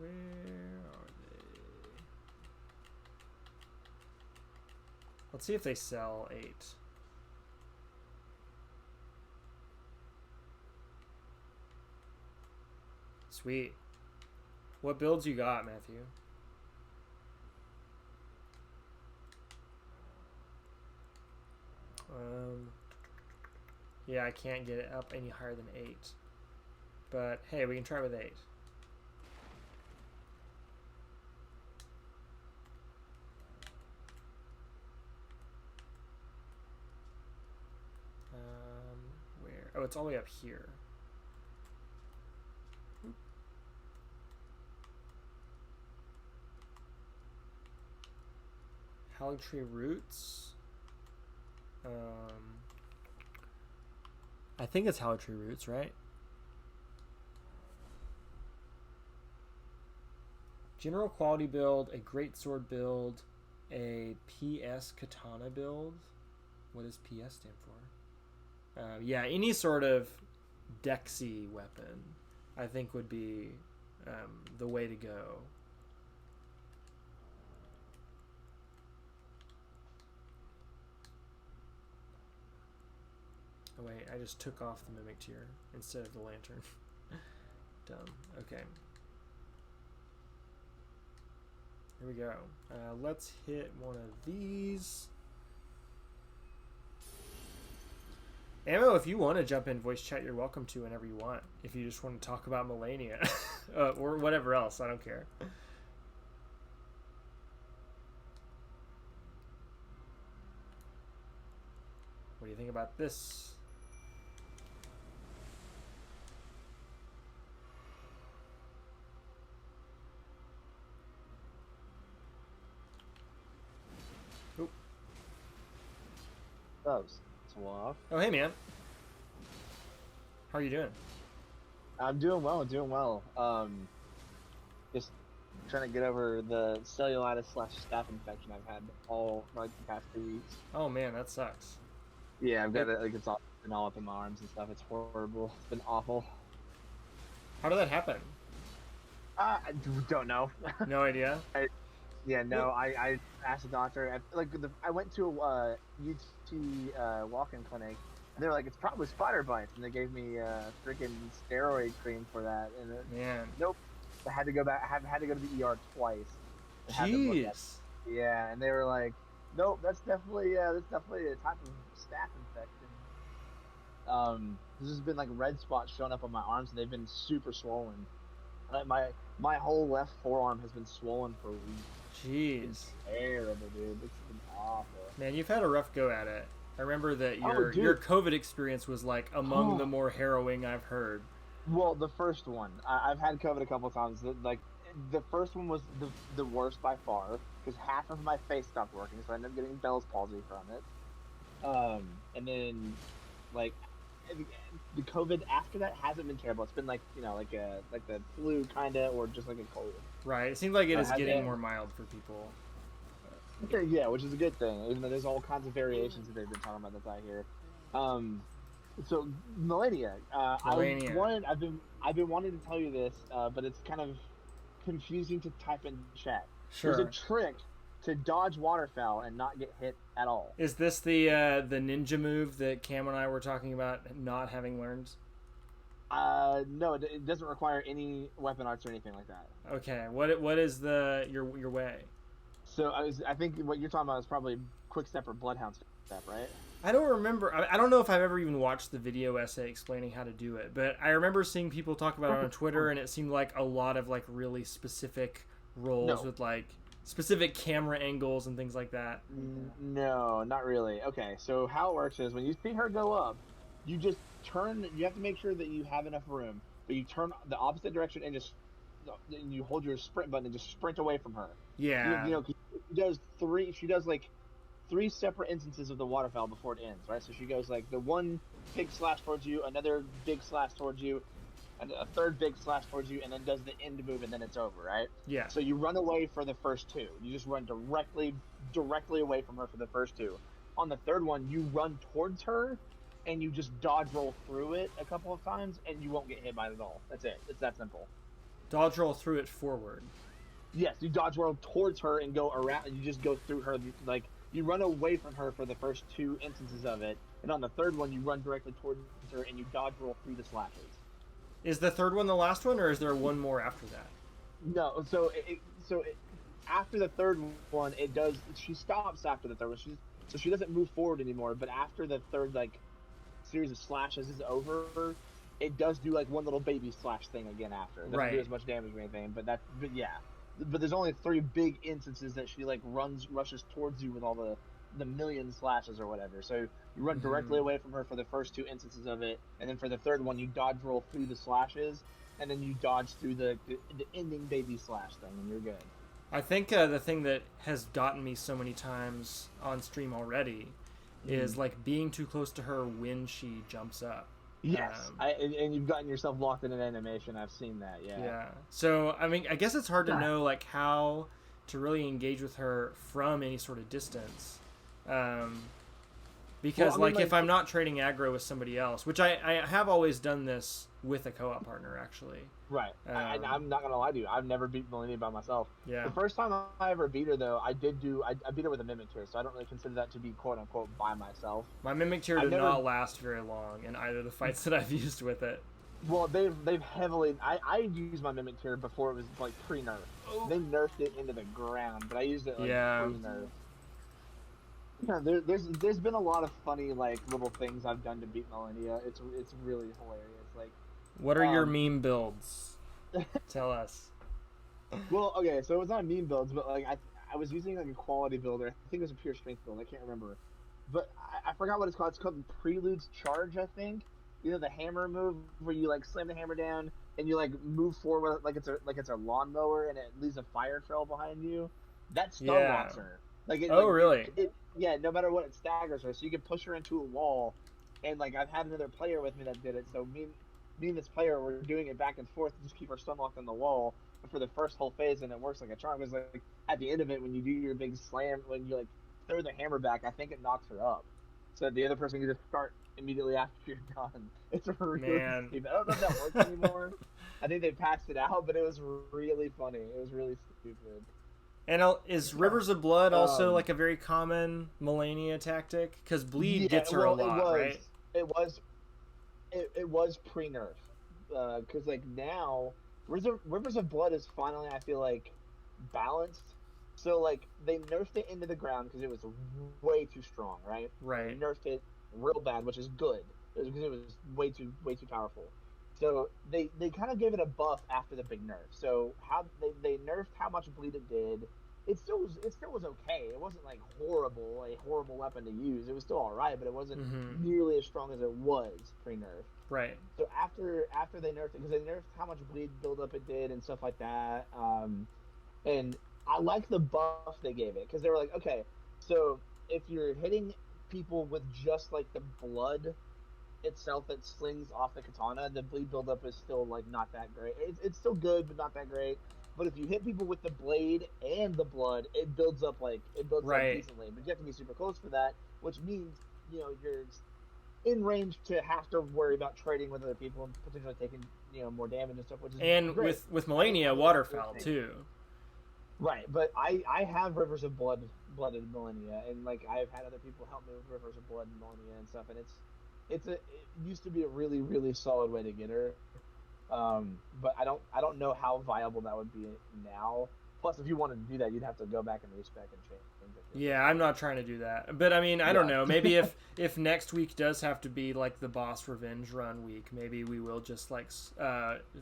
S1: Where are they? Let's see if they sell 8. Sweet. What builds you got, Matthew? Yeah, I can't get it up any higher than 8. But hey, we can try with 8. Where? Oh, it's all the way up here. Holly tree roots. I think it's hollow tree roots, right? General quality build, a great sword build, a PS katana build. What does PS stand for? Yeah, any sort of Dexy weapon, I think, would be the way to go. Oh wait, I just took off the mimic tier instead of the lantern. Dumb. Okay. Here we go. Let's hit one of these. Ammo, if you want to jump in voice chat, you're welcome to whenever you want. If you just want to talk about Malenia or whatever else, I don't care. What do you think about this?
S3: Swaff.
S1: Oh, hey, man. How are you doing?
S3: I'm doing well, just trying to get over the cellulitis / staph infection I've had all like the past 2 weeks.
S1: Oh man, that sucks.
S3: Yeah, I've got it, like it's all been all up in my arms and stuff. It's horrible. It's been awful.
S1: How did that happen?
S3: I don't know.
S1: No idea.
S3: I asked the doctor. I went to a UT walk-in clinic, and they were like, "It's probably spider bites," and they gave me freaking steroid cream for that. And
S1: Man.
S3: Nope. I had to go back. I had to go to the ER twice.
S1: Jeez.
S3: Yeah, and they were like, "Nope, that's definitely a type of staph infection." There's just been like red spots showing up on my arms, and they've been super swollen. My whole left forearm has been swollen for weeks.
S1: Jeez.
S3: It's terrible, dude. It's been awful.
S1: Man, you've had a rough go at it. I remember that your COVID experience was like among the more harrowing I've heard.
S3: Well, the first one, I've had COVID a couple of times. Like the first one was the worst by far because half of my face stopped working, so I ended up getting Bell's palsy from it. And then like the COVID after that hasn't been terrible. It's been like like the flu kinda, or just like a cold.
S1: Right. It seems like it is getting more mild for people.
S3: Yeah, which is a good thing. Even though there's all kinds of variations that they've been talking about that I hear. So Malenia, I've been wanting to tell you this, but it's kind of confusing to type in chat.
S1: Sure.
S3: There's a trick to dodge waterfowl and not get hit at all.
S1: Is this the ninja move that Cam and I were talking about not having learned?
S3: No, it doesn't require any weapon arts or anything like that.
S1: Okay. What is your way?
S3: So I think what you're talking about is probably quick step or bloodhound step, right?
S1: I don't remember. I don't know if I've ever even watched the video essay explaining how to do it, but I remember seeing people talk about it on Twitter, and it seemed like a lot of like really specific roles with like specific camera angles and things like that.
S3: No, not really. Okay, so how it works is when you see her go up, you just turn. You have to make sure that you have enough room, but you turn the opposite direction and you hold your sprint button and just sprint away from her.
S1: Yeah.
S3: She does like 3 separate instances of the waterfowl before it ends, right? So she goes like the one big slash towards you, another big slash towards you, and a third big slash towards you, and then does the end move, and then it's over, right?
S1: Yeah.
S3: So you run away for the first 2. You just run directly away from her for the first 2. On the third one, you run towards her, and you just dodge roll through it a couple of times, and you won't get hit by it at all. That's it. It's that simple.
S1: Dodge roll through it forward.
S3: Yes, you dodge roll towards her and go around, and you just go through her. Like, you run away from her for the first 2 instances of it, and on the third one, you run directly towards her, and you dodge roll through the slashes.
S1: Is the third one the last one, or is there one more after that?
S3: No, after the third one, it does. She stops after the third one. So she doesn't move forward anymore. But after the third series of slashes is over, it does do like one little baby slash thing again after. It doesn't do as much damage or anything. But yeah. But there's only 3 big instances that she like rushes towards you with all the million slashes or whatever. So you run directly away from her for the first 2 instances of it, and then for the third one, you dodge roll through the slashes, and then you dodge through the ending baby slash thing, and you're good.
S1: I think the thing that has gotten me so many times on stream already is like being too close to her when she jumps up.
S3: Yes, and you've gotten yourself locked in an animation. I've seen that. Yeah.
S1: Yeah. So I mean, I guess it's hard to know like how to really engage with her from any sort of distance, because if I'm not trading aggro with somebody else, which I have always done this with a co-op partner actually.
S3: Right. I'm not gonna lie to you. I've never beat Malenia by myself.
S1: Yeah.
S3: The first time I ever beat her, though, I beat her with a Mimic Tier, so I don't really consider that to be quote unquote by myself.
S1: My Mimic Tier did not last very long in either of the fights that I've used with it.
S3: Well, they've heavily. I used my Mimic Tier before it was like pre-nerf. Oh. They nerfed it into the ground, but I used it pre-nerf. Yeah, there's been a lot of funny like little things I've done to beat Malenia. It's really hilarious. Like,
S1: what are your meme builds? Tell us.
S3: Well, okay, so it was not meme builds, but like I was using like a quality builder. I think it was a pure strength build. I can't remember, but I forgot what it's called. It's called Prelude's Charge, I think. You know, the hammer move where you like slam the hammer down and you like move forward like it's a lawnmower and it leaves a fire trail behind you. That stun locks her.
S1: Really?
S3: Yeah, no matter what, it staggers her. So you can push her into a wall, and like I've had another player with me that did it. So me and this player were doing it back and forth to just keep her stun locked on the wall for the first whole phase, and it works like a charm. Because like at the end of it, when you do your big slam, when you like throw the hammer back, I think it knocks her up. So the other person can just start immediately after you're done. It's really stupid. I don't know if that works anymore. I think they patched it out, but it was really funny. It was really stupid.
S1: And is Rivers of Blood also like a very common Malenia tactic? Because bleed gets her a lot, right?
S3: It was pre-nerf. Because like now, Rivers of Blood is finally, I feel like, balanced. So like they nerfed it into the ground because it was way too strong, right?
S1: Right.
S3: They nerfed it real bad, which is good. Because it was way too powerful. So they kind of gave it a buff after the big nerf. So how they nerfed how much bleed it did. It still was okay. It wasn't like a horrible weapon to use. It was still all right, but it wasn't nearly as strong as it was pre-nerf.
S1: Right.
S3: So after they nerfed it, because they nerfed how much bleed buildup it did and stuff like that. And I like the buff they gave it because they were like, okay, so if you're hitting people with just like the blood itself that slings off the katana, the bleed buildup is still like not that great. It's still good, but not that great. But if you hit people with the blade and the blood, it builds up up decently. But you have to be super close for that, which means you're in range to have to worry about trading with other people and potentially taking more damage and stuff. Which is great.
S1: with Malenia, waterfowl too. Right,
S3: but I have Rivers of Blooded Malenia, and like I've had other people help me with Rivers of Blood and Malenia and stuff, and it used to be a really, really solid way to get her. But I don't know how viable that would be now. Plus, if you wanted to do that, you'd have to go back and respec and change it.
S1: Yeah, I'm not trying to do that. But I mean, I don't know. Maybe if next week does have to be like the boss revenge run week, maybe we will just like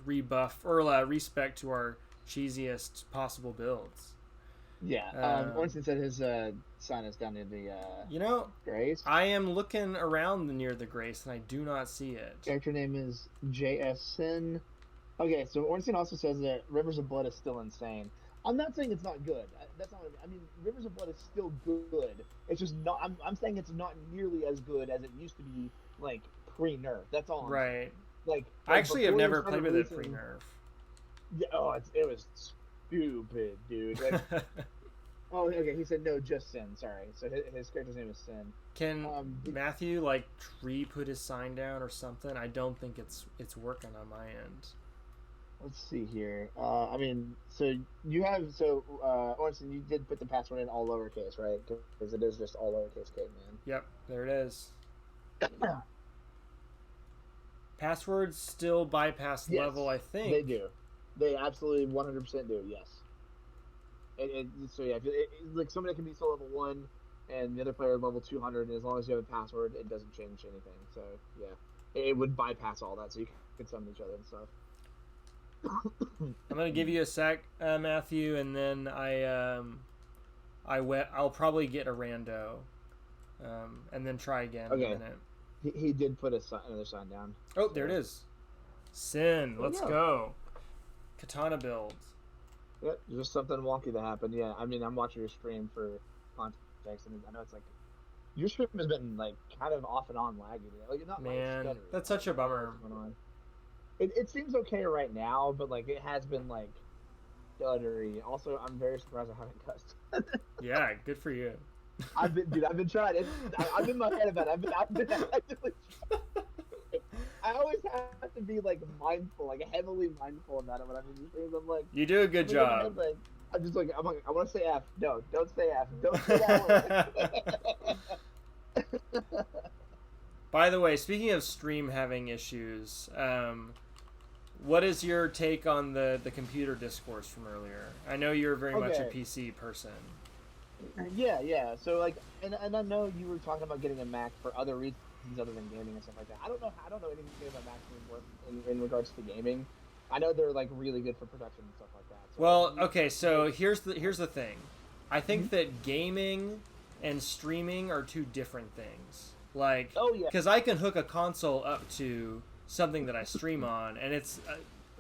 S1: rebuff or respec to our cheesiest possible builds.
S3: Yeah. Ornstein said his sign is down near the Grace.
S1: I am looking around near the Grace and I do not see it.
S3: Character name is JS Sin. Okay, so Ornstein also says that Rivers of Blood is still insane. I'm not saying it's not good. That's not. I mean, Rivers of Blood is still good. It's just not. I'm saying it's not nearly as good as it used to be, like pre-nerf. That's all. I'm saying. Like
S1: I actually have never played with it pre-nerf.
S3: Yeah. It was stupid, dude. Like, oh, okay. He said no, just Sin. Sorry. So his character's name is Sin.
S1: Can Matthew put his sign down or something? I don't think it's working on my end.
S3: Let's see here. I mean, so Orson, you did put the password in all lowercase, right? Because it is just all lowercase caveman.
S1: Yep, there it is. Passwords still bypass
S3: Yes,
S1: level, I think.
S3: they do. They absolutely 100% do. Yes. So yeah, like somebody can be still level 1, and the other player is level 200, and as long as you have a password, it doesn't change anything. So yeah, it would bypass all that, so you can summon each other and stuff.
S1: I'm gonna give you a sec, Matthew, and then I'll probably get a rando, and then try again in a minute.
S3: He did put another sign down.
S1: Oh, so. There it is. Sin. Let's go. Katana build.
S3: Yep, just something wonky that happened. Yeah, I mean, I'm watching your stream for context, and I know it's like your stream has been like kind of off and on laggy. Like not
S1: man,
S3: like
S1: that's such a bummer.
S3: It seems okay right now, but like it has been like stuttery. Also, I'm very surprised I haven't cussed.
S1: Yeah, good for you.
S3: I've been trying. I'm in my head about it. I've been actively trying. I always have to be like mindful, like heavily mindful about it when I'm in these things. I'm like,
S1: you do a good job.
S3: I'm just like, I want to say F. No, don't say F. Don't say that word.
S1: By the way, speaking of stream having issues, what is your take on the computer discourse from earlier? I know you're very much a PC person.
S3: Yeah. So like, and I know you were talking about getting a Mac for other reasons other than gaming and stuff like that. I don't know anything about Macs in regards to gaming. I know they're like really good for production and stuff like that. So
S1: well, okay, so here's the thing. I think that gaming and streaming are two different things. Like, because I can hook a console up to something that I stream on, and it's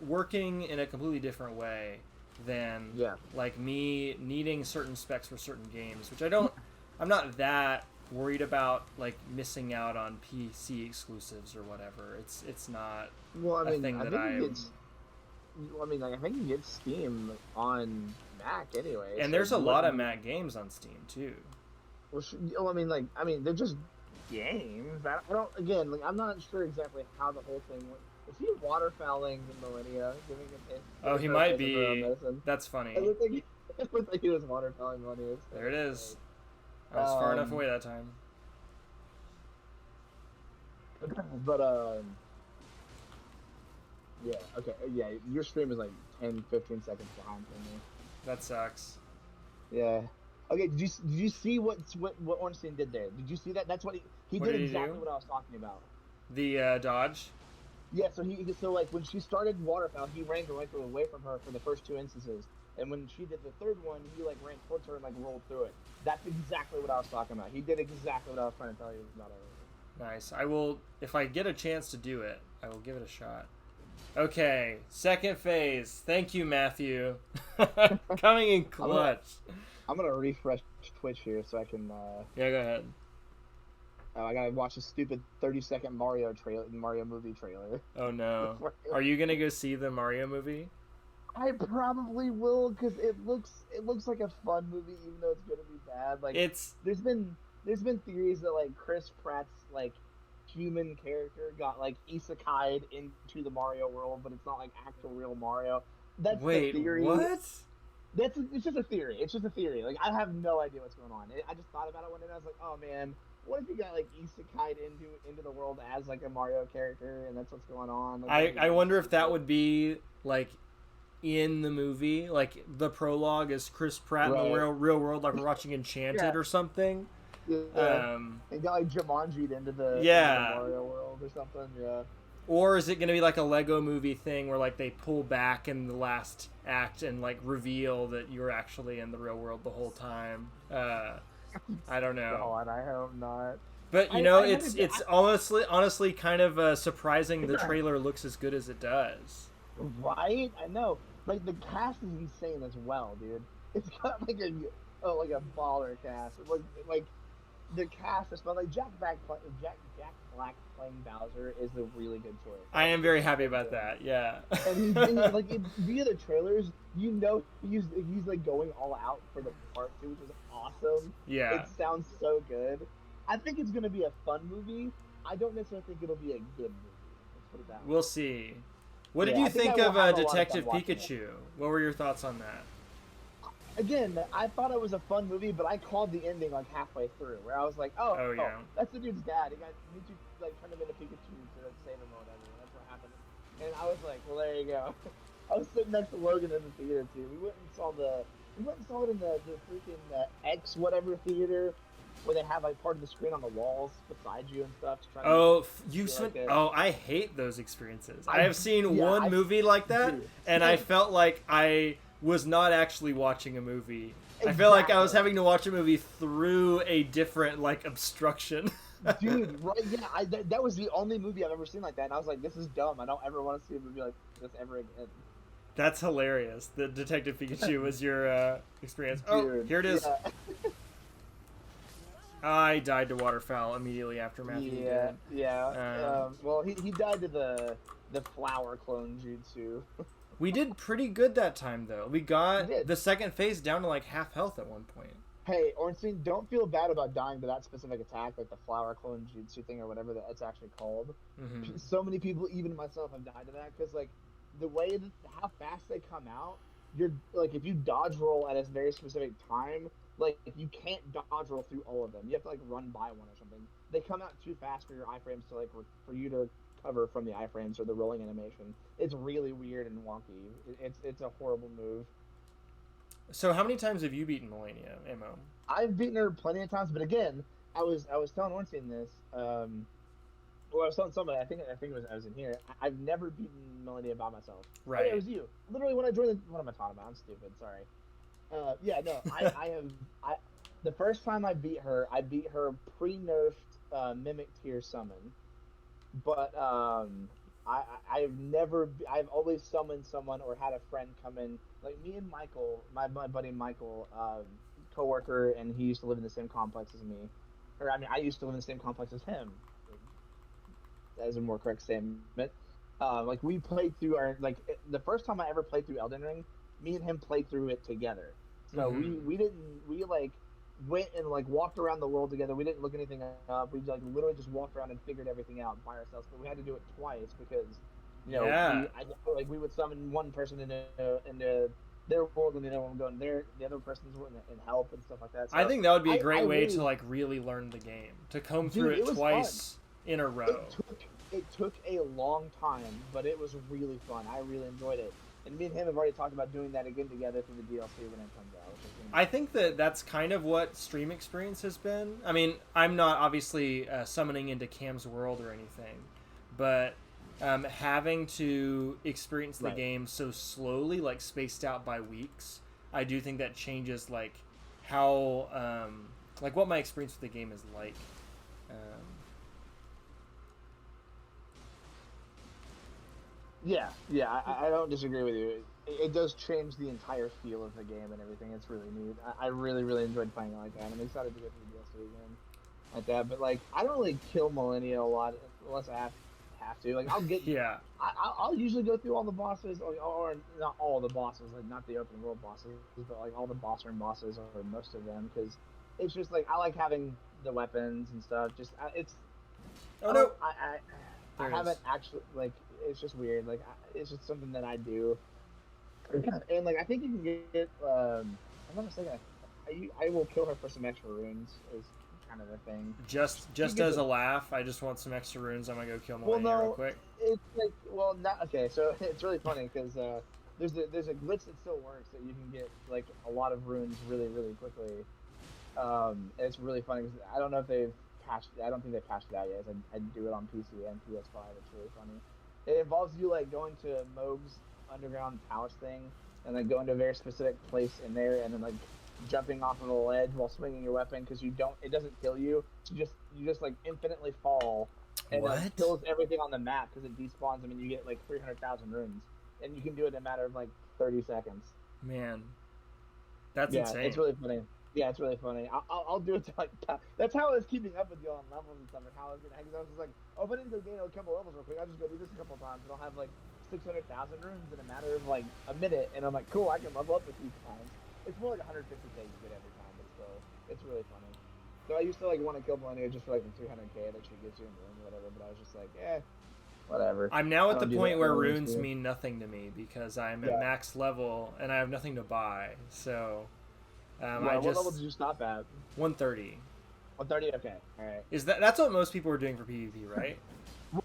S1: working in a completely different way than like me needing certain specs for certain games, which I'm not that worried about, like missing out on PC exclusives or whatever. It's not a thing that I
S3: mean, like, I think you get Steam on Mac anyway.
S1: And so there's a lot of Mac games on Steam too.
S3: Well, I mean, they're just games. I don't. Again, like, I'm not sure exactly how the whole thing went. Is he waterfowling in Malenia? Giving a hit?
S1: Oh, he might be. That's funny.
S3: It looked like he was waterfowling Malenia.
S1: There it is. I was far enough away that time.
S3: But yeah, okay, yeah, your stream is like 10, 15 seconds behind for me.
S1: That sucks.
S3: Yeah. Okay, did you see what Ornstein did there? Did you see that? That's what he did exactly what I was talking about.
S1: The dodge? Yeah,
S3: so like when she started waterfowl, he ran directly away from her for the first 2 instances. And when she did the third one, he like ran towards her and like rolled through it. That's exactly what I was talking about. He did exactly what I was trying to tell you about earlier.
S1: Nice. I will, if I get a chance to do it, I will give it a shot. Okay, second phase. Thank you, Matthew. Coming in clutch.
S3: I'm gonna refresh Twitch here so I can.
S1: Yeah, go ahead.
S3: I gotta watch a stupid 30-second Mario movie trailer.
S1: Oh no! Are you gonna go see the Mario movie?
S3: I probably will, because it looks like a fun movie, even though it's gonna be bad. Like there's been theories that like Chris Pratt's like human character got like isekai'd into the Mario world, but it's not like actual real Mario. That's the theory.
S1: What?
S3: It's just a theory. It's just a theory. Like, I have no idea what's going on. I just thought about it one day and I was like, oh man, what if he got like isekai'd into the world as like a Mario character, and that's what's going on? Like,
S1: I wonder if that would be like in the movie, like the prologue is Chris Pratt in the real world, like we're watching Enchanted or something.
S3: Yeah. And got like Jumanji'd into the Mario world or something. Yeah.
S1: Or is it going to be like a Lego movie thing where like they pull back in the last act and like reveal that you're actually in the real world the whole time? I don't know.
S3: God, I hope not.
S1: But you know, it's honestly kind of surprising the trailer looks as good as it does.
S3: Right? I know. Like the cast is insane as well, dude. It's got like a baller cast. Like the cast is like Jack Black playing Bowser is a really good choice.
S1: I am very happy about that. Yeah.
S3: And he's like via the trailers, you know, he's like going all out for the part 2, which is awesome.
S1: Yeah.
S3: It sounds so good. I think it's gonna be a fun movie. I don't necessarily think it'll be a good movie. Let's put it that way.
S1: We'll see. What did
S3: Yeah,
S1: you
S3: I think
S1: think
S3: I will
S1: of
S3: have a lot of
S1: Detective
S3: fun watching it.
S1: Pikachu? What were your thoughts on that?
S3: Again, I thought it was a fun movie, but I called the ending like halfway through, where I was like, "Oh,
S1: Oh yeah.
S3: that's the dude's dad. Mewtwo like turned him into Pikachu to like, save him or whatever. And that's what happened." And I was like, "Well, there you go." I was sitting next to Logan in the theater too. We went and saw it in the freaking X whatever theater, where they have like part of the screen on the walls beside you and stuff to try to make
S1: Oh,
S3: it
S1: you
S3: feel
S1: spent.
S3: like a.
S1: Oh, I hate those experiences. I have seen
S3: Yeah,
S1: one movie like that,
S3: dude.
S1: and I felt like I was not actually watching a movie. I feel like I was having to watch a movie through a different like obstruction.
S3: Dude, right? Yeah, that was the only movie I've ever seen like that, and I was like, "This is dumb. I don't ever want to see a movie like this ever again."
S1: That's hilarious. The Detective Pikachu was your experience. Oh,
S3: Dude,
S1: here it is.
S3: Yeah.
S1: I died to waterfowl immediately after Matthew did.
S3: Yeah. Well, he died to the flower clone jutsu.
S1: We did pretty good that time, though. We got
S3: We did.
S1: the second phase down to like half health at one point.
S3: Hey, Ornstein, don't feel bad about dying to that specific attack, like the flower clone jutsu thing or whatever that's actually called.
S1: Mm-hmm.
S3: So many people, even myself, have died to that because like the way that how fast they come out, you're like if you dodge roll at a very specific time, like you can't dodge roll through all of them. You have to like run by one or something. They come out too fast for your iframes to like for you to cover from the iframes or the rolling animation. It's really weird and wonky. It's a horrible move.
S1: So, how many times have you beaten Malenia, Mo?
S3: I've beaten her plenty of times, but again, I was telling Ornstein this. Well, I was telling somebody. I was in here. I've never beaten Malenia by myself.
S1: Right.
S3: Oh, yeah, it was you. Literally, when I joined the. What am I talking about? I'm stupid. Sorry. Yeah, no. I have. The first time I beat her pre-nerfed Mimic Tier summon, but I've never. I've always summoned someone or had a friend come in. Like me and Michael, my buddy Michael, coworker, and he used to live in the same complex as me. Or I mean, I used to live in the same complex as him. That is a more correct statement. Like we played through the first time I ever played through Elden Ring, me and him played through it together. So we like went and like walked around the world together. We didn't look anything up. We like literally just walked around and figured everything out by ourselves. But we had to do it twice because we would summon one person into their world and the other one would go in the other person's world and help and stuff like that. So
S1: I think that would be a great way
S3: really,
S1: to like really learn the game, to comb through it twice in a row.
S3: It took a long time, but it was really fun. I really enjoyed it. And me and him have already talked about doing that again together through the DLC when it comes out.
S1: I think that's kind of what stream experience has been. I mean, I'm not obviously summoning into Cam's world or anything, but having to experience the game so slowly, like spaced out by weeks, I do think that changes like how like what my experience with the game is like.
S3: Yeah, I don't disagree with you. It does change the entire feel of the game and everything. It's really neat. I really, really enjoyed playing it like that. I'm excited to go through the DLC again like that. But like, I don't really kill Malenia a lot unless I have to. Like, I'll get I'll usually go through all the bosses, or not all the bosses, like not the open world bosses, but like all the boss room bosses or most of them, because it's just like I like having the weapons and stuff. Just it's.
S1: Oh no!
S3: I haven't actually like. It's just weird. Like it's just something that I do. And like I think you can get. I'm not mistaken. I will kill her for some extra runes. Is kind of the thing.
S1: Just as a laugh, I just want some extra runes. I'm gonna go kill Malenia real quick.
S3: It's like not okay. So it's really funny because there's a glitch that still works that you can get like a lot of runes really quickly. And it's really funny because I don't know if they've patched. I don't think they've patched it out yet. I do it on PC and PS5. It's really funny. It involves you like going to Moog's underground palace thing and like going to a very specific place in there and then like jumping off of a ledge while swinging your weapon because it doesn't kill you. You just like infinitely fall and it kills everything on the map because it despawns them and you get like 300,000 runes and you can do it in a matter of like 30 seconds.
S1: Man, that's insane.
S3: It's really funny. Yeah, it's really funny. I'll do it to like that's how I was keeping up with you on levels and stuff and how I was gonna hang. I was just like, if I didn't go gain a couple levels real quick, I'll just go do this a couple times and I'll have like 600,000 runes in a matter of like a minute, and I'm like, cool, I can level up with these times. It's more like 150k you get every time, but still, it's really funny. So I used to like want to kill Malenia just for like the 300k that she gives you in the room or whatever, but I was just like, whatever. whatever.
S1: I'm now
S3: I
S1: at the
S3: don't do
S1: point
S3: that
S1: where
S3: early
S1: runes
S3: too.
S1: mean nothing to me because I'm
S3: Yeah.
S1: at max level and I have nothing to buy. So I
S3: What level
S1: just
S3: did you stop at?
S1: 130.
S3: 130. Okay, all right.
S1: Is that's what most people are doing for PvP, right?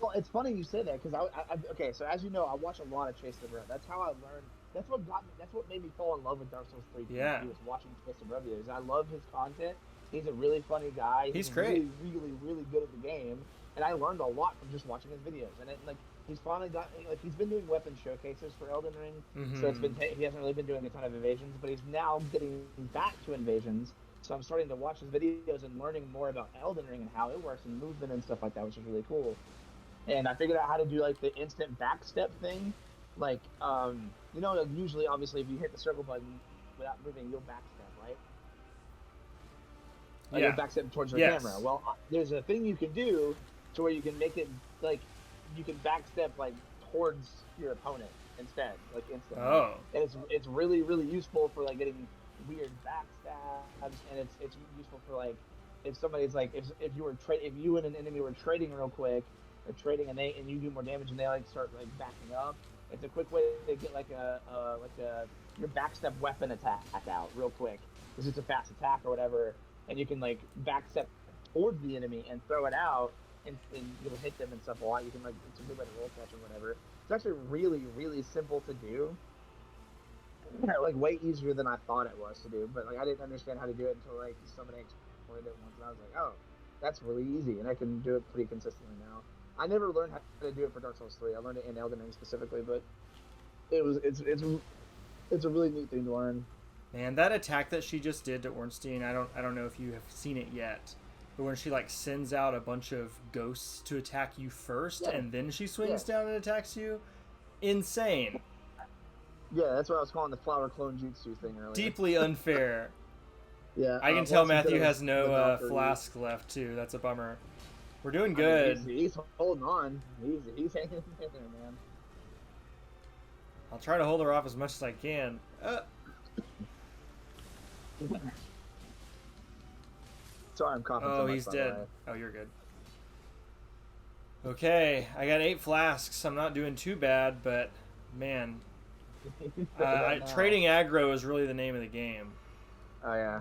S3: Well, it's funny you say that because okay. So as you know, I watch a lot of Chase the Bro. That's how I learned. That's what got me. That's what made me fall in love with Dark Souls 3.
S1: Yeah.
S3: He was watching Chase the Bro videos. I love his content. He's a really funny guy.
S1: He's great.
S3: Really good at the game. And I learned a lot from just watching his videos. And like he's finally got like he's been doing weapon showcases for Elden Ring.
S1: Mm-hmm.
S3: So he hasn't really been doing a ton of invasions, but he's now getting back to invasions. So I'm starting to watch his videos and learning more about Elden Ring and how it works and movement and stuff like that, which is really cool. And I figured out how to do like the instant backstep thing. Like, you know, like, usually, obviously, if you hit the circle button without moving, you'll backstep, right? Like,
S1: Yeah.
S3: you'll backstep towards your
S1: Yes.
S3: camera. Well, there's a thing you can do to where you can make it like you can backstep like towards your opponent instead, like instantly.
S1: Oh.
S3: And it's really useful for like getting weird backstabs, and it's useful for like if somebody's like if you and an enemy were trading real quick. Or trading and you do more damage and they like start like backing up. It's a quick way to get like your backstep weapon attack out real quick because it's a fast attack or whatever, and you can like backstep towards the enemy and throw it out and you'll hit them and stuff a lot. You can like it's a good way to roll catch or whatever. It's actually really simple to do. Like way easier than I thought it was to do, but like I didn't understand how to do it until like somebody explained it once, and I was like, oh, that's really easy, and I can do it pretty consistently now. I never learned how to do it for Dark Souls 3. I learned it in Elden Ring specifically, but it's a really neat thing to learn.
S1: Man, that attack that she just did to Ornstein, I don't know if you have seen it yet, but when she like sends out a bunch of ghosts to attack you first, and then she swings down and attacks you, insane.
S3: Yeah, that's what I was calling the flower clone jutsu thing earlier.
S1: Deeply unfair.
S3: Yeah,
S1: I can tell Matthew has no flask left too. That's a bummer. We're doing good.
S3: I mean, he's holding on. He's hanging in there, man.
S1: I'll try to hold her off as much as I can.
S3: Sorry, I'm coughing.
S1: Oh,
S3: so much,
S1: he's
S3: by the
S1: dead.
S3: way.
S1: Oh, you're good. Okay, I got 8 flasks. I'm not doing too bad, but man, trading aggro is really the name of the game.
S3: Oh yeah.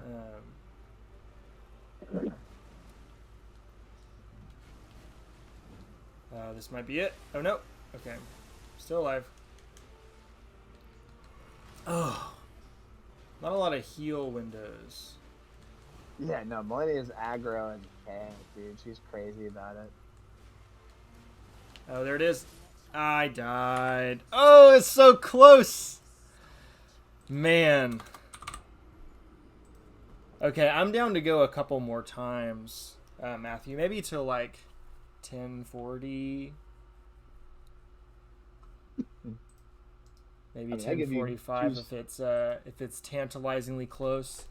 S1: This might be it. Oh no. Okay, still alive. Oh, not a lot of heal windows.
S3: Yeah, no, Malenia's aggro and tank, dude. She's crazy about it.
S1: Oh, there it is. I died. Oh, it's so close. Man. Okay, I'm down to go a couple more times, Matthew. Maybe to like 1040. Maybe 1045 if it's tantalizingly close.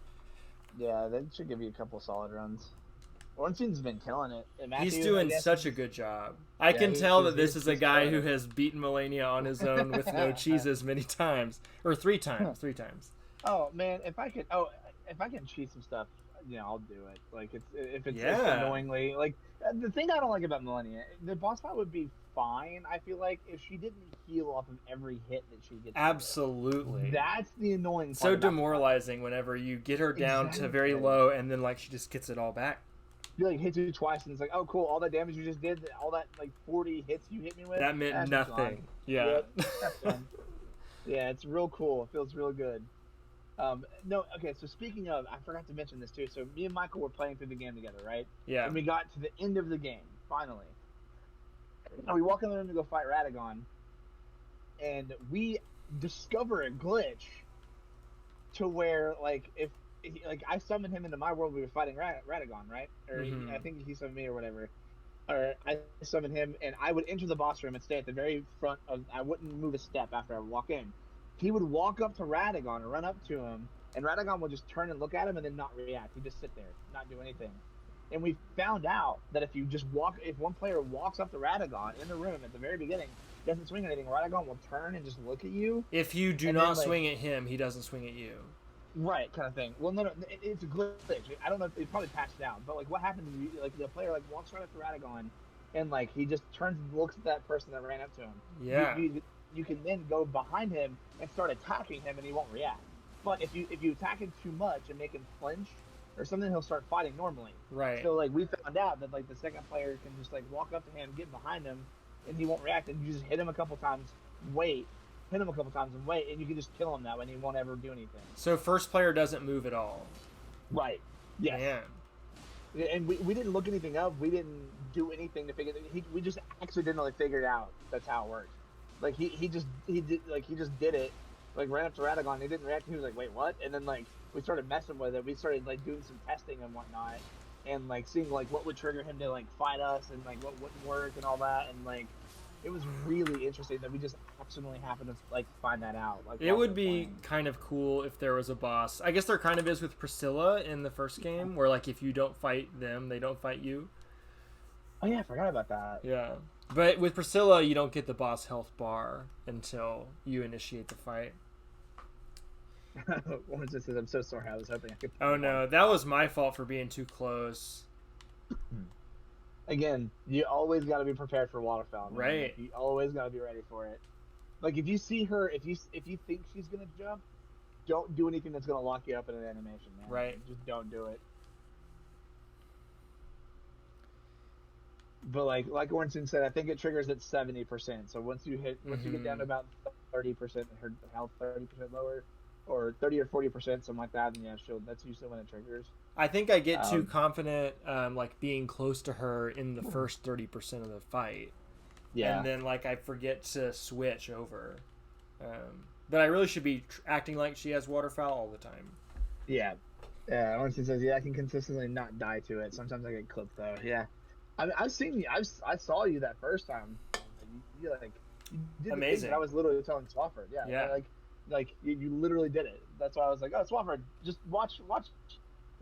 S3: Yeah, that should give you a couple solid runs. Ornstein's been killing it.
S1: He's doing such a good job. I can tell that this is a guy who has beaten Malenia on his own with no cheeses many times. Or 3 times. 3 times.
S3: Oh, man, if I can cheat some stuff, you know, I'll do it. Like, if it's annoyingly... Like, the thing I don't like about Malenia, the boss fight would be fine, I feel like, if she didn't heal off of every hit that she gets.
S1: Absolutely.
S3: That's the annoying part.
S1: So demoralizing whenever you get her down to very low and then, like, she just gets it all back.
S3: You like hits you twice and it's like, oh cool, all that damage you just did, all that like 40 hits you hit me with,
S1: that meant nothing. Yeah.
S3: Yeah, it's real cool. It feels real good. No, okay, so speaking of, I forgot to mention this too. So me and Michael were playing through the game together, right?
S1: Yeah.
S3: And we got to the end of the game, finally. And we walk in the room to go fight Radagon, and we discover a glitch to where like if I summoned him into my world, we were fighting Radagon, right? Or I think he summoned me or whatever. Or I summoned him, and I would enter the boss room and stay at the very front of. I wouldn't move a step after I would walk in. He would walk up to Radagon and run up to him, and Radagon would just turn and look at him and then not react. He'd just sit there, not do anything. And we found out that if one player walks up to Radagon in the room at the very beginning, doesn't swing anything, Radagon will turn and just look at you.
S1: If you do not swing at him, he doesn't swing at you.
S3: Right, kind of thing. Well, no, it's a glitch. I don't know if they probably patched it out, but like, what happened? Like, the player like walks right up to Radagon, and like he just turns and looks at that person that ran up to him.
S1: Yeah.
S3: You can then go behind him and start attacking him, and he won't react. But if you attack him too much and make him flinch or something, he'll start fighting normally.
S1: Right.
S3: So like we found out that like the second player can just like walk up to him, get behind him, and he won't react. And you just hit him a couple times, hit him a couple times, and wait, and you can just kill him that way, and he won't ever do anything.
S1: So first player doesn't move at all.
S3: Right. Yes.
S1: Man.
S3: And we didn't look anything up. We didn't do anything to figure. We just accidentally figured out that's how it works. Like he just did it. Like ran up to Radagon, he didn't react. He was like, "Wait, what?" And then like we started messing with it. We started like doing some testing and whatnot, and like seeing like what would trigger him to like fight us, and like what wouldn't work and all that. And like it was really interesting that we just accidentally happened to like find that out. Like
S1: it would be kind of cool if there was a boss. I guess there kind of is with Priscilla in the first game, where like if you don't fight them, they don't fight you.
S3: Oh yeah, I forgot about that.
S1: Yeah. But with Priscilla, you don't get the boss health bar until you initiate the fight.
S3: I'm so sorry. I was hoping I could.
S1: Oh no, that was my fault for being too close.
S3: Again, you always got to be prepared for waterfowl. Man.
S1: Right.
S3: Like, you always got to be ready for it. Like if you see her, if you think she's gonna jump, don't do anything that's gonna lock you up in an animation, man.
S1: Right.
S3: Just don't do it. But like Ornstein said, I think it triggers at 70%. So once you get down to about 30%, her health 30% lower, or 30 or 40%, something like that, then yeah, that's usually when it triggers.
S1: I think I get too confident, like being close to her in the first 30% of the fight.
S3: Yeah.
S1: And then like I forget to switch over. But I really should be acting like she has waterfowl all the time.
S3: Yeah. Yeah. Ornstein says, yeah, I can consistently not die to it. Sometimes I get clipped though. Yeah. I've seen you. I saw you that first time. You did
S1: amazing.
S3: I was literally telling Swafford. Yeah.
S1: Yeah.
S3: Like you literally did it. That's why I was like, oh, Swafford, just watch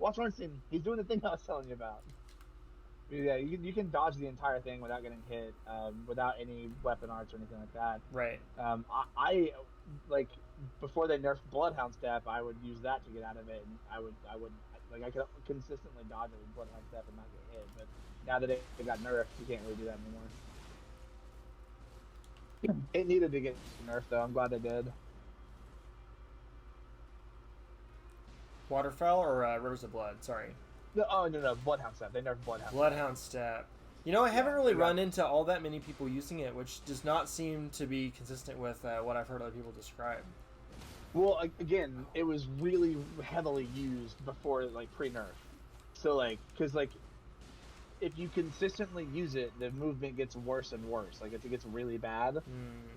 S3: Ornstein. He's doing the thing I was telling you about. Yeah, you can dodge the entire thing without getting hit, without any weapon arts or anything like that.
S1: Right.
S3: I like before they nerfed Bloodhound Step, I would use that to get out of it, and I would I could consistently dodge it with Bloodhound Step and not get hit, but now that it got nerfed, you can't really do that anymore. It needed to get nerfed, though. I'm glad they did.
S1: Waterfowl or Rivers of Blood? Sorry.
S3: No. Bloodhound Step. They nerfed
S1: Bloodhound Step. You know, I haven't really run into all that many people using it, which does not seem to be consistent with what I've heard other people describe.
S3: Well, again, it was really heavily used before, like, pre-nerf. So, like, because, like, if you consistently use it, the movement gets worse and worse. Like, it gets really bad.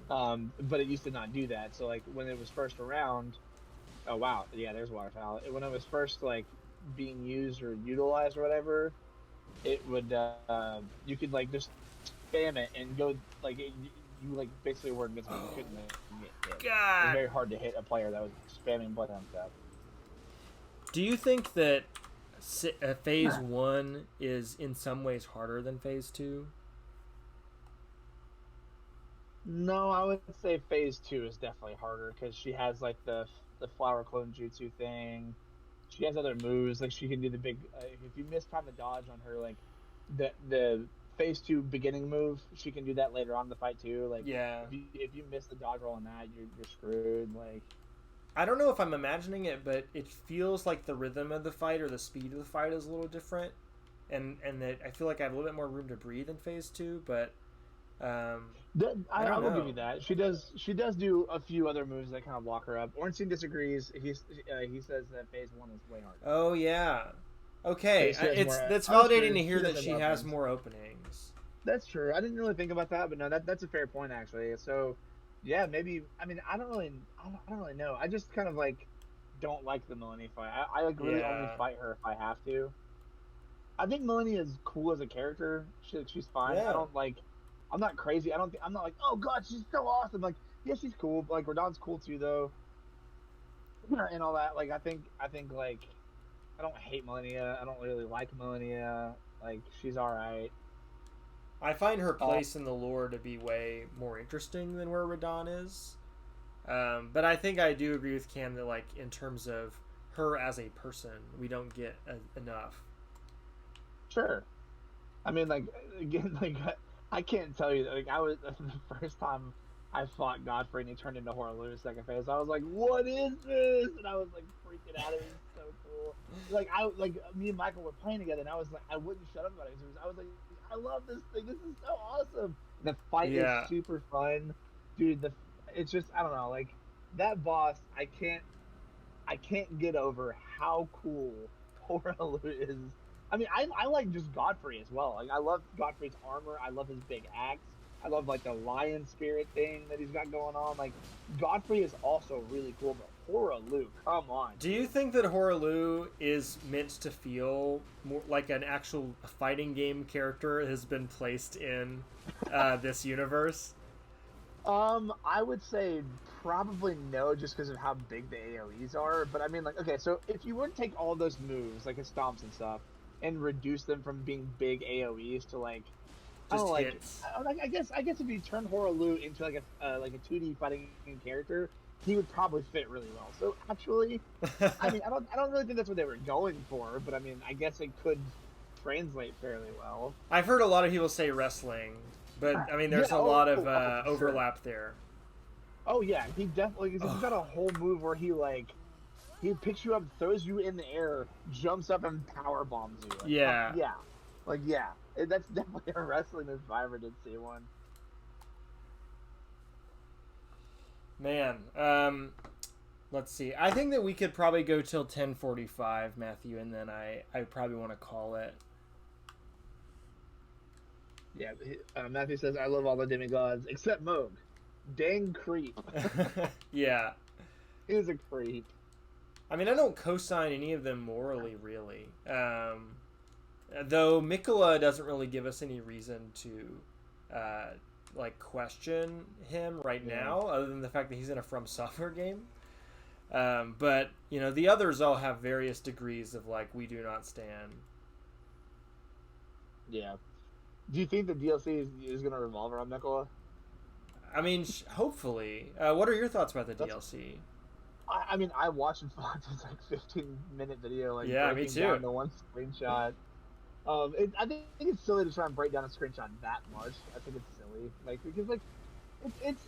S3: But it used to not do that. So, like, when it was first around... Oh, wow. Yeah, there's waterfowl. When it was first, like, being used or utilized or whatever, it would... you could, like, just spam it and go... Like, you, like, basically were invincible. You couldn't get hit.
S1: God!
S3: It was very hard to hit a player that was spamming Bloodhound Step.
S1: Do you think that Phase 1 is in some ways harder than Phase 2?
S3: No, I would say Phase 2 is definitely harder because she has like the flower clone jutsu thing. She has other moves, like she can do the big. If you miss time to dodge on her, like the Phase 2 beginning move, she can do that later on in the fight too. Like
S1: yeah,
S3: if you miss the dodge roll on that, you're screwed. Like.
S1: I don't know if I'm imagining it, but it feels like the rhythm of the fight or the speed of the fight is a little different, and that I feel like I have a little bit more room to breathe in Phase 2. But I
S3: will give you that. She does do a few other moves that kind of lock her up. Ornstein disagrees. He says that Phase 1 is way harder.
S1: Oh yeah, okay. That's validating to hear that she has more openings.
S3: That's true. I didn't really think about that, but no, that's a fair point actually. So. Yeah, maybe. I mean, I don't really know. I just kind of like don't like the Malenia fight. I like really only fight her if I have to. I think Malenia is cool as a character. She's fine.
S1: Yeah.
S3: I'm not crazy. I'm not like, oh god, she's so awesome. Like, yeah, she's cool. But, like, Radagon's cool too, though. And all that. Like, I think like, I don't hate Malenia. I don't really like Malenia. Like, she's all right.
S1: I find her place in the lore to be way more interesting than where Radahn is. But I think I do agree with Cam that, like, in terms of her as a person, we don't get enough.
S3: Sure. I mean, like again, like I can't tell you. Like I was the first time I fought Godfrey and he turned into Horaloo in second phase. I was like, "What is this?" And I was like freaking out. It was so cool. Like me and Michael were playing together, and I was like, I wouldn't shut up about it. I was like, "I love this thing. This is so awesome." The fight is
S1: Yeah.
S3: super fun, dude. It's just I don't know. Like that boss, I can't get over how cool Horaloo is. I mean, I like just Godfrey as well. Like I love Godfrey's armor. I love his big axe. I love like the lion spirit thing that he's got going on. Like Godfrey is also really cool, but Horaloo, come on.
S1: Do you think that Horaloo is meant to feel more like an actual fighting game character has been placed in this universe?
S3: I would say probably no, just because of how big the AOE's are. But I mean, like, okay, so if you were to take all those moves, like his stomps and stuff, and reduce them from being big AOE's to like, I don't know, like,
S1: hits.
S3: I guess if you turn Horaloo into like a 2D fighting character, he would probably fit really well. So actually, I mean, I don't really think that's what they were going for, but I mean, I guess it could translate fairly well.
S1: I've heard a lot of people say wrestling, but I mean, there's a lot of
S3: for
S1: overlap there.
S3: Oh yeah, he definitely. He's got a whole move where he picks you up, throws you in the air, jumps up, and power bombs you. Like,
S1: Yeah.
S3: Yeah. That's definitely a wrestling move if I ever did see one.
S1: Man, let's see. I think that we could probably go till 10:45, Matthew, and then I probably want to call it.
S3: Yeah, Matthew says, I love all the demigods except Moog. Dang creep.
S1: Yeah.
S3: He was a creep.
S1: I mean, I don't co-sign any of them morally, really. Though Mikola doesn't really give us any reason to, like, question him right now, other than the fact that he's in a From Software game. But, you know, the others all have various degrees of, like, we do not stand.
S3: Yeah. Do you think the DLC is going to revolve around Mikola?
S1: I mean, hopefully. What are your thoughts about the DLC?
S3: I mean, I watched Fonta's like 15-minute video, like
S1: yeah,
S3: breaking
S1: me too.
S3: down the one screenshot. I think it's silly to try and break down a screenshot that much. I think it's silly, like because like it's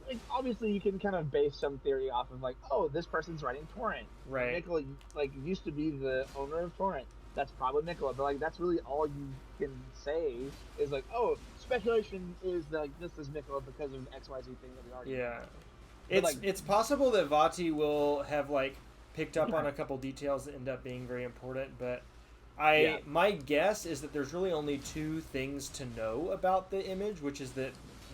S3: like obviously you can kind of base some theory off of like, oh, this person's writing Torrent.
S1: Right.
S3: Mikola like used to be the owner of Torrent. That's probably Mikola, but like that's really all you can say is like, oh, speculation is that like this is Mikola because of XYZ thing that we already know.
S1: It's possible that Vati will have like picked up on a couple details that end up being very important, but my guess is that there's really only two things to know about the image, which is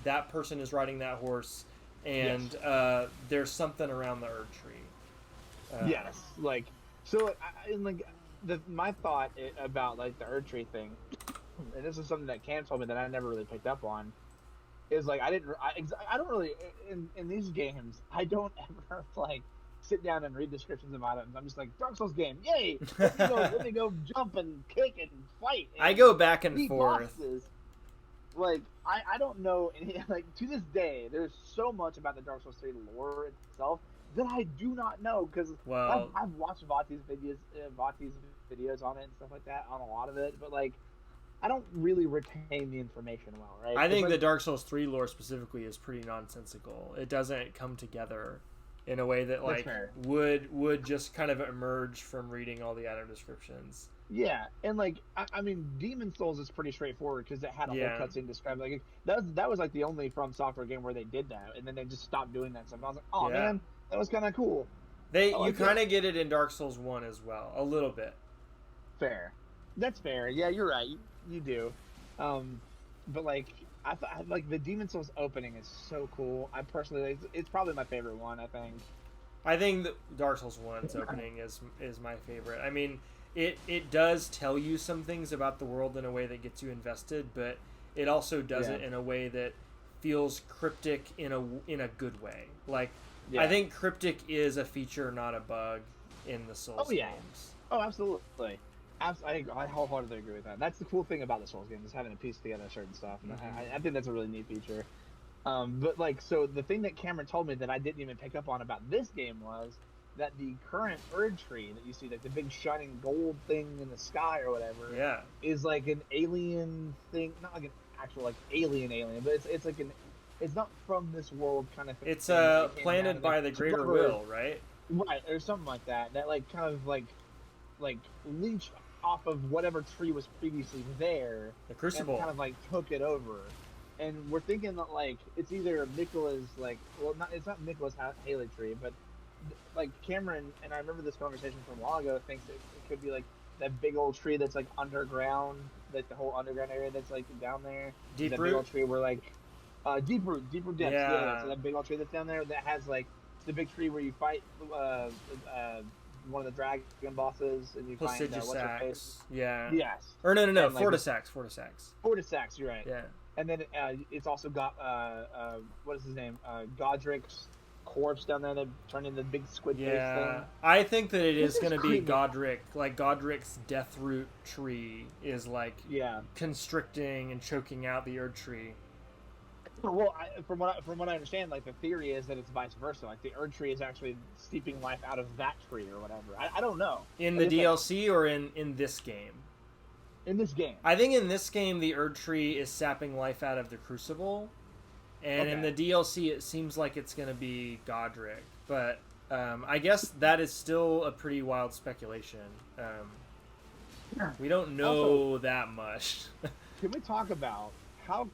S1: that person is riding that horse, and there's something around the Erd Tree.
S3: Yes, like so, my thought about like the Erd Tree thing, and this is something that Cam told me that I never really picked up on, is like I don't really in these games I don't ever like sit down and read descriptions of items. I'm just like, Dark Souls game, yay! Let me go jump and kick and fight. And
S1: I go back and forth.
S3: Bosses. Like I don't know any, like to this day there's so much about the Dark Souls 3 lore itself that I do not know because I've watched Vati's videos on it and stuff like that, on a lot of it, but like I don't really retain the information well, right?
S1: I think the Dark Souls 3 lore specifically is pretty nonsensical. It doesn't come together in a way that like would just kind of emerge from reading all the item descriptions.
S3: Yeah, and like I mean, Demon Souls is pretty straightforward because it had a whole cutscene described. Like that was like the only From Software game where they did that, and then they just stopped doing that stuff. And I was like, oh man, that was kind of cool.
S1: You kind of get it in Dark Souls 1 as well, a little bit.
S3: Fair, that's fair. Yeah, you're right. You do, but like I thought, like the Demon Souls opening is so cool. I personally, it's probably my favorite one. I think
S1: the Dark Souls 1's opening is my favorite. I mean, it does tell you some things about the world in a way that gets you invested, but it also does it in a way that feels cryptic in a good way. Like I think cryptic is a feature, not a bug, in the Souls games.
S3: Oh, absolutely. I wholeheartedly agree with that. That's the cool thing about the Souls games, is having to piece together certain stuff. Mm-hmm. I think that's a really neat feature. But like, so the thing that Cameron told me that I didn't even pick up on about this game was that the current Erd tree that you see, like the big shining gold thing in the sky or whatever,
S1: Yeah.
S3: is like an alien thing, not like an actual like alien, but it's like it's not from this world kind of thing.
S1: It's
S3: It came
S1: planted
S3: down
S1: by
S3: and
S1: the
S3: it's
S1: greater
S3: rubber-
S1: will, right?
S3: right, or something like that. That like kind of like leached off of whatever tree was previously there,
S1: The
S3: and
S1: Crucible.
S3: kind of like took it over. And we're thinking that like it's either Mikola's it's not Mikola's Haley tree, but like Cameron, and I remember this conversation from a while ago, thinks it could be like that big old tree that's like underground, like the whole underground area that's like down there.
S1: Deep
S3: that
S1: root.
S3: big old tree where like deep root depths.
S1: Yeah.
S3: So that big old tree that's down there that has like it's the big tree where you fight one of the dragon bosses and you find what's her face.
S1: Placidusax. Yeah.
S3: Yes.
S1: Or no,
S3: And, like,
S1: Fortisax.
S3: Fortisax, you're right.
S1: Yeah.
S3: And then it's also got what is his name? Godric's corpse down there that turned into the big squid face thing.
S1: I think that it is
S3: This is
S1: going to be
S3: creepy.
S1: Godric. Like Godric's death root tree is like
S3: Yeah.
S1: constricting and choking out the Erd tree.
S3: Well, from what I understand, like the theory is that it's vice versa. Like the Erd tree is actually steeping life out of that tree or whatever. I don't know.
S1: In
S3: Like,
S1: the
S3: it's
S1: DLC or in this game?
S3: in this game.
S1: I think in this game the Erd tree is sapping life out of the Crucible, and in the
S3: Okay.
S1: DLC it seems like it's going to be Godric. But I guess that is still a pretty wild speculation. We don't know
S3: Also-
S1: that much.
S3: Can we talk about how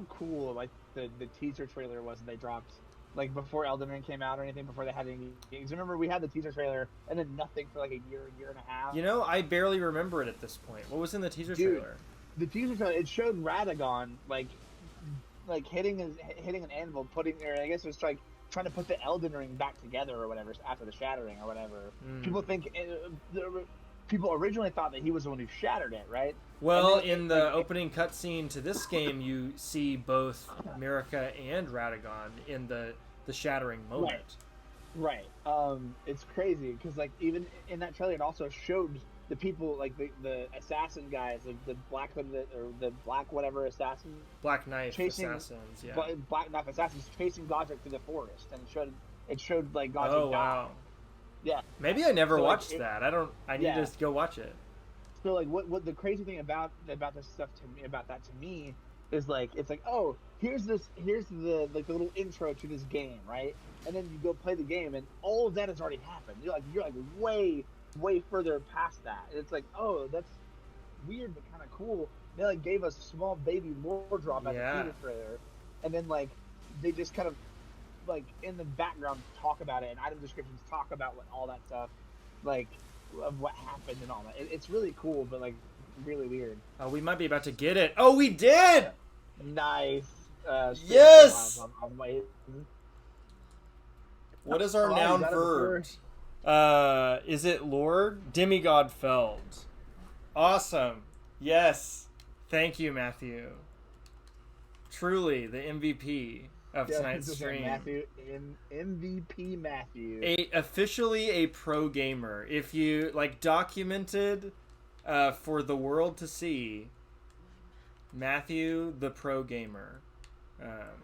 S3: cool like the teaser trailer was that they dropped like before Elden Ring came out or anything, before they had any games? Remember we had the teaser trailer and then nothing for like a year and a half.
S1: You know, I barely remember it at this point. What was in the teaser
S3: Dude.
S1: trailer?
S3: The teaser trailer, it showed Radagon like hitting an anvil, or I guess it was like trying to put the Elden Ring back together or whatever after the shattering or whatever. People originally thought that he was the one who shattered it, right?
S1: Well,
S3: And then
S1: in the opening cutscene to this game, you see both Mirka and Radagon in the shattering moment.
S3: Right. It's crazy because like even in that trailer, it also showed the people like the assassin guys, the black hooded or the black whatever assassin,
S1: Black Knife
S3: Chasing-
S1: assassins. Yeah.
S3: black knife assassons chasing Godric through the forest, and it showed like Godric
S1: Oh
S3: die.
S1: wow.
S3: Yeah.
S1: Maybe I never
S3: So, like,
S1: watched that. I need
S3: yeah.
S1: to go watch it.
S3: So like what the crazy thing about this stuff to me is like it's like, oh, here's the like the little intro to this game, right? And then you go play the game and all of that has already happened. You're like way further past that. And it's like, oh, that's weird but kind of cool. They like gave us small baby lore drop at
S1: Yeah.
S3: the theater trailer, and then like they just kind of like in the background talk about it and item descriptions talk about all that stuff, like of what happened and all that. It's really cool, but like really weird.
S1: Oh, we might be about to get it. Oh, we did!
S3: Nice.
S1: Yes!
S3: On my...
S1: What is our
S3: Oh,
S1: noun
S3: you got it
S1: verb? Is it Lord? Demigod Feld. Awesome. Yes. Thank you, Matthew. Truly, the MVP of tonight's stream.
S3: Matthew, MVP Matthew.
S1: Officially a pro gamer. If you like documented for the world to see, Matthew the pro gamer.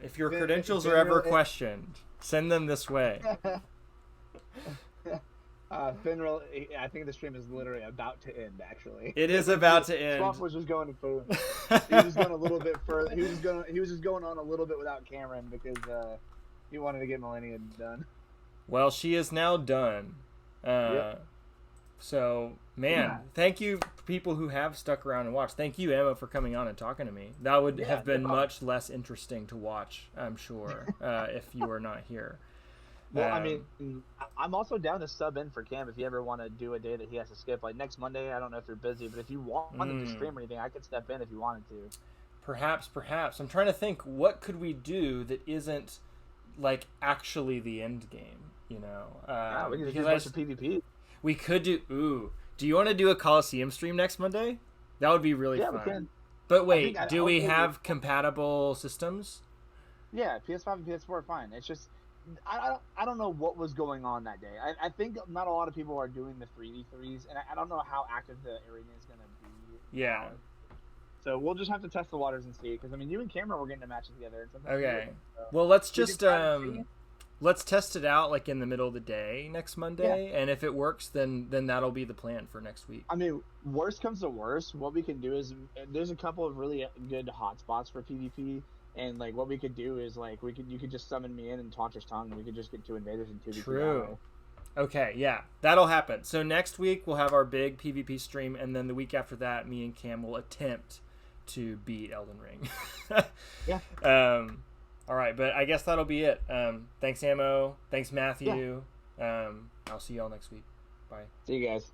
S1: If your credentials are ever questioned, send them this way.
S3: Finral, I think the stream is literally about to end. Actually,
S1: It is about to end.
S3: Swaff was just going to food. He was just going a little bit further. He was just going on a little bit without Cameron because he wanted to get Malenia done.
S1: Well, she is now done.
S3: Yep.
S1: So, man, thank you people who have stuck around and watched. Thank you, Emma, for coming on and talking to me. That would have been much less interesting to watch, I'm sure, if you were not here.
S3: Well, I mean, I'm also down to sub in for Cam if you ever want to do a day that he has to skip. Like next Monday, I don't know if you're busy, but if you wanted to stream or anything, I could step in if you wanted to.
S1: Perhaps. I'm trying to think, what could we do that isn't, like, actually the end game, you know?
S3: Yeah, we can just do a
S1: because
S3: bunch of PvP.
S1: We could do... Ooh. Do you want to do a Coliseum stream next Monday? That would be really fun.
S3: Yeah, we can.
S1: But wait,
S3: I
S1: do we
S3: think
S1: have compatible systems?
S3: Yeah, PS5 and PS4 are fine. It's just... I don't know what was going on that day. I think not a lot of people are doing the 3v3s, and I don't know how active the arena is going to be.
S1: Yeah.
S3: So we'll just have to test the waters and see. Because, I mean, you and Cameron were getting a match together. And
S1: Okay.
S3: so
S1: Well, let's
S3: we can
S1: just...
S3: try to see.
S1: let's test it out like in the middle of the day next Monday, and if it works, then that'll be the plan for next week.
S3: I mean, worst comes to worst, what we can do is there's a couple of really good hotspots for PvP, and like what we could do is like you could just summon me in and Taunter's Tongue, and we could just get 2 invaders and 2
S1: True. Okay, yeah, that'll happen. So next week we'll have our big PvP stream, and then the week after that, me and Cam will attempt to beat Elden Ring.
S3: Yeah.
S1: All right, but I guess that'll be it. Thanks, Ammo. Thanks, Matthew. I'll see y'all next week. Bye.
S3: See you guys.